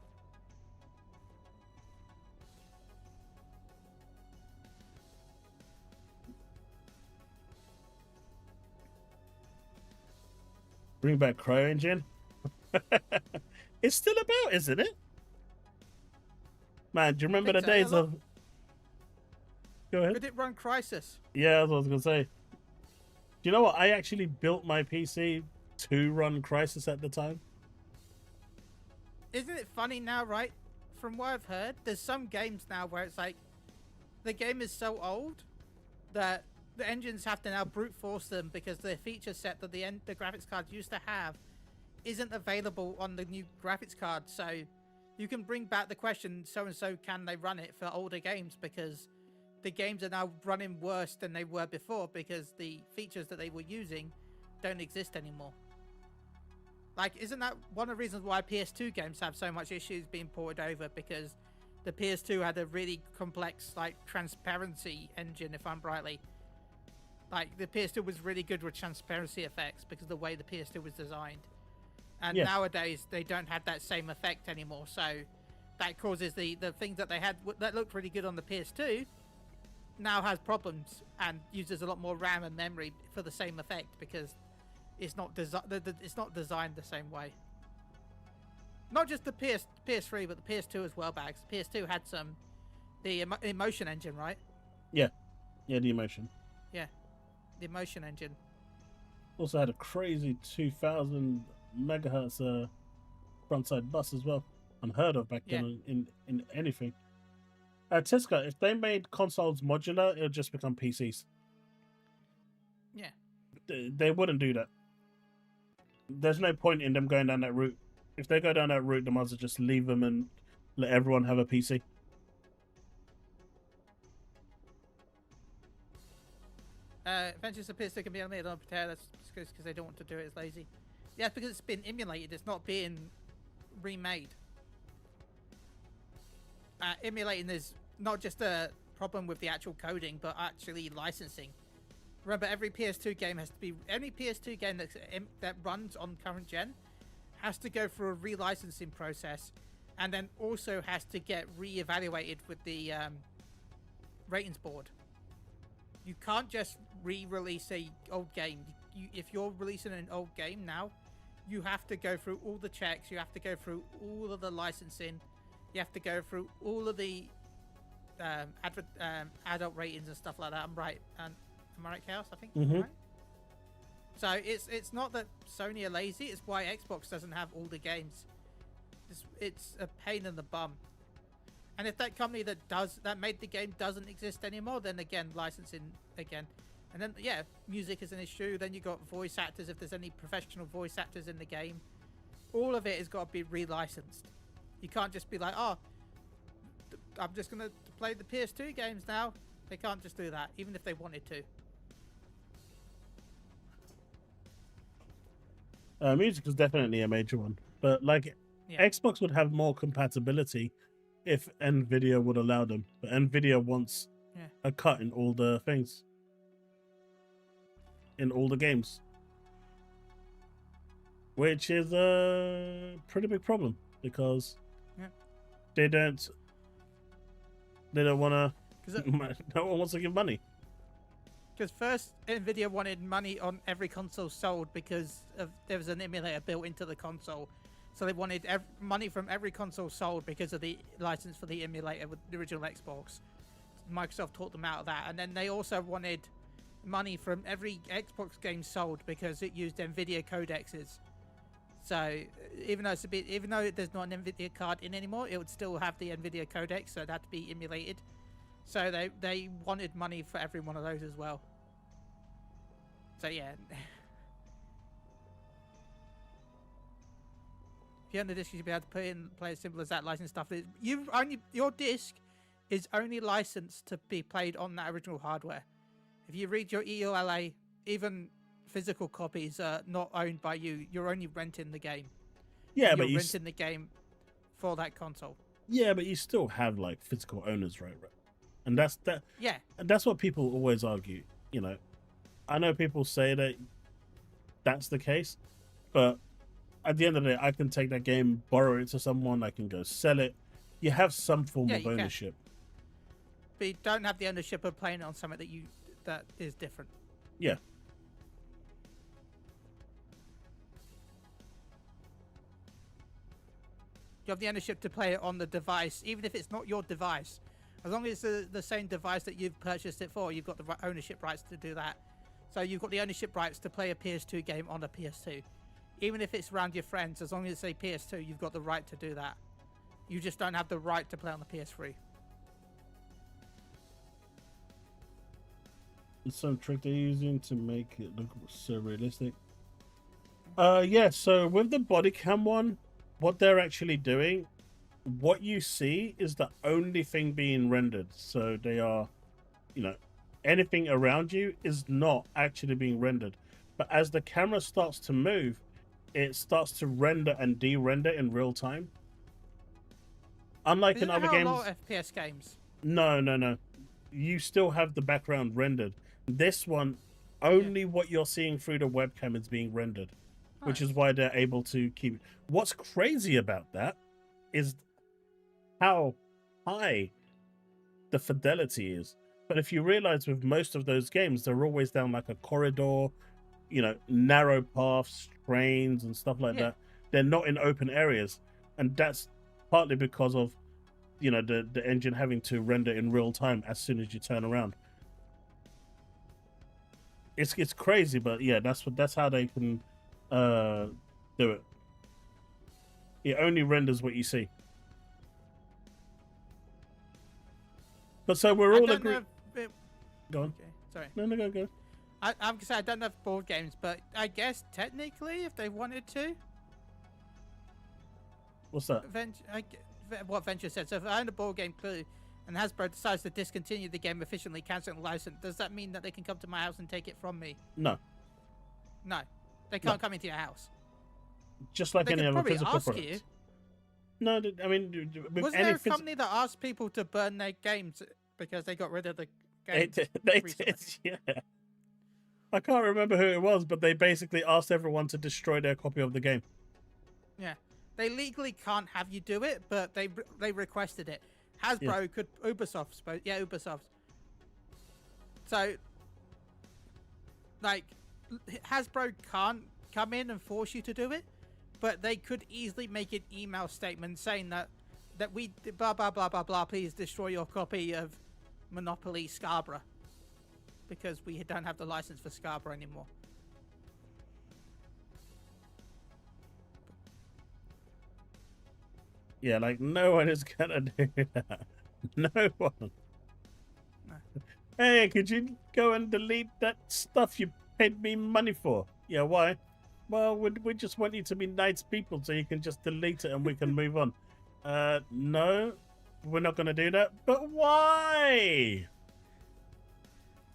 Bring back CryEngine. It's still about, isn't it? Man, do you remember the days of... Go ahead. Did it run Crysis? Yeah, that's what I was going to say. Do you know what? I actually built my PC to run Crysis at the time. Isn't it funny now, right? From what I've heard, there's some games now where it's like, the game is so old that the engines have to now brute force them because the feature set that the graphics cards used to have isn't available on the new graphics card. So you can bring back the question, so and so can they run it for older games, because the games are now running worse than they were before because the features that they were using don't exist anymore. Like, isn't that one of the reasons why PS2 games have so much issues being ported over? Because the PS2 had a really complex, like, transparency engine, if I'm rightly. Like, the PS2 was really good with transparency effects because of the way the PS2 was designed. And nowadays, they don't have that same effect anymore. So that causes the things that they had that looked really good on the PS2 now has problems and uses a lot more RAM and memory for the same effect because it's not designed the same way. Not just the PS3, but the PS2 as well, Bags. The PS2 had the emotion engine, right? Yeah, the emotion. Yeah, the emotion engine. Also had a crazy 2000 megahertz frontside bus as well. Unheard of back then in anything. Tiska, if they made consoles modular, it would just become PCs. Yeah. They wouldn't do that. There's no point in them going down that route. If they go down that route, they might as well just leave them and let everyone have a PC. Adventures of PS2 can be animated on Prepare. That's because they don't want to do it. It's lazy. Yeah, because it's been emulated. It's not being remade. Emulating is not just a problem with the actual coding, but actually licensing. Remember, every PS2 game that runs on current gen has to go through a relicensing process, and then also has to get re-evaluated with the ratings board. You can't just re-release a old game. If you're releasing an old game now, you have to go through all the checks. You have to go through all of the licensing. You have to go through all of the adult ratings and stuff like that. I'm right. Am I right, Chaos? I think. Mm-hmm. Right? So it's not that Sony are lazy. It's why Xbox doesn't have all the games. It's a pain in the bum. And if that company that made the game doesn't exist anymore, then again, licensing again. And then, music is an issue. Then you got voice actors, if there's any professional voice actors in the game. All of it has got to be relicensed. You can't just be like, oh, I'm just going to play the PS2 games now. They can't just do that, even if they wanted to. Music is definitely a major one. But, Xbox would have more compatibility if NVIDIA would allow them. But NVIDIA wants a cut in all the things. In all the games. Which is a pretty big problem. Because they don't want to... no one wants to give money. Because first, NVIDIA wanted money on every console sold because there was an emulator built into the console. So they wanted money from every console sold because of the license for the emulator with the original Xbox. Microsoft taught them out of that. And then they also wanted money from every Xbox game sold because it used NVIDIA codexes. So even though there's not an NVIDIA card in anymore, it would still have the NVIDIA codex, so it had to be emulated. So they wanted money for every one of those as well. So yeah. If you own the disc, you should be able to put in play as simple as that license stuff. Your disc is only licensed to be played on that original hardware. If you read your EULA, even physical copies are not owned by you. You're only renting the game. Yeah, but you're renting the game for that console. Yeah, but you still have physical owners, right? And that's that. Yeah. And that's what people always argue. I know people say that that's the case, but at the end of the day, I can take that game, borrow it to someone, I can go sell it. You have some form of ownership. But you don't have the ownership of playing on something that is different. Yeah. You have the ownership to play it on the device, even if it's not your device. As long as it's the same device that you've purchased it for, you've got the ownership rights to do that. So you've got the ownership rights to play a PS2 game on a PS2. Even if it's around your friends, as long as it's a PS2, you've got the right to do that. You just don't have the right to play on the PS3. some trick they're using to make it look so realistic. Yeah, so with the body cam one, what they're actually doing, what you see is the only thing being rendered. So they are, you know, anything around you is not actually being rendered. But as the camera starts to move, it starts to render and de-render in real time. Unlike in other games. A lot of FPS games. No. You still have the background rendered. This one, only what you're seeing through the webcam is being rendered, which is why they're able to keep. What's crazy about that is how high the fidelity is. But if you realize with most of those games, they're always down like a corridor, you know, narrow paths, trains and stuff like that. They're not in open areas. And that's partly because of, you know, the engine having to render in real time as soon as you turn around. It's crazy, but yeah, that's how they can do it. It only renders what you see. But so we're all agreed. Go on. Okay, sorry. No, go. I'm gonna say I don't have board games, but I guess technically, if they wanted to. What's that? What Venture said. So if I own a board game Clue, and Hasbro decides to discontinue the game efficiently, cancelling the license, does that mean that they can come to my house and take it from me? No. No, they can't come into your house. Just like any other physical product. You. No, I mean, was there a company that asked people to burn their games because they got rid of the game? They did, yeah. I can't remember who it was, but they basically asked everyone to destroy their copy of the game. Yeah, they legally can't have you do it, but they requested it. Hasbro could, Ubisoft. So, like, Hasbro can't come in and force you to do it, but they could easily make an email statement saying that we blah blah blah blah blah. Please destroy your copy of Monopoly Scarborough because we don't have the license for Scarborough anymore. Yeah, like no one is gonna do that. No one. No. Hey, could you go and delete that stuff you paid me money for? Yeah, why? Well, we just want you to be nice people so you can just delete it and we can move on. No, we're not going to do that. But why?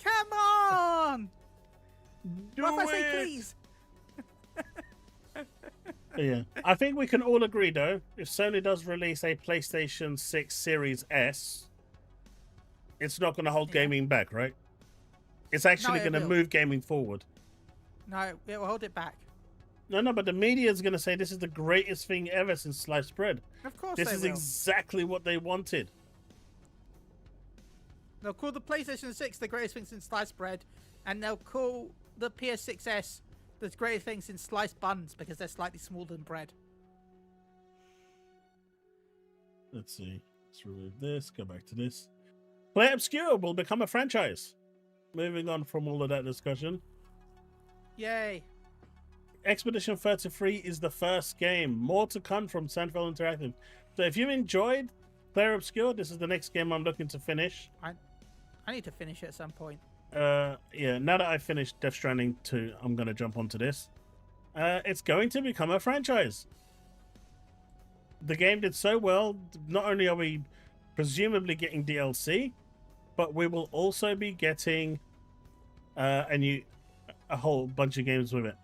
Come on! What if I say please? Yeah, I think we can all agree, though, if Sony does release a PlayStation 6 Series S, it's not going to hold gaming back, right? It's actually going to move gaming forward. No, it will hold it back. No, but the media is going to say this is the greatest thing ever since sliced bread. Of course this is exactly what they wanted. They'll call the PlayStation 6 the greatest thing since sliced bread, and they'll call the PS6S the greatest thing since sliced buns because they're slightly smaller than bread. Let's see. Let's remove this. Go back to this. Play Obscure will become a franchise. Moving on from all of that discussion. Yay. Expedition 33 is the first game. More to come from Sandfell Interactive. So if you enjoyed Player Obscure, this is the next game I'm looking to finish. I need to finish it at some point. Yeah, now that I've finished Death Stranding 2, I'm going to jump onto this. It's going to become a franchise. The game did so well. Not only are we presumably getting DLC, but we will also be getting a whole bunch of games with it.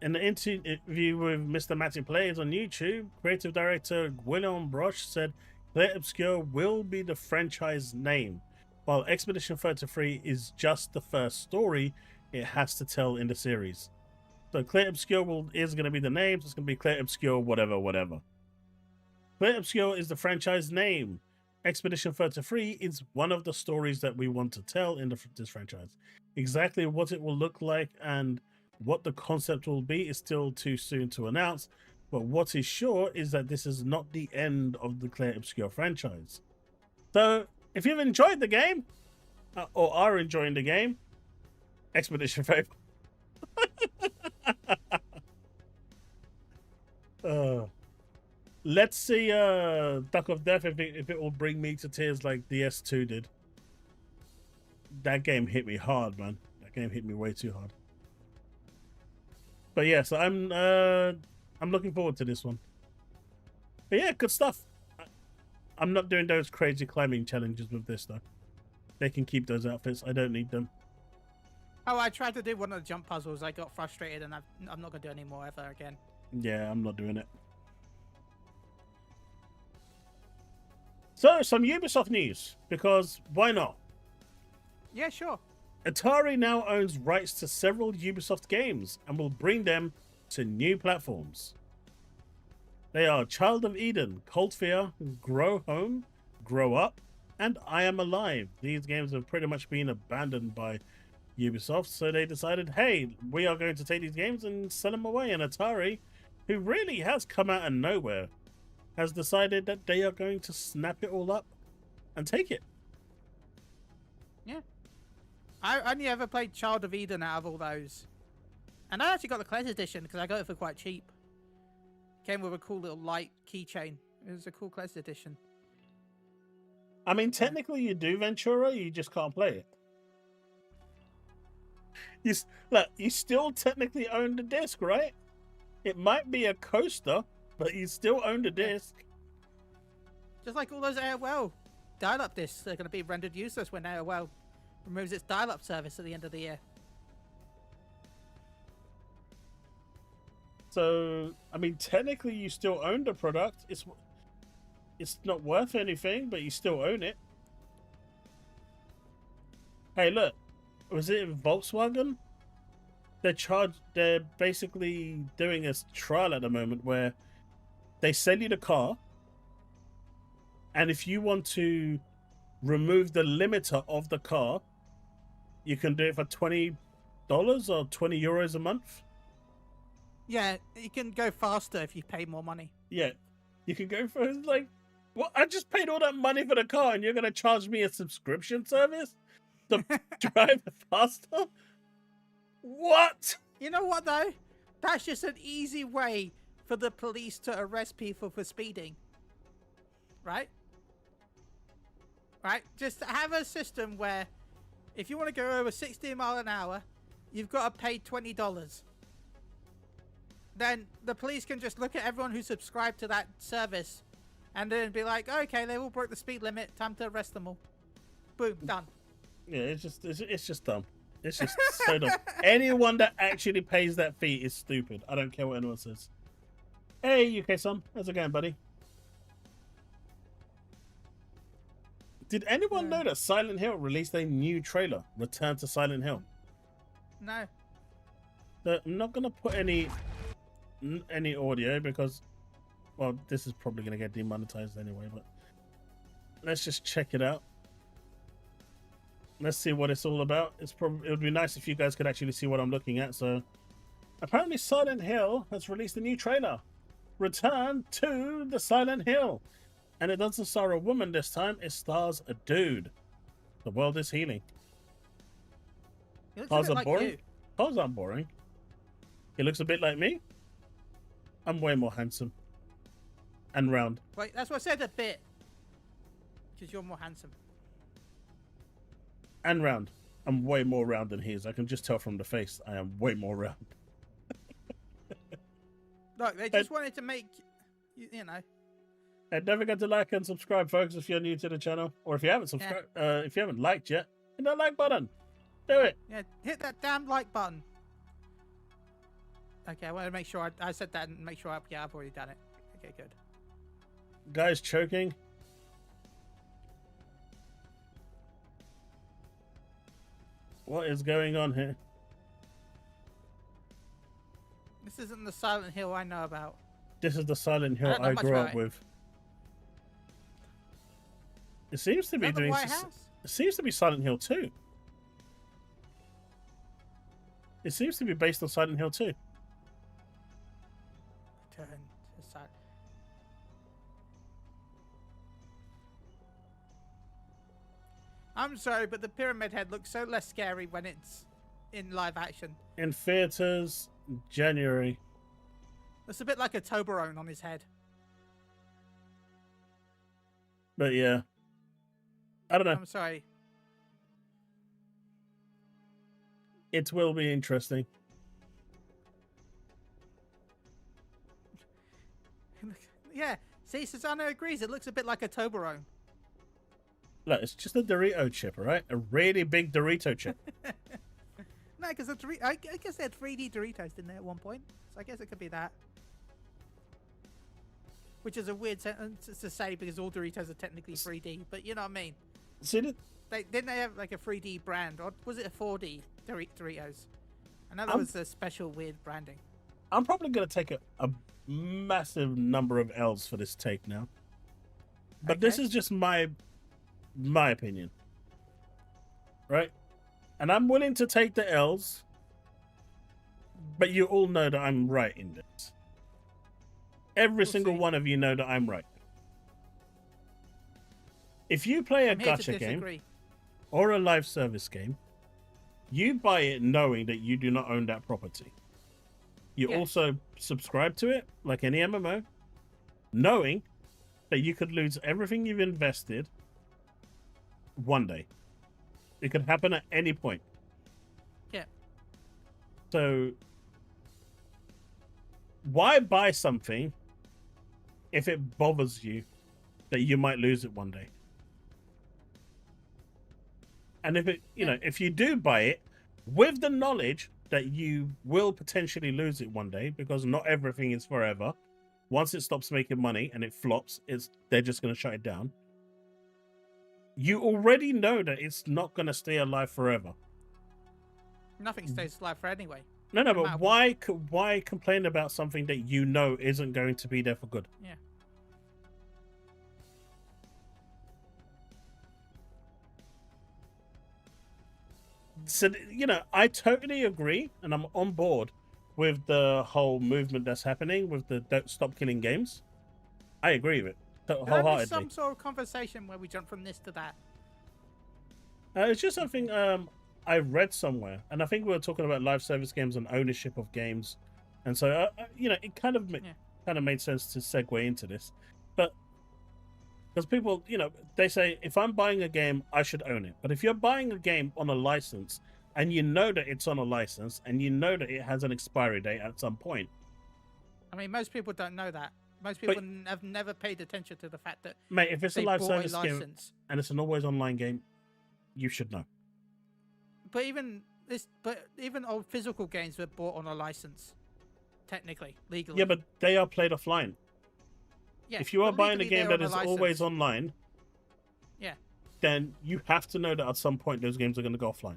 In the interview with Mr. Matty Plays on YouTube, creative director Guillaume Broche said Player Obscure will be the franchise name. While Expedition 33 is just the first story it has to tell in the series. So Player Obscure is going to be the name, so it's going to be Player Obscure whatever. Player Obscure is the franchise name. Expedition 33 is one of the stories that we want to tell in this franchise. Exactly what it will look like and what the concept will be is still too soon to announce, but what is sure is that this is not the end of the Player Obscure franchise. So, if you've enjoyed the game, or are enjoying the game, Expedition 33. Let's see Duck of Death if it will bring me to tears like DS2 did. that game hit me hard, man. That game hit me way too hard. But yeah, so I'm looking forward to this one. But yeah, good stuff. I'm not doing those crazy climbing challenges with this though. They can keep those outfits. I don't need them. Oh, I tried to do one of the jump puzzles. I got frustrated, and I'm not gonna do any more ever again. Yeah, I'm not doing it. So, some Ubisoft news, because why not? Yeah, sure. Atari now owns rights to several Ubisoft games and will bring them to new platforms. They are Child of Eden, Cold Fear, Grow Home, Grow Up, and I Am Alive. These games have pretty much been abandoned by Ubisoft, so they decided, hey, we are going to take these games and sell them away. And Atari, who really has come out of nowhere, has decided that they are going to snap it all up and take it. Yeah. I only ever played Child of Eden out of all those. And I actually got the Collector's Edition because I got it for quite cheap. Came with a cool little light keychain. It was a cool Collector's Edition. I mean, technically you do Ventura, you just can't play it. Look, you still technically own the disc, right? It might be a coaster, but you still own the disc. Just like all those AOL dial-up discs, they're going to be rendered useless when AOL removes its dial-up service at the end of the year. So, I mean, technically you still own the product. It's not worth anything, but you still own it. Hey, look. Was it Volkswagen? They're basically doing a trial at the moment where they sell you the car, and if you want to remove the limiter of the car, you can do it for $20 or €20 a month. Yeah, you can go faster if you pay more money. Yeah, you can go for like, what? I just paid all that money for the car, and you're gonna charge me a subscription service to drive it faster? What? You know what though? That's just an easy way for the police to arrest people for speeding. Right? Right? Just have a system where if you want to go over 60 miles an hour, you've got to pay $20. Then the police can just look at everyone who subscribed to that service and then be like, okay, they all broke the speed limit, time to arrest them all. Boom, done. Yeah, it's just dumb. It's just so dumb. Anyone that actually pays that fee is stupid. I don't care what anyone says. Hey, UK son, how's it going, buddy? Did anyone know that Silent Hill released a new trailer, Return to Silent Hill? No. I'm not gonna put any audio because, well, this is probably gonna get demonetized anyway. But let's just check it out. Let's see what it's all about. It would be nice if you guys could actually see what I'm looking at. So, apparently, Silent Hill has released a new trailer, Return to the Silent Hill, and it doesn't star a woman this time. It stars a dude. The world is healing. He looks Cars a bit are like boring. you. Cars aren't boring. He looks a bit like me. I'm way more handsome and round. Wait, that's what I said, a bit. Because you're more handsome. And round. I'm way more round than he is. I can just tell from the face. I am way more round. Look, they just wanted to make, you know. And don't forget to like and subscribe, folks, if you're new to the channel. Or if you haven't subscribed, if you haven't liked yet, hit that like button. Do it. Yeah, hit that damn like button. Okay, I want to make sure I said that and make sure I've already done it. Okay, good. Guys choking. What is going on here? This isn't the Silent Hill I know about. This is the Silent Hill don't know I much grew about up it. with. It seems to be Is that the doing. White House? It seems to be Silent Hill 2. It seems to be based on Silent Hill 2. Return to Silent. I'm sorry, but the Pyramid Head looks so less scary when it's in live action. In theaters, January. It's a bit like a Toblerone on his head. But yeah, I don't know. I'm sorry. It will be interesting. Yeah, see, Susanna agrees. It looks a bit like a Toblerone. Look, it's just a Dorito chip, all right? A really big Dorito chip. No, because I guess they had 3D Doritos, didn't they, at one point? So I guess it could be that. Which is a weird sentence to say because all Doritos are technically 3D, but you know what I mean. See, Didn't they have like a 3D brand, or was it a 4D Doritos? I know that was a special weird branding. I'm probably going to take a massive number of L's for this take now. But this is just my opinion. Right? And I'm willing to take the L's, but you all know that I'm right in this. Every single one of you know that I'm right. If you play a gacha game or a live service game, you buy it knowing that you do not own that property. You also subscribe to it, like any MMO, knowing that you could lose everything you've invested one day. It could happen at any point. Yeah. So, why buy something if it bothers you that you might lose it one day? And if it, if you do buy it with the knowledge that you will potentially lose it one day, because not everything is forever. Once it stops making money and it flops, they're just going to shut it down. You already know that it's not going to stay alive forever. Nothing stays alive for anyway. No, but why complain about something that you know isn't going to be there for good? Yeah. So, I totally agree, and I'm on board with the whole movement that's happening with the Don't Stop Killing Games. I agree with it wholeheartedly. Some sort of conversation where we jump from this to that. It's just something I read somewhere, and I think we were talking about live service games and ownership of games, and so it kind of made sense to segue into this, but because people, they say if I'm buying a game, I should own it. But if you're buying a game on a license and you know that it's on a license and you know that it has an expiry date at some point, I mean, most people don't know that. Most people have never paid attention to the fact that, mate, if it's a live service game and it's an always online game, you should know. But even old physical games were bought on a license, technically, legally. Yeah, but they are played offline. Yeah, if you are buying a game that is always online, then you have to know that at some point those games are going to go offline.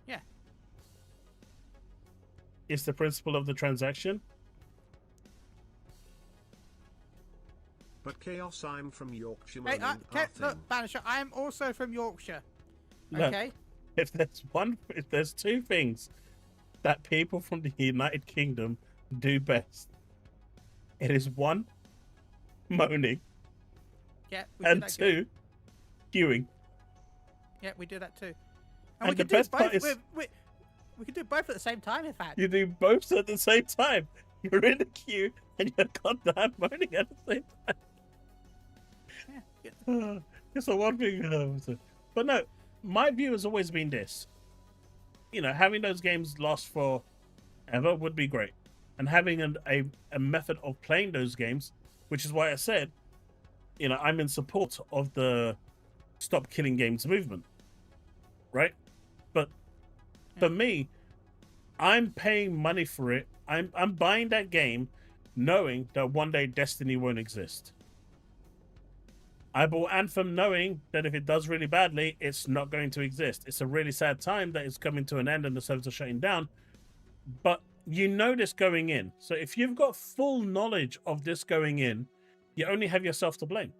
Yeah. It's the principle of the transaction. But Chaos, I'm from Yorkshire. Hey, look, Banisher, I am also from Yorkshire. Look, okay. If there's two things that people from the United Kingdom do best, it is one, moaning, and two, queuing. Yeah, we do that too. And we the can do best both. part is we can do both at the same time. In fact, you do both at the same time. You're in the queue and you're goddamn moaning at the same time. It's a one thing. But no, my view has always been this. Having those games last forever would be great. And having a method of playing those games, which is why I said, I'm in support of the Stop Killing Games movement. Right? But for me, I'm paying money for it. I'm buying that game knowing that one day Destiny won't exist. I bought Anthem knowing that if it does really badly, it's not going to exist. It's a really sad time that it's coming to an end and the servers are shutting down. But you know this going in. So if you've got full knowledge of this going in, you only have yourself to blame.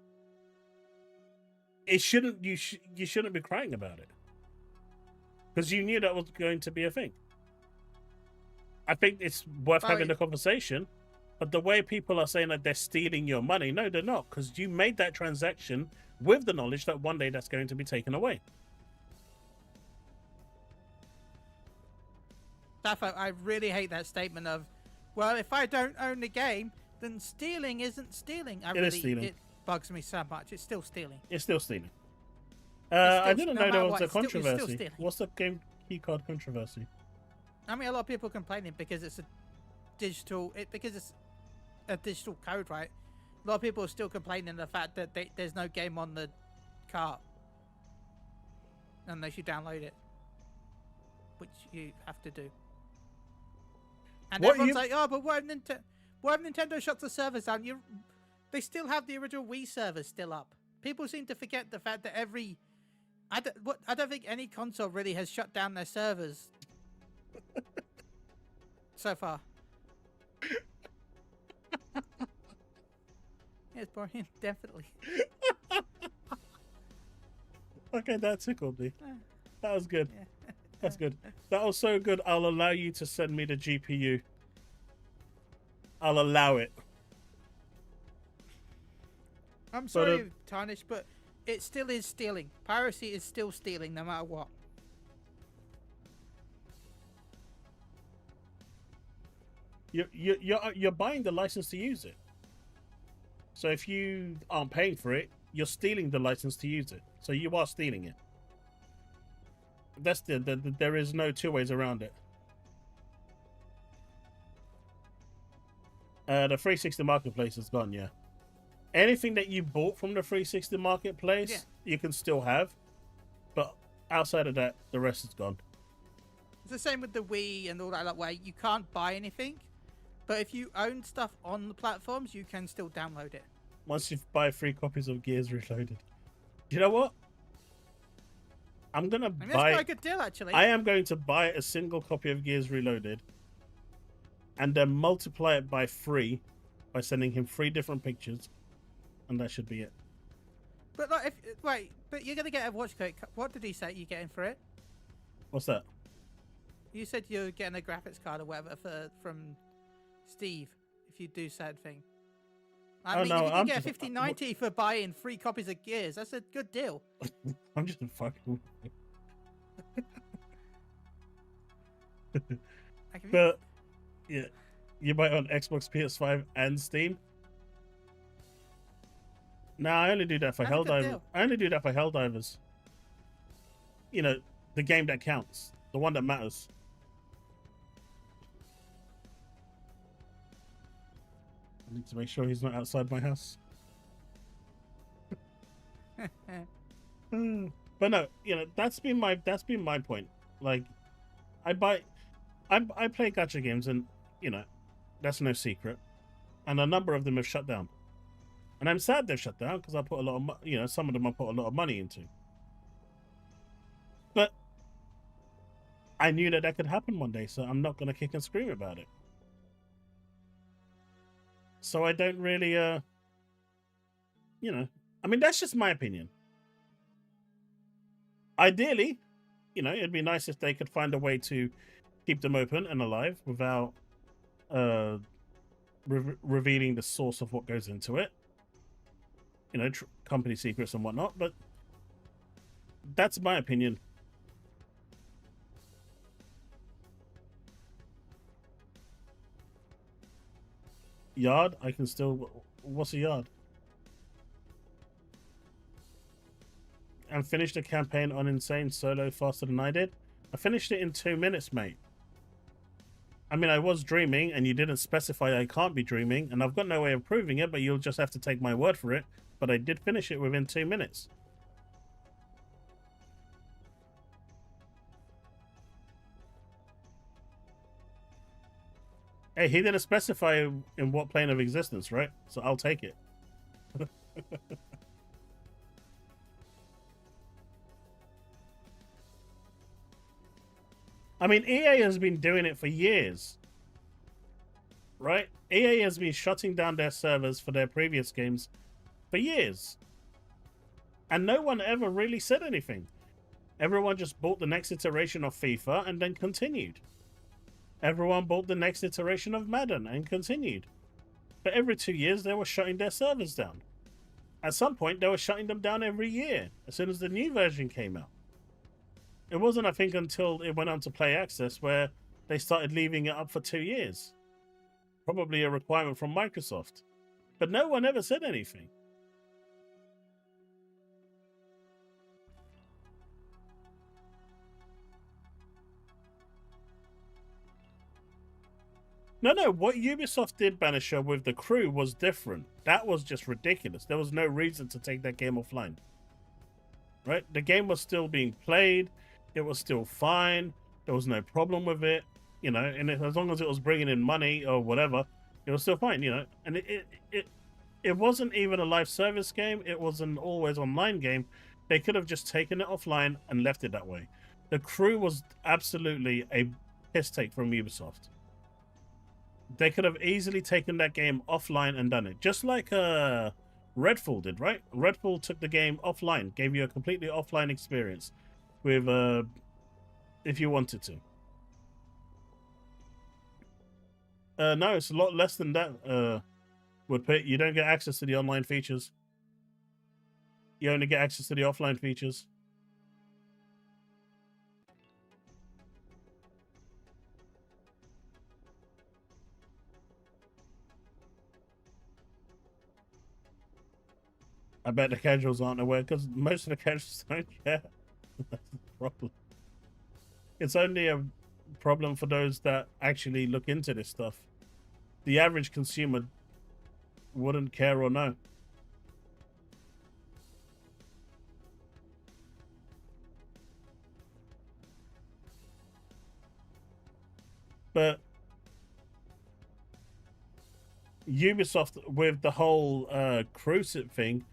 You shouldn't be crying about it. Because you knew that was going to be a thing. I think it's worth having a conversation, but the way people are saying that they're stealing your money, no, they're not, because you made that transaction with the knowledge that one day that's going to be taken away. I really hate that statement of, well, if I don't own the game, then stealing isn't stealing. It is stealing. It bugs me so much. It's still stealing. It's still stealing. I didn't know there was a Still controversy. stealing. What's the game keycard controversy. I mean, a lot of people complaining because it's a digital. Because it's a digital code, right? A lot of people are still complaining the fact that there's no game on the cart unless you download it, which you have to do. And everyone's like, "Oh, but what if Nintendo shuts the servers down? They still have the original Wii servers still up." People seem to forget the fact that I don't think any console really has shut down their servers so far. Yes, Brian, definitely. Okay, that tickled me. That was good. Yeah. That's good. That was so good. I'll allow you to send me the GPU. I'll allow it. I'm sorry, Tarnish, but it still is stealing. Piracy is still stealing, no matter what. You're buying the license to use it. So if you aren't paying for it, you're stealing the license to use it. So you are stealing it. That's there is no two ways around it. The 360 marketplace is gone, yeah. Anything that you bought from the 360 marketplace, you can still have. But outside of that, the rest is gone. It's the same with the Wii and all that, like, where you can't buy anything. But if you own stuff on the platforms, you can still download it. Once you buy 3 copies of Gears Reloaded. You know what? I'm going to buy... That's quite a good deal, actually. I am going to buy a single copy of Gears Reloaded and then multiply it by 3 by sending him 3 different pictures, and that should be it. But like, but you're going to get a watch code. What did he say you're getting for it? What's that? You said you're getting a graphics card or whatever from Steve if you do said thing. I mean, no, if you can get 5090 for buying 3 copies of Gears, that's a good deal. I'm just fucking. But yeah, you buy it on Xbox, PS5, and Steam. No, I only do that for Helldivers. I only do that for Helldivers. You know, the game that counts, the one that matters. I need to make sure he's not outside my house. But no, you know, that's been my point. Like, I play gacha games, and you know, that's no secret. And a number of them have shut down, and I'm sad they've shut down because I put a lot of some of them I put a lot of money into. But I knew that could happen one day, so I'm not going to kick and scream about it. So I don't really, you know, I mean, that's just my opinion. Ideally, you know, it'd be nice if they could find a way to keep them open and alive without revealing the source of what goes into it. You know, company secrets and whatnot, but that's my opinion. Yard, I can still... What's a yard? And finished the campaign on Insane solo faster than I did. I finished it in 2 minutes, mate. I mean, I was dreaming, and you didn't specify I can't be dreaming, and I've got no way of proving it, but you'll just have to take my word for it. But I did finish it within 2 minutes. Hey, he didn't specify in what plane of existence, right? So I'll take it. I mean, EA has been doing it for years, right? EA has been shutting down their servers for their previous games for years. And no one ever really said anything. Everyone just bought the next iteration of FIFA and then continued. Everyone bought the next iteration of Madden and continued. But every 2 years, they were shutting their servers down. At some point, they were shutting them down every year, as soon as the new version came out. It wasn't, I think, until it went on to Play Access where they started leaving it up for 2 years. Probably a requirement from Microsoft. But no one ever said anything. No. What Ubisoft did, Banisher, with the crew was different. That was just ridiculous. There was no reason to take that game offline. Right? The game was still being played. It was still fine. There was no problem with it. You know, and as long as it was bringing in money or whatever, it was still fine, you know. And it wasn't even a live service game. It was an always online game. They could have just taken it offline and left it that way. The crew was absolutely a piss take from Ubisoft. They could have easily taken that game offline and done it. Just like Redfall did, right? Redfall took the game offline, gave you a completely offline experience with if you wanted to. No, it's a lot less than that. You don't get access to the online features. You only get access to the offline features. I bet the casuals aren't aware because most of the casuals don't care. That's the problem. It's only a problem for those that actually look into this stuff. The average consumer wouldn't care or know. But Ubisoft with the whole Crucible thing,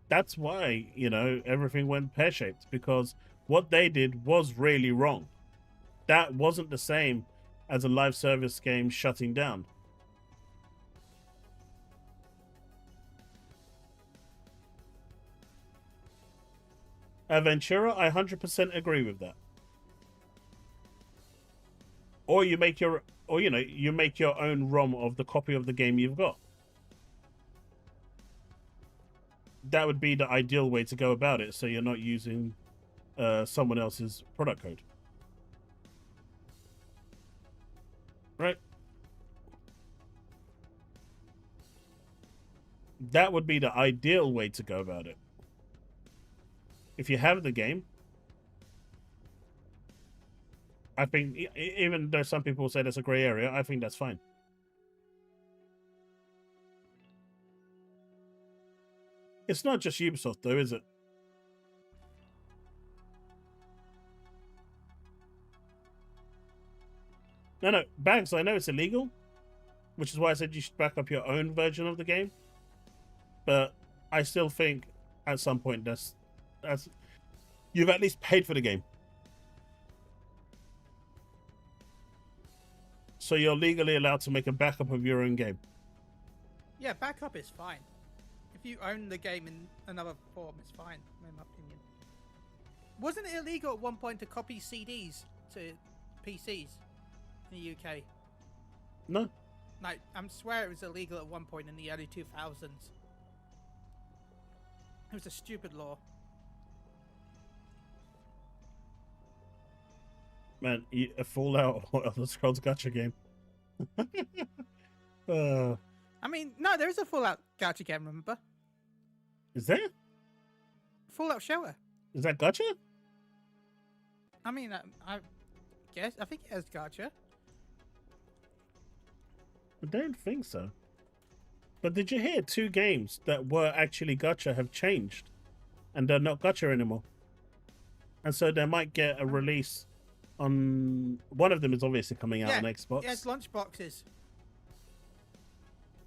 that's why, you know, everything went pear-shaped, because what they did was really wrong. That wasn't the same as a live service game shutting down. Ventura, I 100% agree with that. Or you make your, or you know, you make your own ROM of the copy of the game you've got. That would be the ideal way to go about it, so you're not using someone else's product code. Right? That would be the ideal way to go about it. If you have the game, I think, even though some people say that's a grey area, I think that's fine. It's not just Ubisoft, though, is it? No, Bags, I know it's illegal, which is why I said you should back up your own version of the game. But I still think at some point that's you've at least paid for the game. So you're legally allowed to make a backup of your own game. Yeah, backup is fine. If you own the game in another form, it's fine, in my opinion. Wasn't it illegal at one point to copy CDs to PCs in the UK? No. No, I swear it was illegal at one point in the early 2000s. It was a stupid law. Man, a Fallout or Elder Scrolls gacha game. I mean, no, there is a Fallout gacha game, remember? Is there? Fallout Shelter. Is that gacha? I mean, I guess, I think it has gacha. I don't think so. But did you hear 2 games that were actually gacha have changed? And they're not gacha anymore. And so they might get a release on... One of them is obviously coming out on Xbox. Yeah, it's lunch boxes.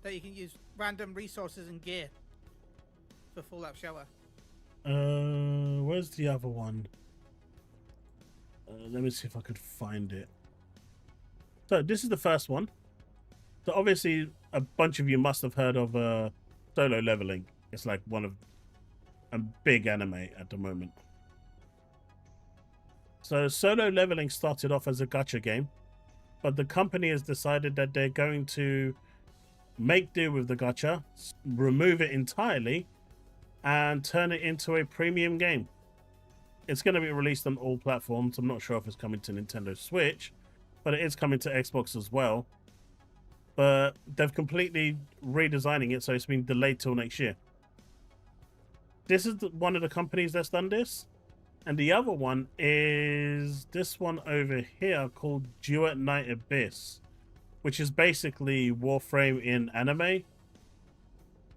That you can use random resources and gear for Fallout Shelter. Where's the other one? Let me see if I could find it. So this is the first one. So obviously a bunch of you must have heard of Solo Leveling. It's like one of a big anime at the moment. So Solo Leveling started off as a gacha game, but the company has decided that they're going to make do with the gacha, remove it entirely, and turn it into a premium game. It's going to be released on all platforms. I'm not sure if it's coming to Nintendo Switch, but it is coming to Xbox as well. But they've completely redesigning it, so it's been delayed till next year. This is one of the companies that's done this. And the other one is this one over here called Duet Night Abyss. which is basically Warframe in anime.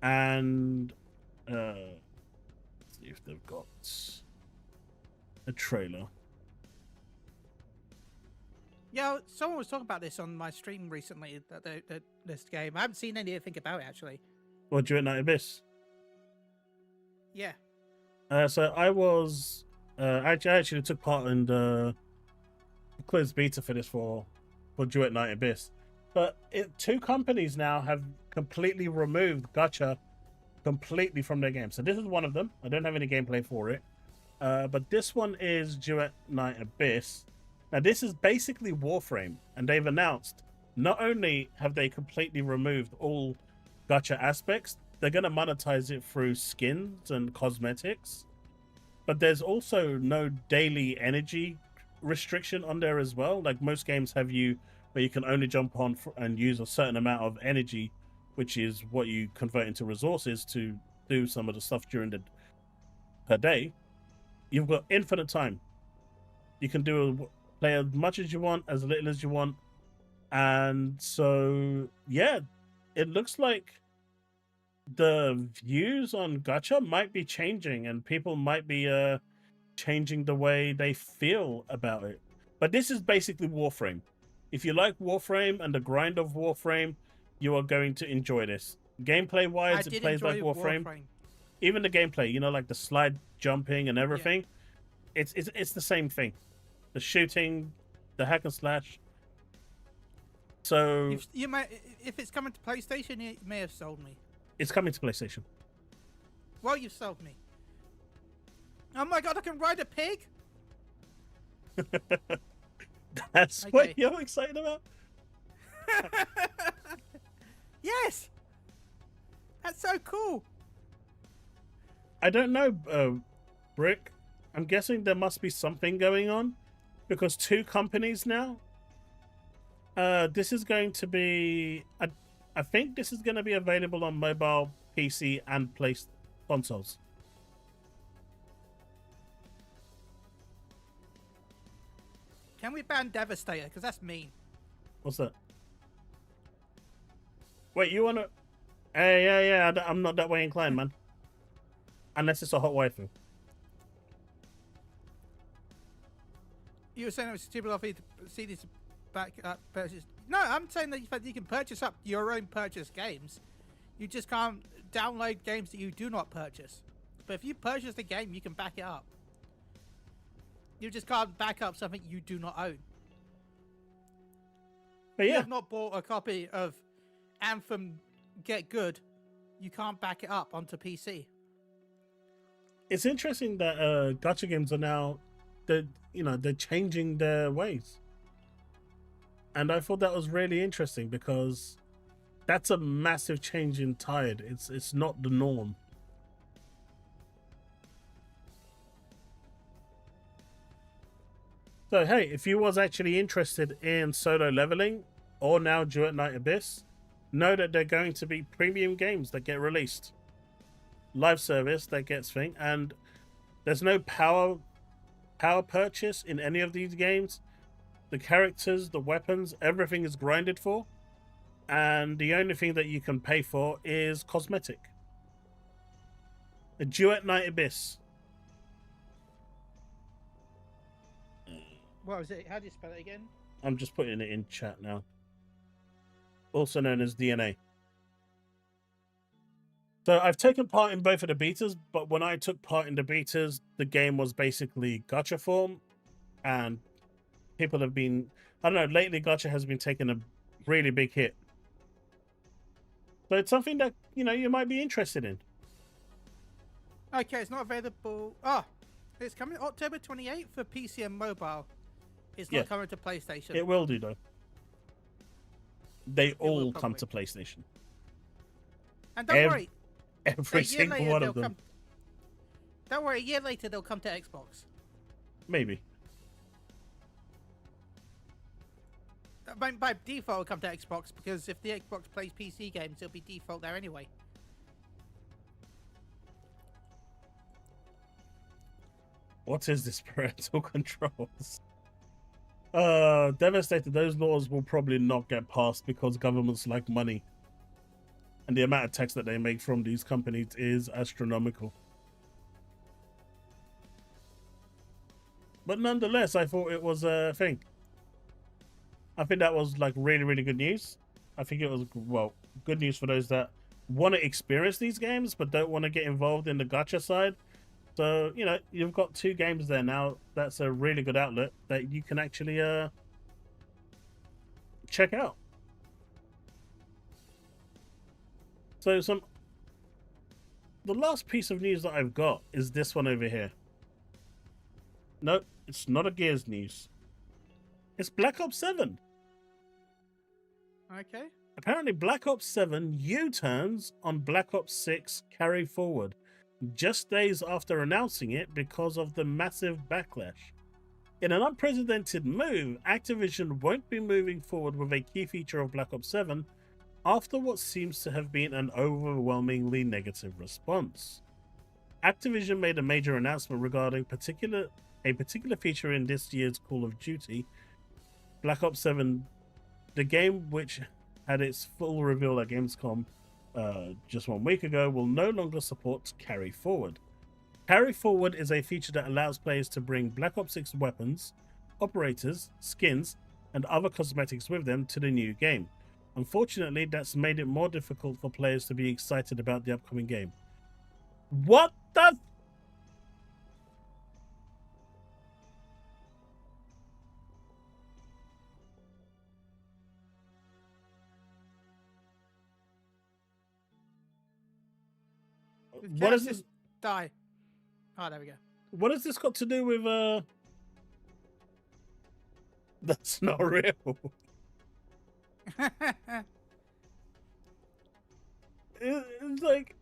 And let's see if they've got a trailer. Yeah, someone was talking about this on my stream recently. That this game, I haven't seen anything about it actually. Or Duet Night Abyss. Yeah. So I was I actually took part in the closed beta for this for Duet Night Abyss. But two companies now have completely removed gacha completely from their game. So this is one of them. I don't have any gameplay for it. But this one is Duet Night Abyss. Now this is basically Warframe, and they've announced not only have they completely removed all gacha aspects, they're going to monetize it through skins and cosmetics. But there's also no daily energy restriction on there as well. Like most games have you where you can only jump on and use a certain amount of energy, which is what you convert into resources to do some of the stuff during the per day. You've got infinite time. You can play as much as you want, as little as you want. And so, yeah, it looks like the views on gacha might be changing, and people might be changing the way they feel about it. But this is basically Warframe. If you like Warframe and the grind of Warframe, you are going to enjoy this. Gameplay wise, it plays like Warframe. Even the gameplay, you know, like the slide jumping and everything, it's the same thing. The shooting, the hack and slash. So you might, if it's coming to PlayStation, you may have sold me. It's coming to PlayStation. Well, you've sold me. Oh my god, I can ride a pig? That's okay. What you're excited about? Yes! That's so cool. I don't know, Brick. I'm guessing there must be something going on, because two companies now. This is going to be... I think this is going to be available on mobile, PC, and consoles. Can we ban Devastator? Because that's mean. What's that? Wait, you want to... yeah, I'm not that way inclined, man. Unless it's a hot waifu. You were saying it was stupid of you to see this back purchase. No, I'm saying that you can purchase up your own purchase games. You just can't download games that you do not purchase. But if you purchase the game, you can back it up. You just can't back up something you do not own. But yeah, you have not bought a copy of Anthem Get Good. You can't back it up onto PC. It's interesting that gacha games are now, they're changing their ways. And I thought that was really interesting, because that's a massive change in tide. It's not the norm. So hey, if you was actually interested in solo leveling or now Duet Night Abyss, know that they're going to be premium games that get released. Live service that gets thing, and there's no power purchase in any of these games. The characters, the weapons, everything is grinded for, and the only thing that you can pay for is cosmetic. A Duet Night Abyss. What was it? How do you spell it again? I'm just putting it in chat now. Also known as DNA. So I've taken part in both of the betas, but when I took part in the betas, the game was basically gacha form, and people have been, I don't know, lately gacha has been taking a really big hit. So it's something that, you might be interested in. Okay, it's not available. It's coming October 28th for PC and mobile. It's not coming to PlayStation. It will do, though. They all come to PlayStation. And don't worry. Every single one of them. Don't worry, a year later they'll come to Xbox. Maybe. By default, it'll come to Xbox, because if the Xbox plays PC games, it'll be default there anyway. What is this parental controls? Devastated. Those laws will probably not get passed because governments like money, and the amount of tax that they make from these companies is astronomical. But nonetheless, I thought it was a thing. I think that was like really, really good news. I think it was, well, good news for those that want to experience these games but don't want to get involved in the gacha side. So, you know, you've got 2 games there now. That's a really good outlet that you can actually check out. So the last piece of news that I've got is this one over here. No, it's not a Gears news. It's Black Ops 7. Okay. Apparently, Black Ops 7 U-turns on Black Ops 6 carry forward, just days after announcing it because of the massive backlash. In an unprecedented move, Activision won't be moving forward with a key feature of Black Ops 7 after what seems to have been an overwhelmingly negative response. Activision made a major announcement regarding a particular feature in this year's Call of Duty, Black Ops 7, the game which had its full reveal at Gamescom just 1 week ago, will no longer support Carry Forward. Carry Forward is a feature that allows players to bring Black Ops 6 weapons, operators, skins, and other cosmetics with them to the new game. Unfortunately, that's made it more difficult for players to be excited about the upcoming game. What the? What is this? Die. Oh, there we go. What has this got to do with That's not real. It's like,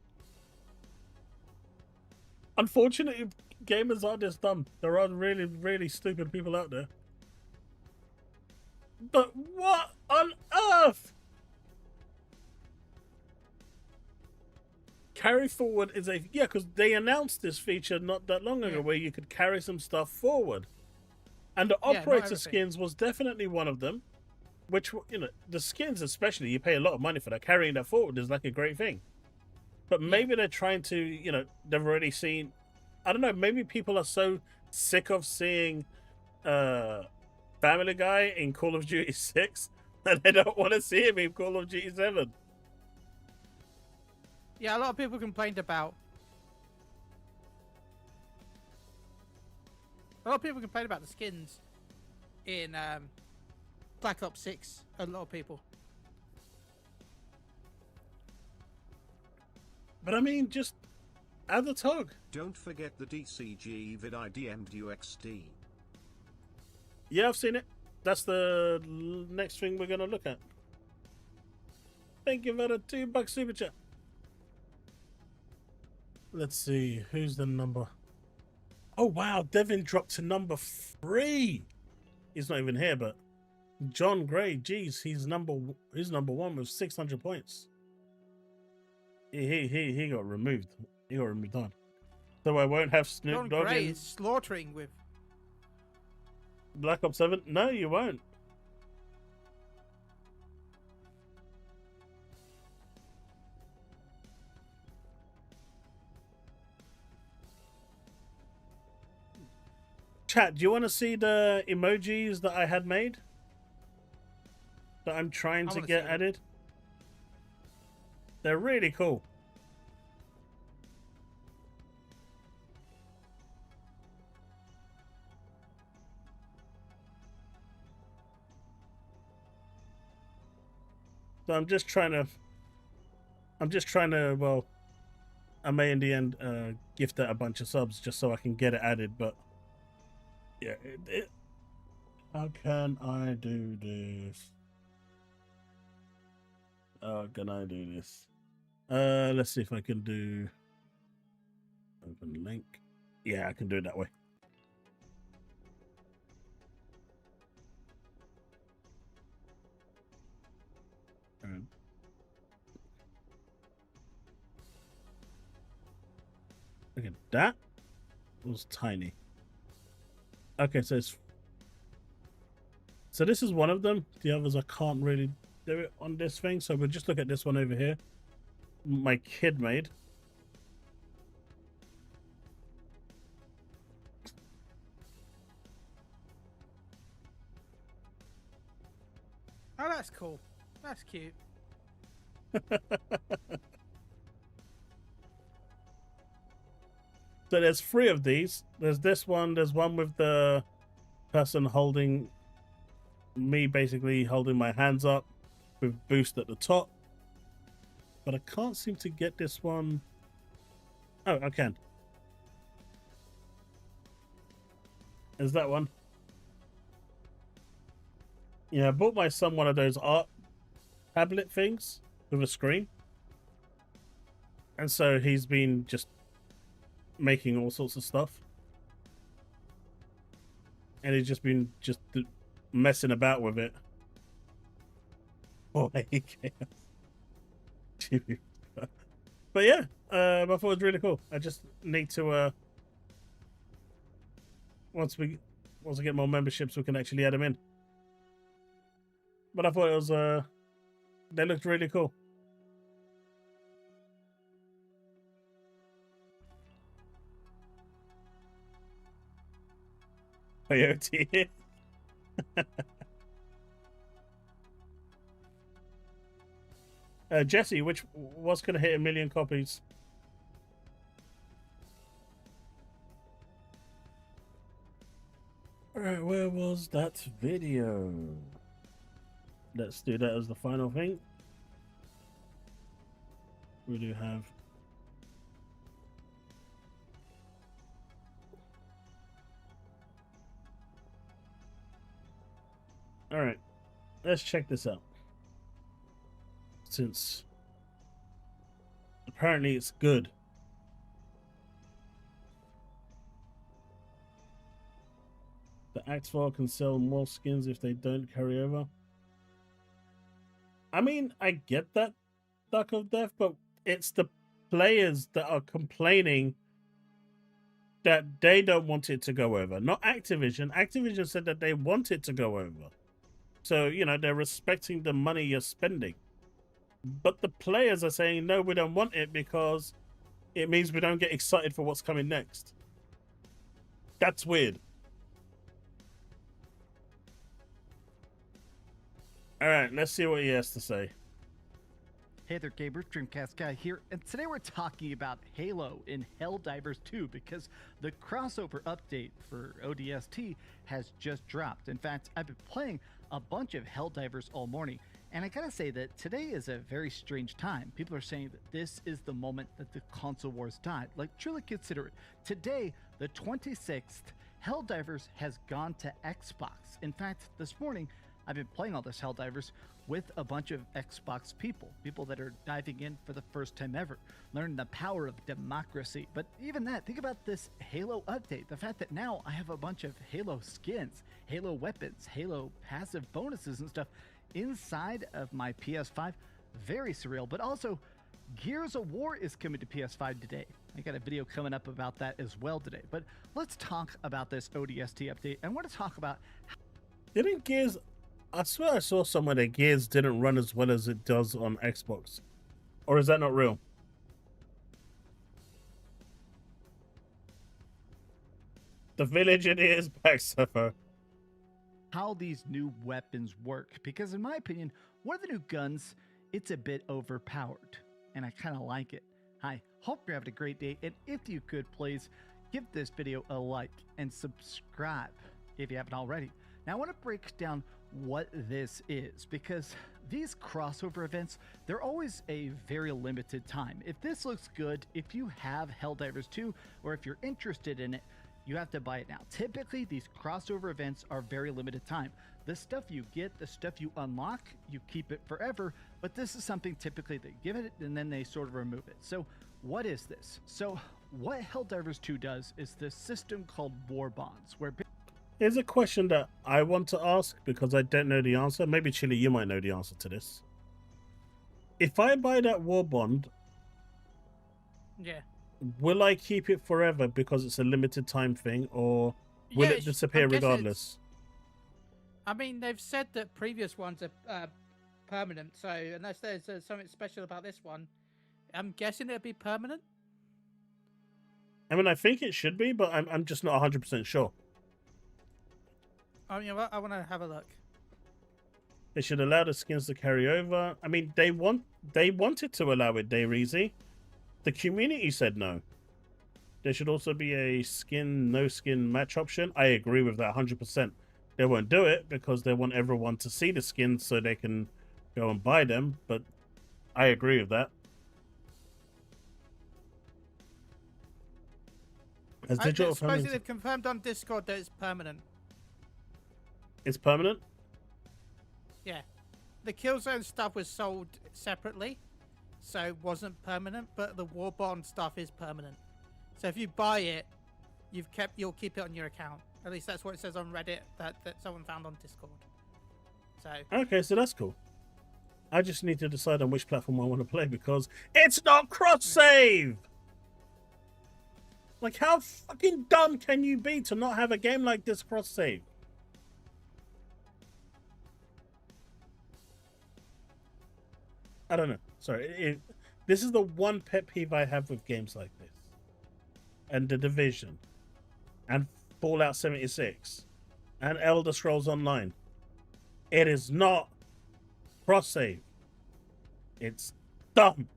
unfortunately, gamers are this dumb. There are really, really stupid people out there. But what on earth? Carry forward is because they announced this feature not that long ago where you could carry some stuff forward. And the operator skins was definitely one of them, which, you know, the skins especially, you pay a lot of money for that. Carrying that forward is like a great thing. But maybe they're trying to, you know, they've already seen, I don't know, maybe people are so sick of seeing Family Guy in Call of Duty 6 that they don't want to see him in Call of Duty 7. Yeah, a lot of people complained about. A lot of people complained about the skins in Black Ops 6. A lot of people. But I mean, just add the tug. Don't forget the DCG vid I DM'd you XD. Yeah, I've seen it. That's the next thing we're going to look at. Thank you for the $2 super chat. Let's see, who's the number? Oh wow, Devin dropped to number 3. He's not even here, but John Gray, geez, he's number 1 with 600 points. He got removed. He got removed on. So I won't have Snoop Dogg. John Gray is slaughtering with Black Ops 7. No, you won't. Chat, do you want to see the emojis that I had made? That I'm trying to get added? They're really cool. So I'm just trying to, well, I may in the end gift it a bunch of subs just so I can get it added, but yeah, how can I do this? How can I do this? Let's see if I can do open link. Yeah, I can do it that way. Okay, that was tiny. Okay, so it's So this is one of them. The others I can't really do it on this thing. So we'll just look at this one over here. My kid made. Oh, that's cool. That's cute. So there's 3 of these. There's this one. There's one with the person holding me, basically holding my hands up with boost at the top. But I can't seem to get this one. Oh, I can. Is that one? Yeah, I bought my son one of those art tablet things with a screen. And so he's been just making all sorts of stuff. And he's just been messing about with it. Oh, but yeah, I thought it was really cool. I just need to once I get more memberships, we can actually add them in. But I thought it was they looked really cool. Coyote. Jesse, what's going to hit 1 million copies? Alright, where was that video? Let's do that as the final thing. We do have... Alright, let's check this out. Since apparently it's good. The Act 4 can sell more skins if they don't carry over. I mean, I get that, Duck of Death, but it's the players that are complaining that they don't want it to go over. Not Activision. Activision said that they want it to go over. So, you know, they're respecting the money you're spending. But the players are saying, no, we don't want it because it means we don't get excited for what's coming next. That's weird. All right, let's see what he has to say. Hey there, gamers, Dreamcast Guy here, and today we're talking about Halo in Helldivers 2 because the crossover update for ODST has just dropped. In fact, I've been playing a bunch of Helldivers all morning, and I gotta say that today is a very strange time. People are saying that this is the moment that the console wars died. Like, truly consider it. Today, the 26th, Helldivers has gone to Xbox. In fact, this morning, I've been playing all this Helldivers with a bunch of Xbox people that are diving in for the first time ever, learning the power of democracy. But even that, think about this Halo update. The fact that now I have a bunch of Halo skins, Halo weapons, Halo passive bonuses and stuff inside of my PS5. Very surreal, but also Gears of War is coming to PS5 today. I got a video coming up about that as well today. But let's talk about this ODST update. I want to talk about... Didn't Gears... I swear I saw somewhere that Gears didn't run as well as it does on Xbox. Or is that not real? The village it is back, Sepho. How these new weapons work, because in my opinion, one of the new guns, it's a bit overpowered, and I kind of like it. Hi, hope you're having a great day, and if you could please give this video a like and subscribe if you haven't already. Now I want to break down what this is, because these crossover events, they're always a very limited time. If this looks good, if you have Helldivers 2, or if you're interested in it, you have to buy it now. Typically, these crossover events are very limited time. The stuff you get, the stuff you unlock, you keep it forever, but this is something typically they give it and then they sort of remove it. So what is this? So what Helldivers 2 does is this system called War Bonds, where... Here's a question that I want to ask because I don't know the answer. Maybe Chili, you might know the answer to this. If I buy that war bond, Yeah. will I keep it forever because it's a limited time thing, or will Yeah, it disappear I'm guessing regardless? I mean, they've said that previous ones are permanent, so unless there's something special about this one, I'm guessing it'll be permanent. I mean, I think it should be, but I'm just not 100% sure. Oh, you know what? I want to have a look. They should allow the skins to carry over. I mean, they wanted to allow it, Dayreezy. The community said no. There should also be a skin, no skin match option. I agree with that 100%. They won't do it because they want everyone to see the skins so they can go and buy them, but I agree with that. As digital supposedly they've confirmed on Discord that it's permanent. It's permanent? Yeah. The Killzone stuff was sold separately, so it wasn't permanent, but the Warbond stuff is permanent. So if you buy it, you'll keep it on your account. At least that's what it says on Reddit that someone found on Discord. So okay, so that's cool. I just need to decide on which platform I want to play because it's not cross-save! Like, how fucking dumb can you be to not have a game like this cross-save? I don't know. Sorry. This is the one pet peeve I have with games like this. And The Division. And Fallout 76. And Elder Scrolls Online. It is not cross-save. It's dumb.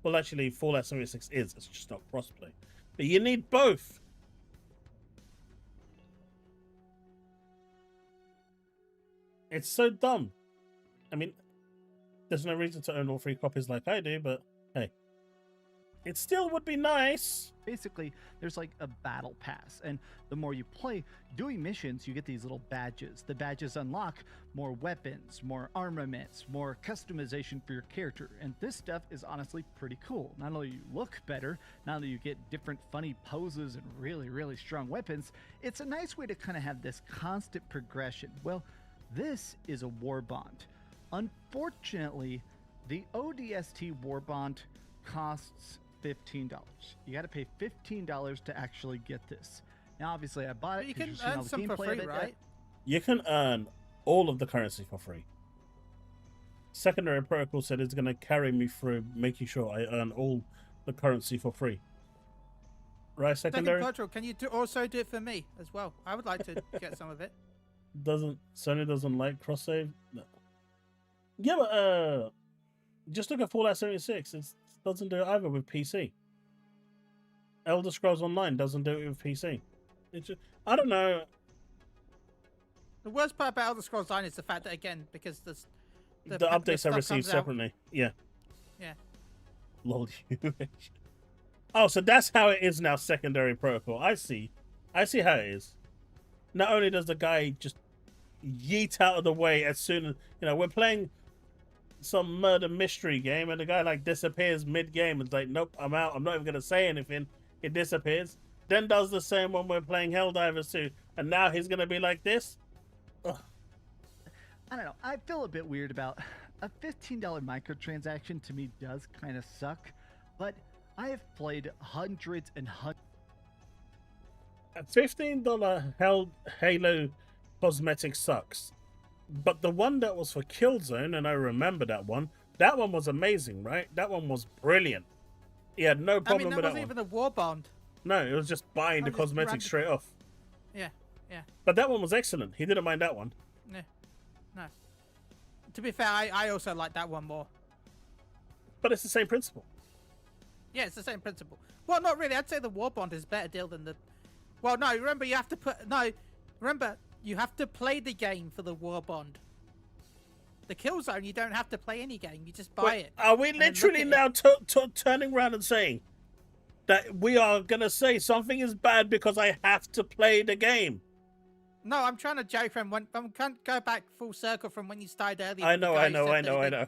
Well, actually, Fallout 76 is. It's just not cross-play. But you need both. It's so dumb. I mean, there's no reason to own all 3 copies like I do, but hey. It still would be nice. Basically, there's like a battle pass, and the more you play, doing missions, you get these little badges. The badges unlock more weapons, more armaments, more customization for your character, and this stuff is honestly pretty cool. Not only you look better, not only you get different funny poses and really, really strong weapons, it's a nice way to kind of have this constant progression. Well, this is a war bond. Unfortunately, the ODST war bond costs $15. You got to pay $15 to actually get this. Now, obviously, I bought it. You can earn some for free, right? You can earn all of the currency for free. Secondary Protocol said it's going to carry me through making sure I earn all the currency for free. Right, Secondary? Second Protocol, can you also do it for me as well? I would like to get some of it. Sony doesn't like cross save? No. Yeah, but just look at Fallout 76. It doesn't do it either with PC. Elder Scrolls Online doesn't do it with PC. It's just, I don't know. The worst part about Elder Scrolls Online is the fact that, again, because the updates are received separately. Yeah. Yeah. Lol. Oh, so that's how it is now, Secondary Protocol. I see how it is. Not only does the guy just yeet out of the way as soon as, we're playing some murder mystery game and the guy like disappears mid-game. It's like, nope, I'm out. I'm not even going to say anything. It disappears. Then does the same when we're playing Helldivers 2. And now he's going to be like this? Ugh. I don't know. I feel a bit weird about a $15 microtransaction. To me does kind of suck. But I have played hundreds and hundreds. A $15 Halo cosmetic sucks. But the one that was for Killzone, and I remember that one was amazing, right? That one was brilliant. He had no problem with that one. That wasn't even a war bond. No, it was just buying the cosmetics straight off. Yeah. But that one was excellent. He didn't mind that one. No. To be fair, I also like that one more. But it's the same principle. Yeah, it's the same principle. Well, not really. I'd say the war bond is a better deal than the... Well, no, remember, you have to put... No, remember... You have to play the game for the war bond. The Killzone, you don't have to play any game. You just buy it. Are we literally now turning around and saying that we are going to say something is bad because I have to play the game? No, I'm trying to joke from when... I can't go back full circle from when you started earlier. I know.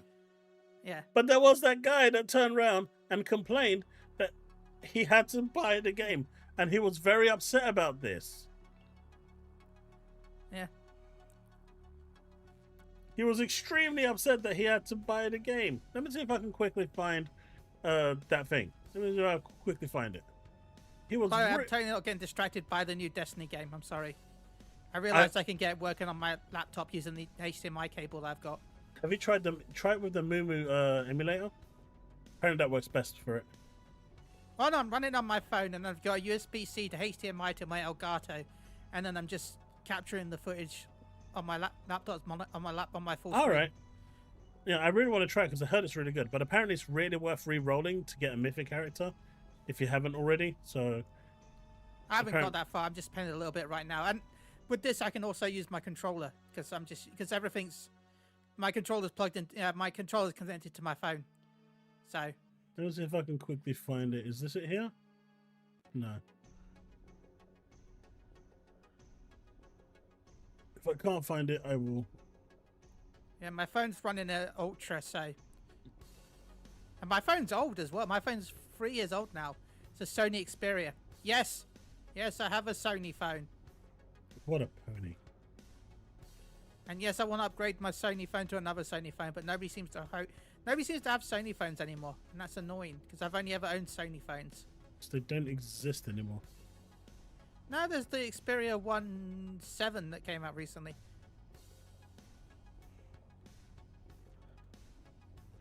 Yeah. But there was that guy that turned around and complained that he had to buy the game. And he was very upset about this. Yeah. He was extremely upset that he had to buy the game. Let me see if I can quickly find that thing. Let me see if I can quickly find it. He was. Sorry, I'm totally not getting distracted by the new Destiny game. I'm sorry. I realized I can get it working on my laptop using the HDMI cable that I've got. Have you tried it with the Mumu emulator? Apparently that works best for it. Oh no, I'm running on my phone and I've got a USB-C to HDMI to my Elgato, and then I'm just capturing the footage on my laptop on my full screen. All right. Yeah, I really want to try it because I heard it's really good, but apparently it's really worth re-rolling to get a mythic character if you haven't already. So I haven't got that far. I'm just playing it a little bit right now, and with this I can also use my controller because everything's my controller's plugged in. My controller's connected to my phone. So let's see if I can quickly find it. Is this it here? No. If I can't find it, I will. Yeah, my phone's running an Ultra, so. And my phone's old as well. My phone's 3 years old now. It's a Sony Xperia. Yes, yes, I have a Sony phone. What a pony. And yes, I want to upgrade my Sony phone to another Sony phone, but nobody seems to have Sony phones anymore, and that's annoying because I've only ever owned Sony phones. So they don't exist anymore. No, there's the Xperia 1.7 that came out recently.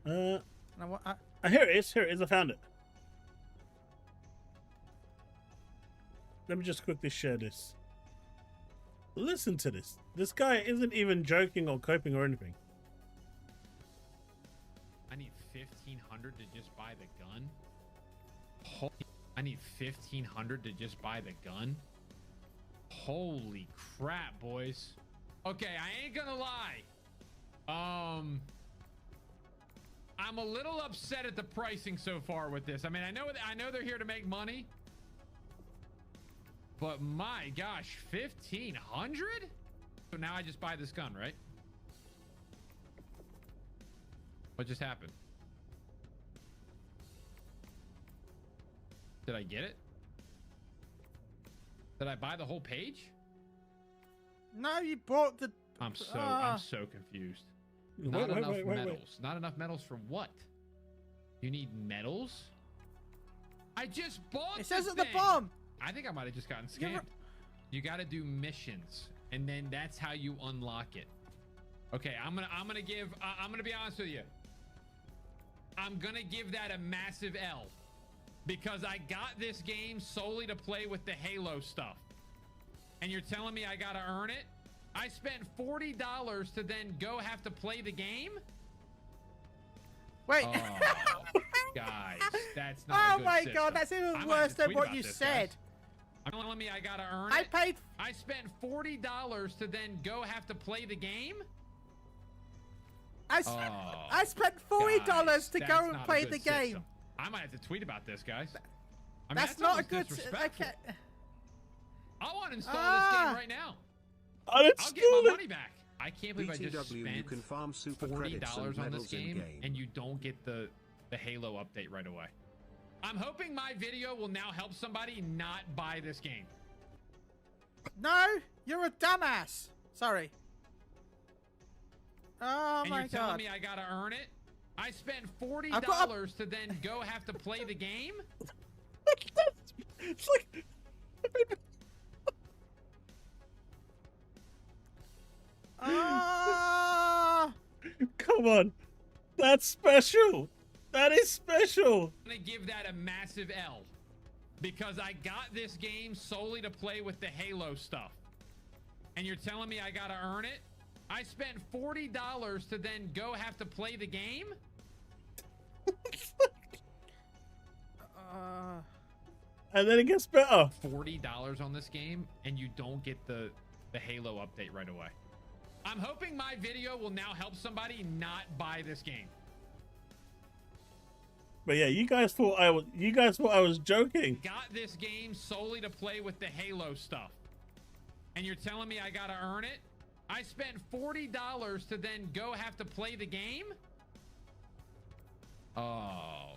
Here it is. Here it is. I found it. Let me just quickly share this. Listen to this. This guy isn't even joking or coping or anything. I need 1,500 to just buy the gun. I need 1,500 to just buy the gun. Holy crap, boys. Okay, I ain't gonna lie. I'm a little upset at the pricing so far with this. I mean, I know they're here to make money. But my gosh, 1,500? So now I just buy this gun, right? What just happened? Did I get it? Did I buy the whole page? No, you bought the. I'm so confused. Not enough medals. Not enough medals for what? You need medals? I just bought It says this at the thing. bottom. I think I might have just gotten scammed. You got to do missions, and then that's how you unlock it. Okay, I'm gonna be honest with you. I'm gonna give that a massive L, because I got this game solely to play with the Halo stuff, and you're telling me I gotta earn it? I spent $40 to then go have to play the game? Wait. Oh, guys, that's not a Oh good my system. god, that's even I might worse have to than tweet what about you this, said. guys. I'm telling me I gotta earn I it. paid. I spent $40 to then go have to play the game? I spent $40 to go and play the game. I might have to tweet about this, guys. I mean, That's not a almost good. disrespectful. Okay. I want to install this game right now. I'll get my Uninstall it. money back. I can't believe I just BTW, you spent can farm super credits and $40 on this medals game, in-game. and you don't get the Halo update right away. I'm hoping my video will now help somebody not buy this game. No, you're a dumbass. Sorry. Oh And my you're telling god. me I gotta earn it? I spent $40 I've got to then go have to play the game? It's like. Come on. That's special. That is special. I'm gonna give that a massive L, because I got this game solely to play with the Halo stuff, and you're telling me I gotta earn it? I spent $40 to then go have to play the game? And then it gets better. $40 on this game, and you don't get the Halo update right away. I'm hoping my video will now help somebody not buy this game. But yeah, you guys thought I was joking. Got this game solely to play with the Halo stuff, and you're telling me I gotta earn it? I spent $40 to then go have to play the game? Oh,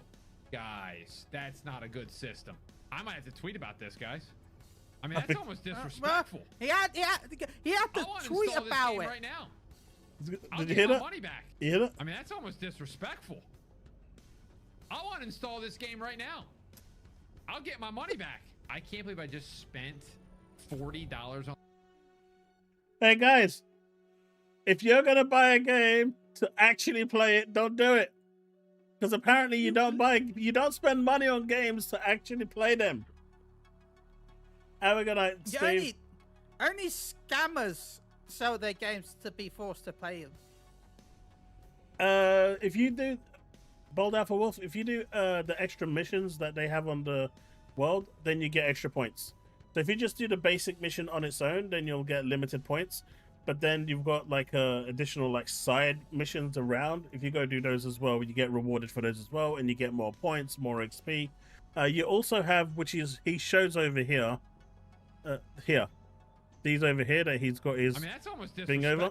guys, that's not a good system. I might have to tweet about this, guys. I mean, that's almost disrespectful. He had to tweet about it right now. I'll Did you get hear my that? money back. You hear that? I mean, that's almost disrespectful. I want to install this game right now. I'll get my money back. I can't believe I just spent $40 on. Hey guys, if you're gonna buy a game to actually play it, don't do it. Because apparently you don't spend money on games to actually play them. Have a good night, Steve. Only scammers sell their games to be forced to play them. If you do Bold Alpha Wolf, if you do the extra missions that they have on the world, then you get extra points. So if you just do the basic mission on its own, then you'll get limited points. But then you've got like additional like side missions around. If you go do those as well, you get rewarded for those as well, and you get more points, more XP. You also have, which is he shows over here, these over here that he's got his that's almost thing over.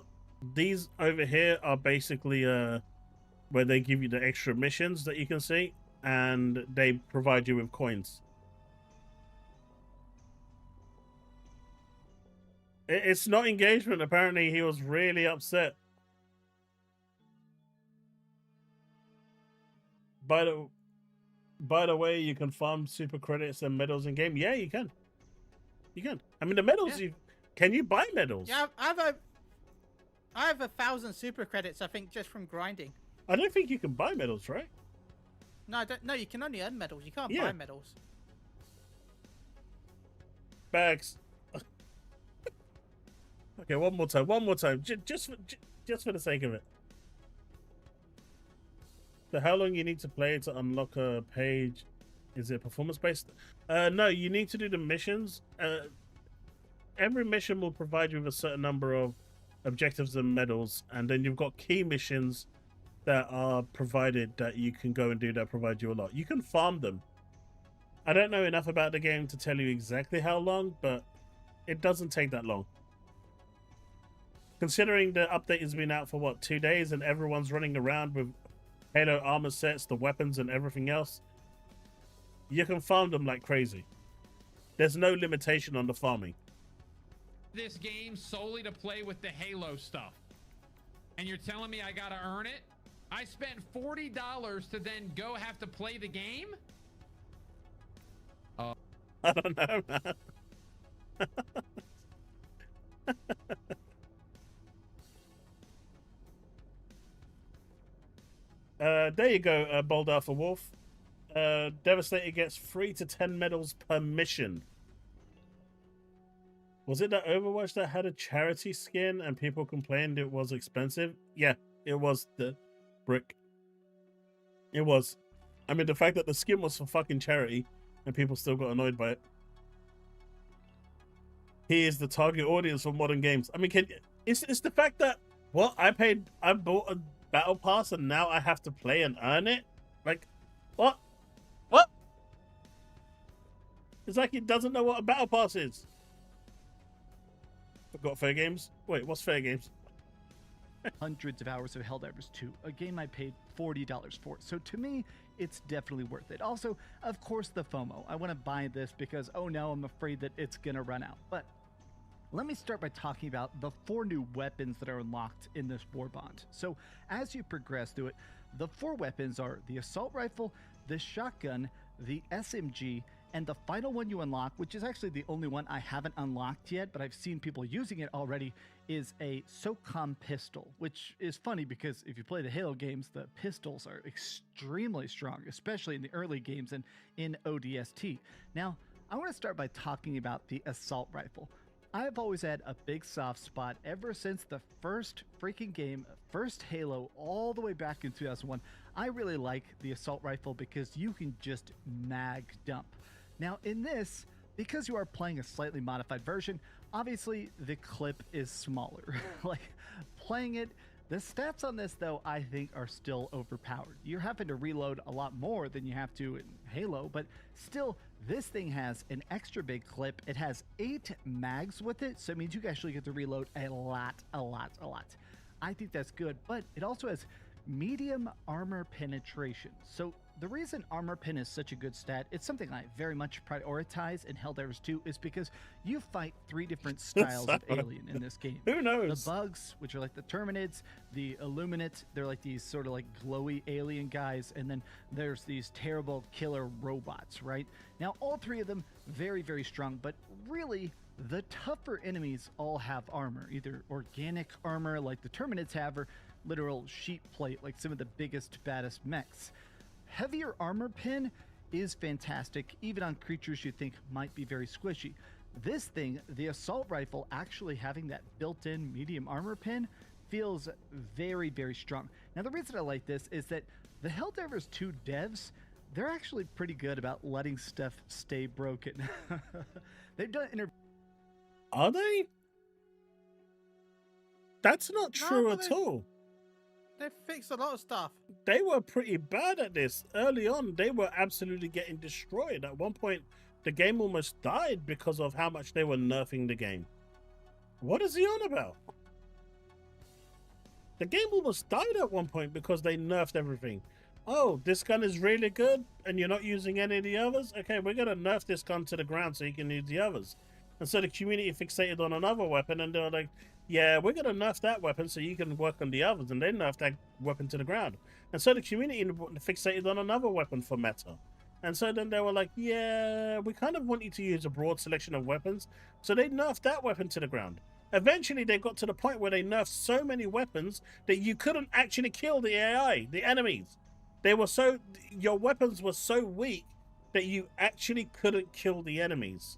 These over here are basically where they give you the extra missions that you can see, and they provide you with coins. It's not engagement. Apparently, he was really upset. By the way, you can farm super credits and medals in game. Yeah, you can. You can. I mean, the medals. Yeah. Can you buy medals? Yeah, I have 1,000 super credits. I think just from grinding. I don't think you can buy medals, right? No, I don't. No, you can only earn medals. You can't buy medals. Bags. Okay, one more time. Just for the sake of it. So how long you need to play to unlock a page? Is it performance based? No, you need to do the missions. Every mission will provide you with a certain number of objectives and medals, and then you've got key missions that are provided that you can go and do that provide you a lot. You can farm them. I don't know enough about the game to tell you exactly how long, but it doesn't take that long. Considering the update has been out for what, 2 days, and everyone's running around with Halo armor sets, the weapons and everything else, you can farm them like crazy. There's no limitation on the farming. This game solely to play with the Halo stuff, and you're telling me I gotta earn it? I spent $40 to then go have to play the game? I don't know, man. There you go, Bold Alpha Wolf. Devastator gets 3 to 10 medals per mission. Was it that Overwatch that had a charity skin and people complained it was expensive? Yeah, it was the brick. It was. I mean, the fact that the skin was for fucking charity and people still got annoyed by it. He is the target audience for modern games. I mean, it's the fact that, what, I bought a battle pass and now I have to play and earn it? Like, what? What? It's like he doesn't know what a battle pass is. Forgot Fair Games? Wait, what's Fair Games? Hundreds of hours of Helldivers 2, a game I paid $40 for. So to me, it's definitely worth it. Also, of course, the FOMO. I want to buy this because, oh no, I'm afraid that it's going to run out. But let me start by talking about the 4 new weapons that are unlocked in this war bond. So as you progress through it, the 4 weapons are the assault rifle, the shotgun, the SMG, and the final one you unlock, which is actually the only one I haven't unlocked yet, but I've seen people using it already, is a SOCOM pistol, which is funny because if you play the Halo games, the pistols are extremely strong, especially in the early games and in ODST. Now, I want to start by talking about the assault rifle. I've always had a big soft spot ever since the first freaking game, first Halo, all the way back in 2001. I really like the assault rifle because you can just mag dump. Now in this, because you are playing a slightly modified version, obviously the clip is smaller. Like playing it, the stats on this though I think are still overpowered. You're having to reload a lot more than you have to in Halo, but still this thing has an extra big clip. It has 8 mags with it, so it means you actually get to reload a lot. I think that's good, but it also has medium armor penetration. So the reason armor pen is such a good stat, it's something I very much prioritize in Helldivers 2, is because you fight 3 different styles of alien in this game. Who knows? The bugs, which are like the Terminids, the Illuminate, they're like these sort of like glowy alien guys, and then there's these terrible killer robots, right? Now all 3 of them very, very strong, but really The tougher enemies all have armor, either organic armor like the Terminids have, or literal sheet plate like some of the biggest, baddest mechs. Heavier armor pin is fantastic, even on creatures you think might be very squishy. This thing, the assault rifle, actually having that built-in medium armor pin feels very, very strong. Now, the reason I like this is that the Helldivers 2 devs, they're actually pretty good about letting stuff stay broken. They've done Are they? That's not true but at all. They fixed a lot of stuff. They were pretty bad at this. Early on, they were absolutely getting destroyed. At one point, the game almost died because of how much they were nerfing the game. What is he on about? The game almost died at one point because they nerfed everything. Oh, this gun is really good and you're not using any of the others? Okay, we're going to nerf this gun to the ground so you can use the others. And so the community fixated on another weapon and they were like, yeah, we're going to nerf that weapon so you can work on the others. And they nerfed that weapon to the ground. And so the community fixated on another weapon for meta. And so then they were like, yeah, we kind of want you to use a broad selection of weapons. So they nerfed that weapon to the ground. Eventually, they got to the point where they nerfed so many weapons that you couldn't actually kill the AI, the enemies. They were so, your weapons were so weak that you actually couldn't kill the enemies.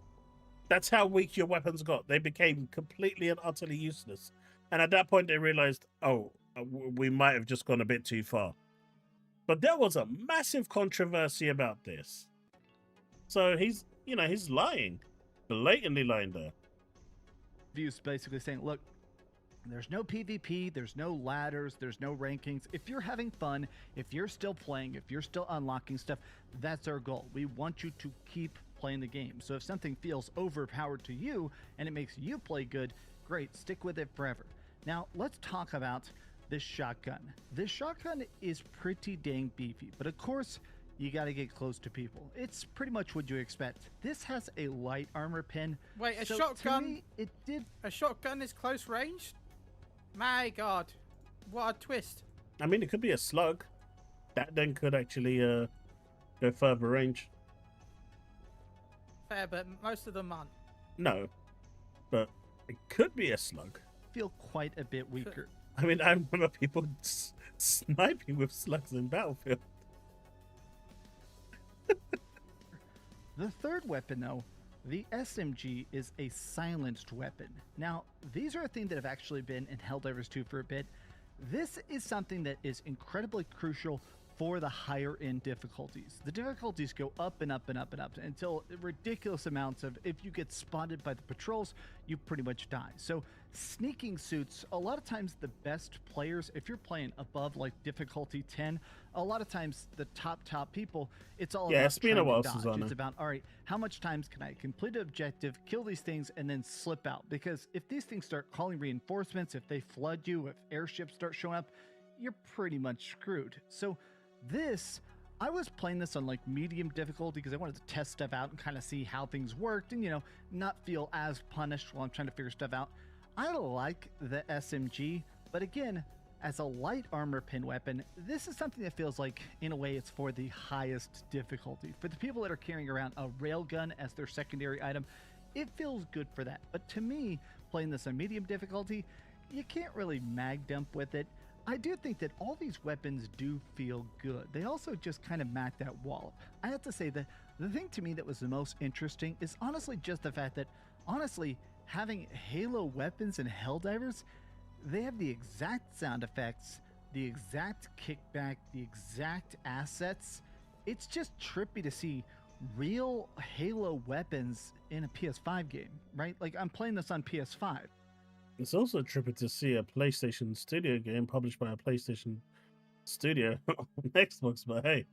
That's how weak your weapons got. They became completely and utterly useless. And at that point, they realized, oh, we might have just gone a bit too far. But there was a massive controversy about this. So he's lying, blatantly lying there. Views basically saying, look, there's no PvP, there's no ladders, there's no rankings. If you're having fun, if you're still playing, if you're still unlocking stuff, that's our goal. We want you to keep playing the game. So if something feels overpowered to you and it makes you play good, great, stick with it forever. Now, let's talk about this shotgun. This shotgun is pretty dang beefy, but of course, you got to get close to people. It's pretty much what you expect. This has a light armor pin. Wait, a so shotgun? to me, it did. A shotgun is close range? My God, what a twist! I mean, it could be a slug. That then could actually go further range. Fair, but most of them aren't. No, but it could be a slug. Feel quite a bit weaker. I mean, I remember people sniping with slugs in Battlefield. The third weapon, though, the SMG, is a silenced weapon. Now, these are a thing that have actually been in Helldivers 2 for a bit. This is something that is incredibly crucial for the higher end difficulties. The difficulties go up and up and up and up until ridiculous amounts of, if you get spotted by the patrols, you pretty much die. So sneaking suits, a lot of times the best players, if you're playing above like difficulty 10, a lot of times the top people, it's all about it's been a while trying to since dodge. I know. It's about, all right, how much times can I complete an objective, kill these things, and then slip out? Because if these things start calling reinforcements, if they flood you, if airships start showing up, you're pretty much screwed. So this, I was playing this on like medium difficulty because I wanted to test stuff out and kind of see how things worked and, you know, not feel as punished while I'm trying to figure stuff out. I like the SMG, but again, as a light armor pin weapon, this is something that feels like, in a way, it's for the highest difficulty. For the people that are carrying around a railgun as their secondary item, it feels good for that. But to me, playing this on medium difficulty, you can't really mag dump with it. I do think that all these weapons do feel good. They also just kind of match that wallop. I have to say that the thing to me that was the most interesting is honestly just the fact that, honestly, having Halo weapons in Helldivers, they have the exact sound effects, the exact kickback, the exact assets. It's just trippy to see real Halo weapons in a PS5 game, right? Like, I'm playing this on PS5. It's also trippy to see a PlayStation Studio game published by a PlayStation Studio on Xbox, but hey.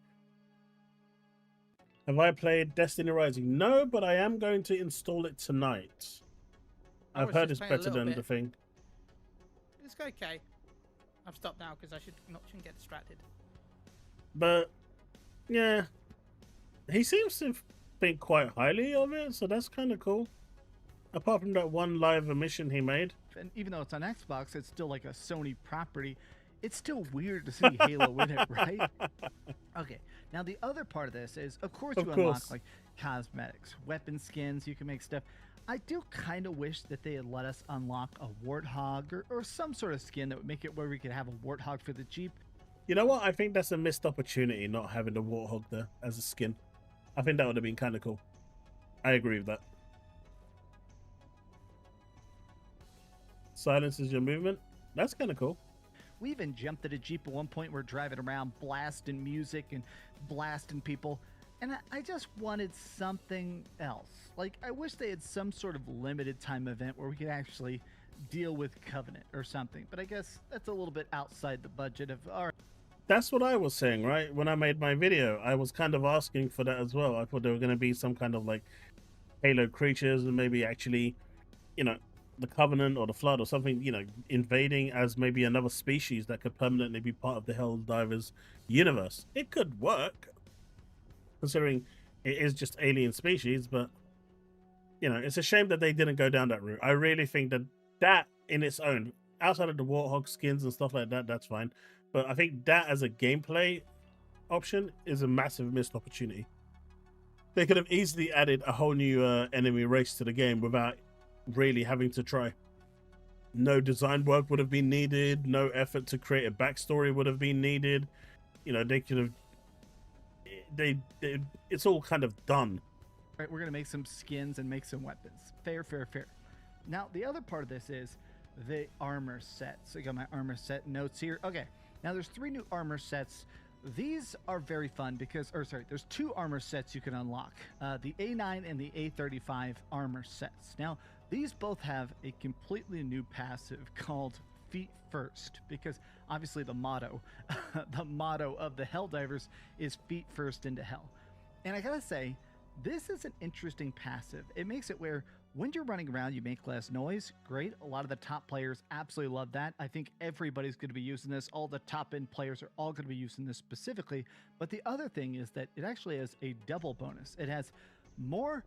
Have I played Destiny Rising? No, but I am going to install it tonight. I I've was heard just it's playing a better little than bit. the thing. It's okay. I've stopped now because I shouldn't get distracted. But, yeah. He seems to think quite highly of it, so that's kind of cool. Apart from that one live emission he made. And even though it's on Xbox, it's still like a Sony property. It's still weird to see Halo in it, right? Okay, now the other part of this is, of course, you unlock like cosmetics, weapon skins, you can make stuff. I do kind of wish that they had let us unlock a Warthog or some sort of skin that would make it where we could have a Warthog for the Jeep. You know what? I think that's a missed opportunity not having the Warthog there as a skin. I think that would have been kind of cool. I agree with that. Silences your movement. That's kind of cool. We even jumped at a Jeep at one point. We're driving around blasting music and blasting people. And I just wanted something else. Like, I wish they had some sort of limited time event where we could actually deal with Covenant or something. But I guess that's a little bit outside the budget of our... That's what I was saying, right? When I made my video, I was kind of asking for that as well. I thought there were going to be some kind of like Halo creatures and maybe actually, you know, the Covenant or the Flood or something, you know, invading as maybe another species that could permanently be part of the Helldivers universe. It could work, considering it is just alien species, but, you know, it's a shame that they didn't go down that route. I really think that that in its own, outside of the Warthog skins and stuff like that, that's fine. But I think that as a gameplay option is a massive missed opportunity. They could have easily added a whole new enemy race to the game without really having to try. No design work would have been needed. No effort to create a backstory would have been needed. You know, they could have... It's all kind of done. Right, we're going to make some skins and make some weapons. Fair, fair, fair. Now, the other part of this is the armor sets. I got my armor set notes here. Okay, now there's 3 new armor sets. These are very fun because, there's 2 armor sets you can unlock. The A9 and the A35 armor sets. Now, these both have a completely new passive called Feet First, because obviously the motto of the Helldivers is Feet First into Hell. And I gotta say, this is an interesting passive. It makes it where when you're running around, you make less noise. Great. A lot of the top players absolutely love that. I think everybody's going to be using this. All the top end players are all going to be using this specifically. But the other thing is that it actually has a double bonus. It has more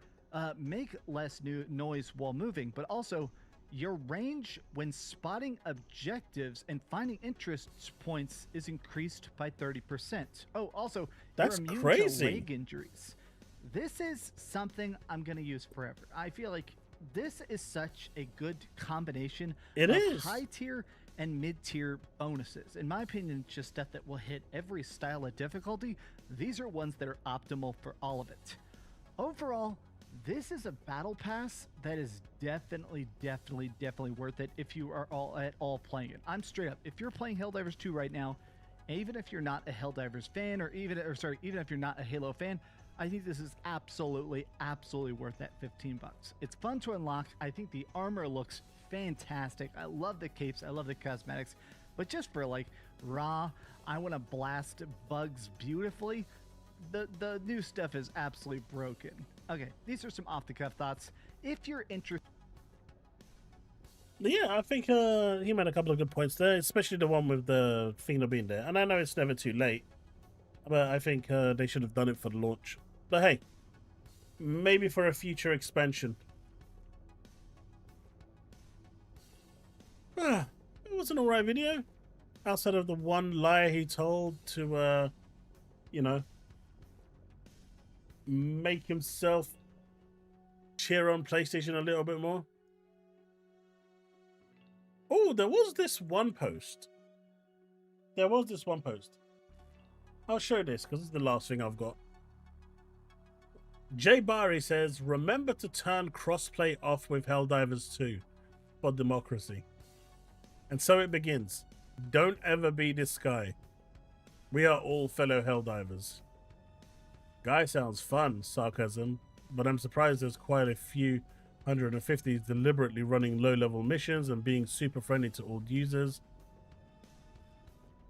make less noise while moving, but also your range when spotting objectives and finding interest points is increased by 30%. Oh, also, that's you're immune crazy. to leg injuries. This is something I'm going to use forever. I feel like this is such a good combination of high tier and mid tier bonuses. In my opinion, just stuff that will hit every style of difficulty. These are ones that are optimal for all of it. Overall, this is a battle pass that is definitely worth it if you are at all playing it. I'm straight up. If you're playing Helldivers 2 right now, even if you're not a Helldivers fan even if you're not a Halo fan, I think this is absolutely worth that $15. It's fun to unlock. I think the armor looks fantastic. I love the capes. I love the cosmetics. But just for like raw, I want to blast bugs beautifully. The new stuff is absolutely broken. Okay, these are some off-the-cuff thoughts. If you're interested... Yeah, I think he made a couple of good points there, especially the one with the Fina being there. And I know it's never too late, but I think they should have done it for the launch. But hey, maybe for a future expansion. It was an alright video. Outside of the one lie he told to, you know, make himself cheer on PlayStation a little bit more. Oh, there was this one post. I'll show this because it's the last thing I've got. Jay Barry says, remember to turn crossplay off with Helldivers 2 for democracy. And so it begins. Don't ever be this guy. We are all fellow Helldivers. Guy sounds fun, sarcasm, but I'm surprised there's quite a few 150s deliberately running low-level missions and being super friendly to all users.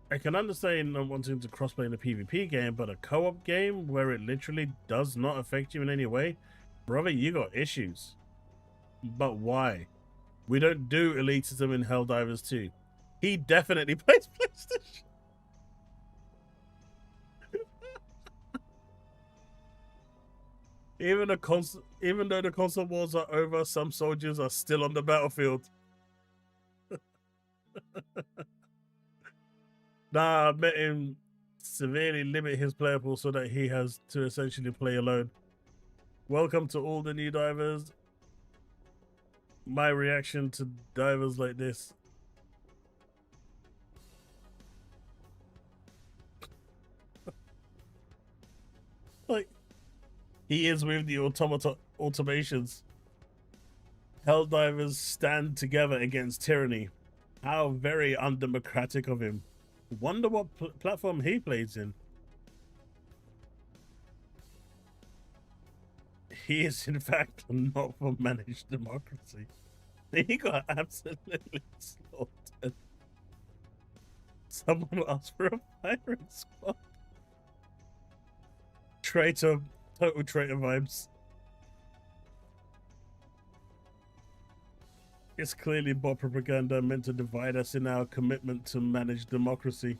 I can understand not wanting to crossplay in a PvP game, but a co-op game where it literally does not affect you in any way? Brother, you got issues. But why? We don't do elitism in Helldivers 2. He definitely plays PlayStation. Even though the console wars are over, some soldiers are still on the battlefield. Nah, I met him severely limit his player pool so that he has to essentially play alone. Welcome to all the new divers. my reaction to divers like this. Like, he is with the automations. Helldivers stand together against tyranny. How very undemocratic of him. Wonder what platform he plays in. He is, in fact, not for managed democracy. He got absolutely slaughtered. Someone asked for a firing squad. Traitor, total traitor vibes. It's clearly bot propaganda meant to divide us in our commitment to managed democracy.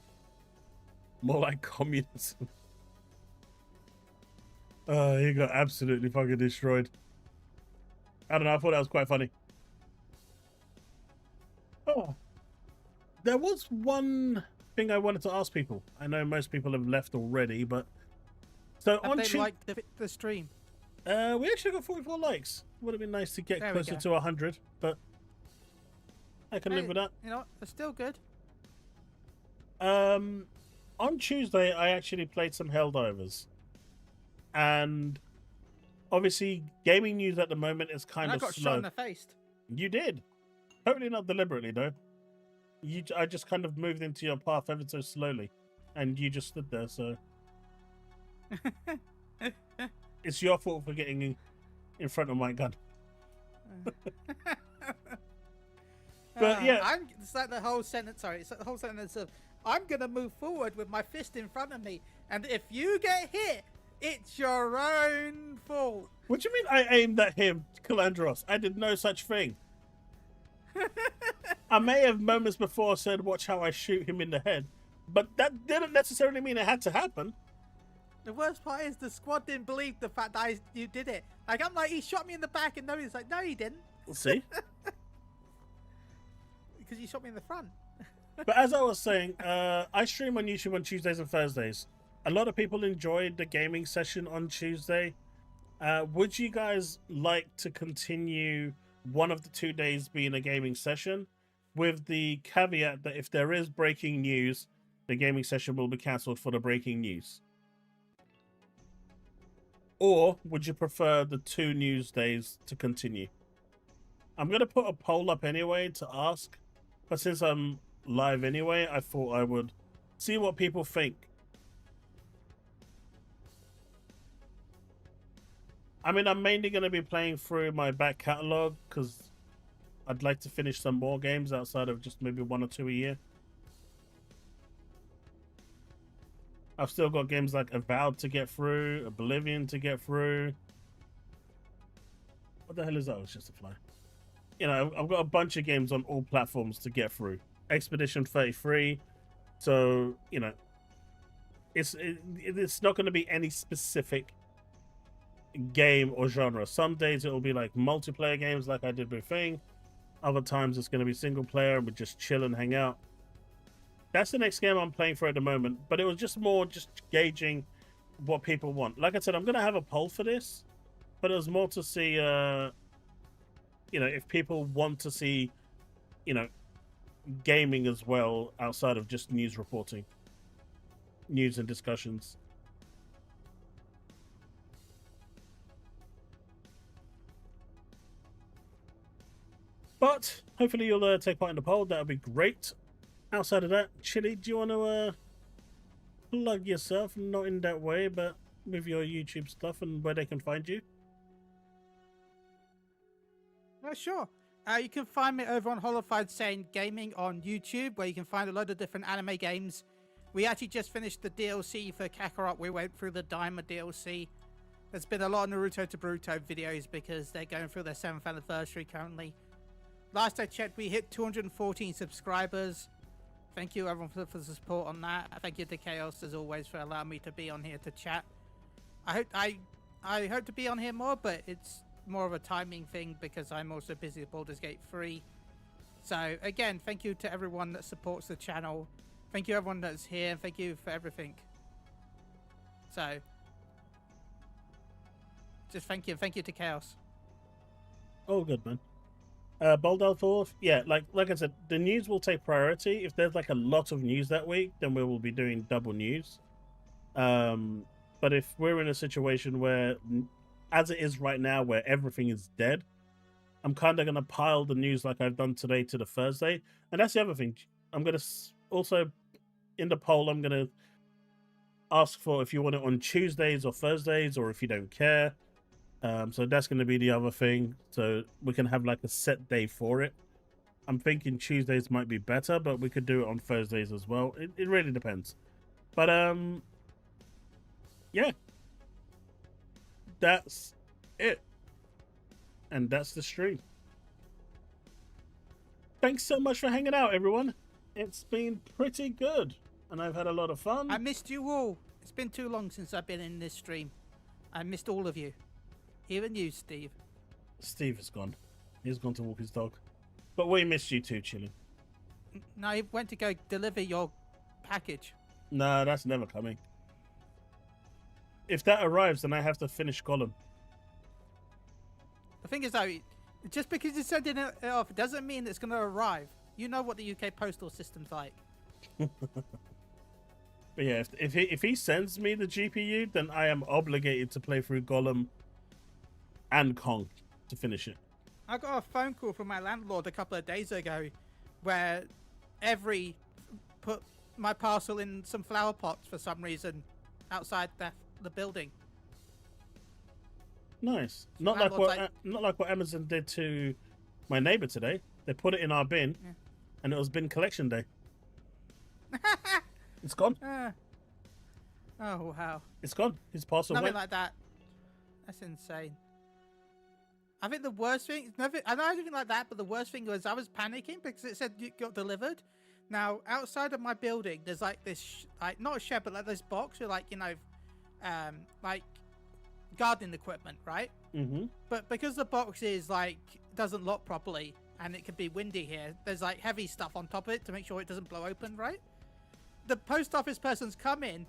More like communism. He got absolutely fucking destroyed. I don't know, I thought that was quite funny. Oh. There was one thing I wanted to ask people. I know most people have left already, but... So Have on they liked the stream? we actually got 44 likes. Would have been nice to get closer to 100, but... I can live with that. You know what? They're still good. On Tuesday, I actually played some Helldivers. And obviously, gaming news at the moment is kind and of I got slow. shot in the face. You did. Totally not deliberately, though. I just kind of moved into your path ever so slowly. And you just stood there, so... It's your fault for getting in front of my gun. But yeah, it's like the whole sentence. Sorry, it's like the whole sentence of I'm gonna move forward with my fist in front of me, and if you get hit, it's your own fault. What do you mean I aimed at him, Calandros? I did no such thing. I may have moments before said, "Watch how I shoot him in the head," but that didn't necessarily mean it had to happen. The worst part is the squad didn't believe the fact that you did it. Like I'm like, he shot me in the back, and nobody's like, no, he didn't. See. Because you shot me in the front. But as I was saying, I stream on YouTube on Tuesdays and Thursdays. A lot of people enjoyed the gaming session on Tuesday. Would you guys like to continue one of the 2 days being a gaming session, with the caveat that if there is breaking news, the gaming session will be cancelled for the breaking news? Or would you prefer the 2 news days to continue? I'm going to put a poll up anyway to ask. But since I'm live anyway, I thought I would see what people think. I mean, I'm mainly going to be playing through my back catalogue because I'd like to finish some more games outside of just maybe 1 or 2 a year. I've still got games like Avowed to get through, Oblivion to get through. What the hell is that? It's just a fly. You know, I've got a bunch of games on all platforms to get through. Expedition 33. So, you know, it's not going to be any specific game or genre. Some days it will be like multiplayer games like I did with Thing. Other times it's going to be single player and we just chill and hang out. That's the next game I'm playing for at the moment. But it was just more just gauging what people want. Like I said, I'm going to have a poll for this. But it was more to see... you know, if people want to see, you know, gaming as well outside of just news reporting, news and discussions. But hopefully you'll take part in the poll. That would be great. Outside of that, Chili, do you want to plug yourself? Not in that way, but with your YouTube stuff and where they can find you. Sure. You can find me over on Holified Saying Gaming on YouTube, where you can find a load of different anime games. We actually just finished the DLC for Kakarot. We went through the Daima DLC. There's been a lot of Naruto to Boruto videos because they're going through their 7th anniversary currently. Last I checked, we hit 214 subscribers. Thank you everyone for the support on that. Thank you to Chaos as always for allowing me to be on here to chat. I hope to be on here more, but it's more of a timing thing because I'm also busy with Baldur's Gate 3. So again, thank you to everyone that supports the channel. Thank you everyone that's here, and thank you for everything. So just thank you to Chaos. All good, man. Bold 4th, yeah, like I said, the news will take priority. If there's like a lot of news that week, then we will be doing double news. But if we're in a situation where, as it is right now, where everything is dead, I'm kind of going to pile the news like I've done today to the Thursday. And that's the other thing. I'm going to also, in the poll, I'm going to ask for if you want it on Tuesdays or Thursdays, or if you don't care. So that's going to be the other thing. So we can have like a set day for it. I'm thinking Tuesdays might be better, but we could do it on Thursdays as well. It really depends. But yeah, that's it. And that's the stream. Thanks so much for hanging out, everyone. It's been pretty good, and I've had a lot of fun. I missed you all. It's been too long since I've been in this stream. I missed all of you. Even you, Steve. Steve is gone. He's gone to walk his dog. But we missed you too, Chili. No, he went to go deliver your package. No, that's never coming. If that arrives, then I have to finish Gollum. The thing is, though, just because you're sending it off, it doesn't mean it's going to arrive. You know what the UK postal system's like. But yeah, if he sends me the GPU, then I am obligated to play through Gollum and Kong to finish it. I got a phone call from my landlord a couple of days ago where put my parcel in some flower pots for some reason outside the building. Nice. So Not like landlord's what Amazon did to my neighbor today. They put it in our bin, and it was bin collection day. It's gone. Oh wow! It's gone. His parcel Nothing went. like that. That's insane. I think the worst thing, I know anything like that, but the worst thing was I was panicking because it said it got delivered. Now, outside of my building, there's like this, like not a shed, but like this box with like, like gardening equipment, right? Mm-hmm. But because the box is like, doesn't lock properly and it could be windy here, there's like heavy stuff on top of it to make sure it doesn't blow open, right? The post office person's come in,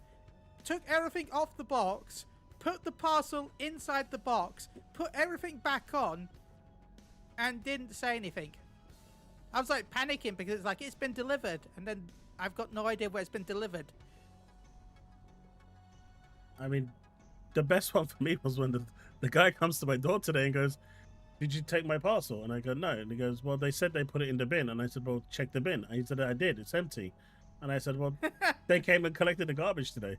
took everything off the box, put the parcel inside the box, put everything back on, and didn't say anything. I was like panicking because it's like, it's been delivered, and then I've got no idea where it's been delivered. I mean, the best one for me was when the guy comes to my door today and goes, "Did you take my parcel?" And I go, "No." And he goes, "Well, they said they put it in the bin." And I said, "Well, check the bin." And he said, "I did. It's empty." And I said, "Well, they came and collected the garbage today."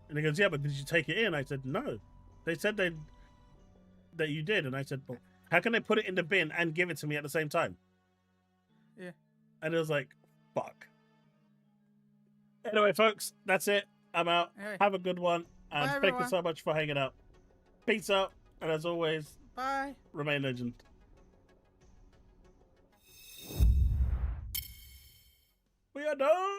And he goes, "Yeah, but did you take it in?" I said, "No. They said that you did." And I said, "Well, how can they put it in the bin and give it to me at the same time?" Yeah. And it was like, fuck. Anyway, folks, that's it. I'm out. Anyway. Have a good one. And Bye, thank you everyone. so much for hanging out. Peace out. And as always, Bye. remain legend. We are done.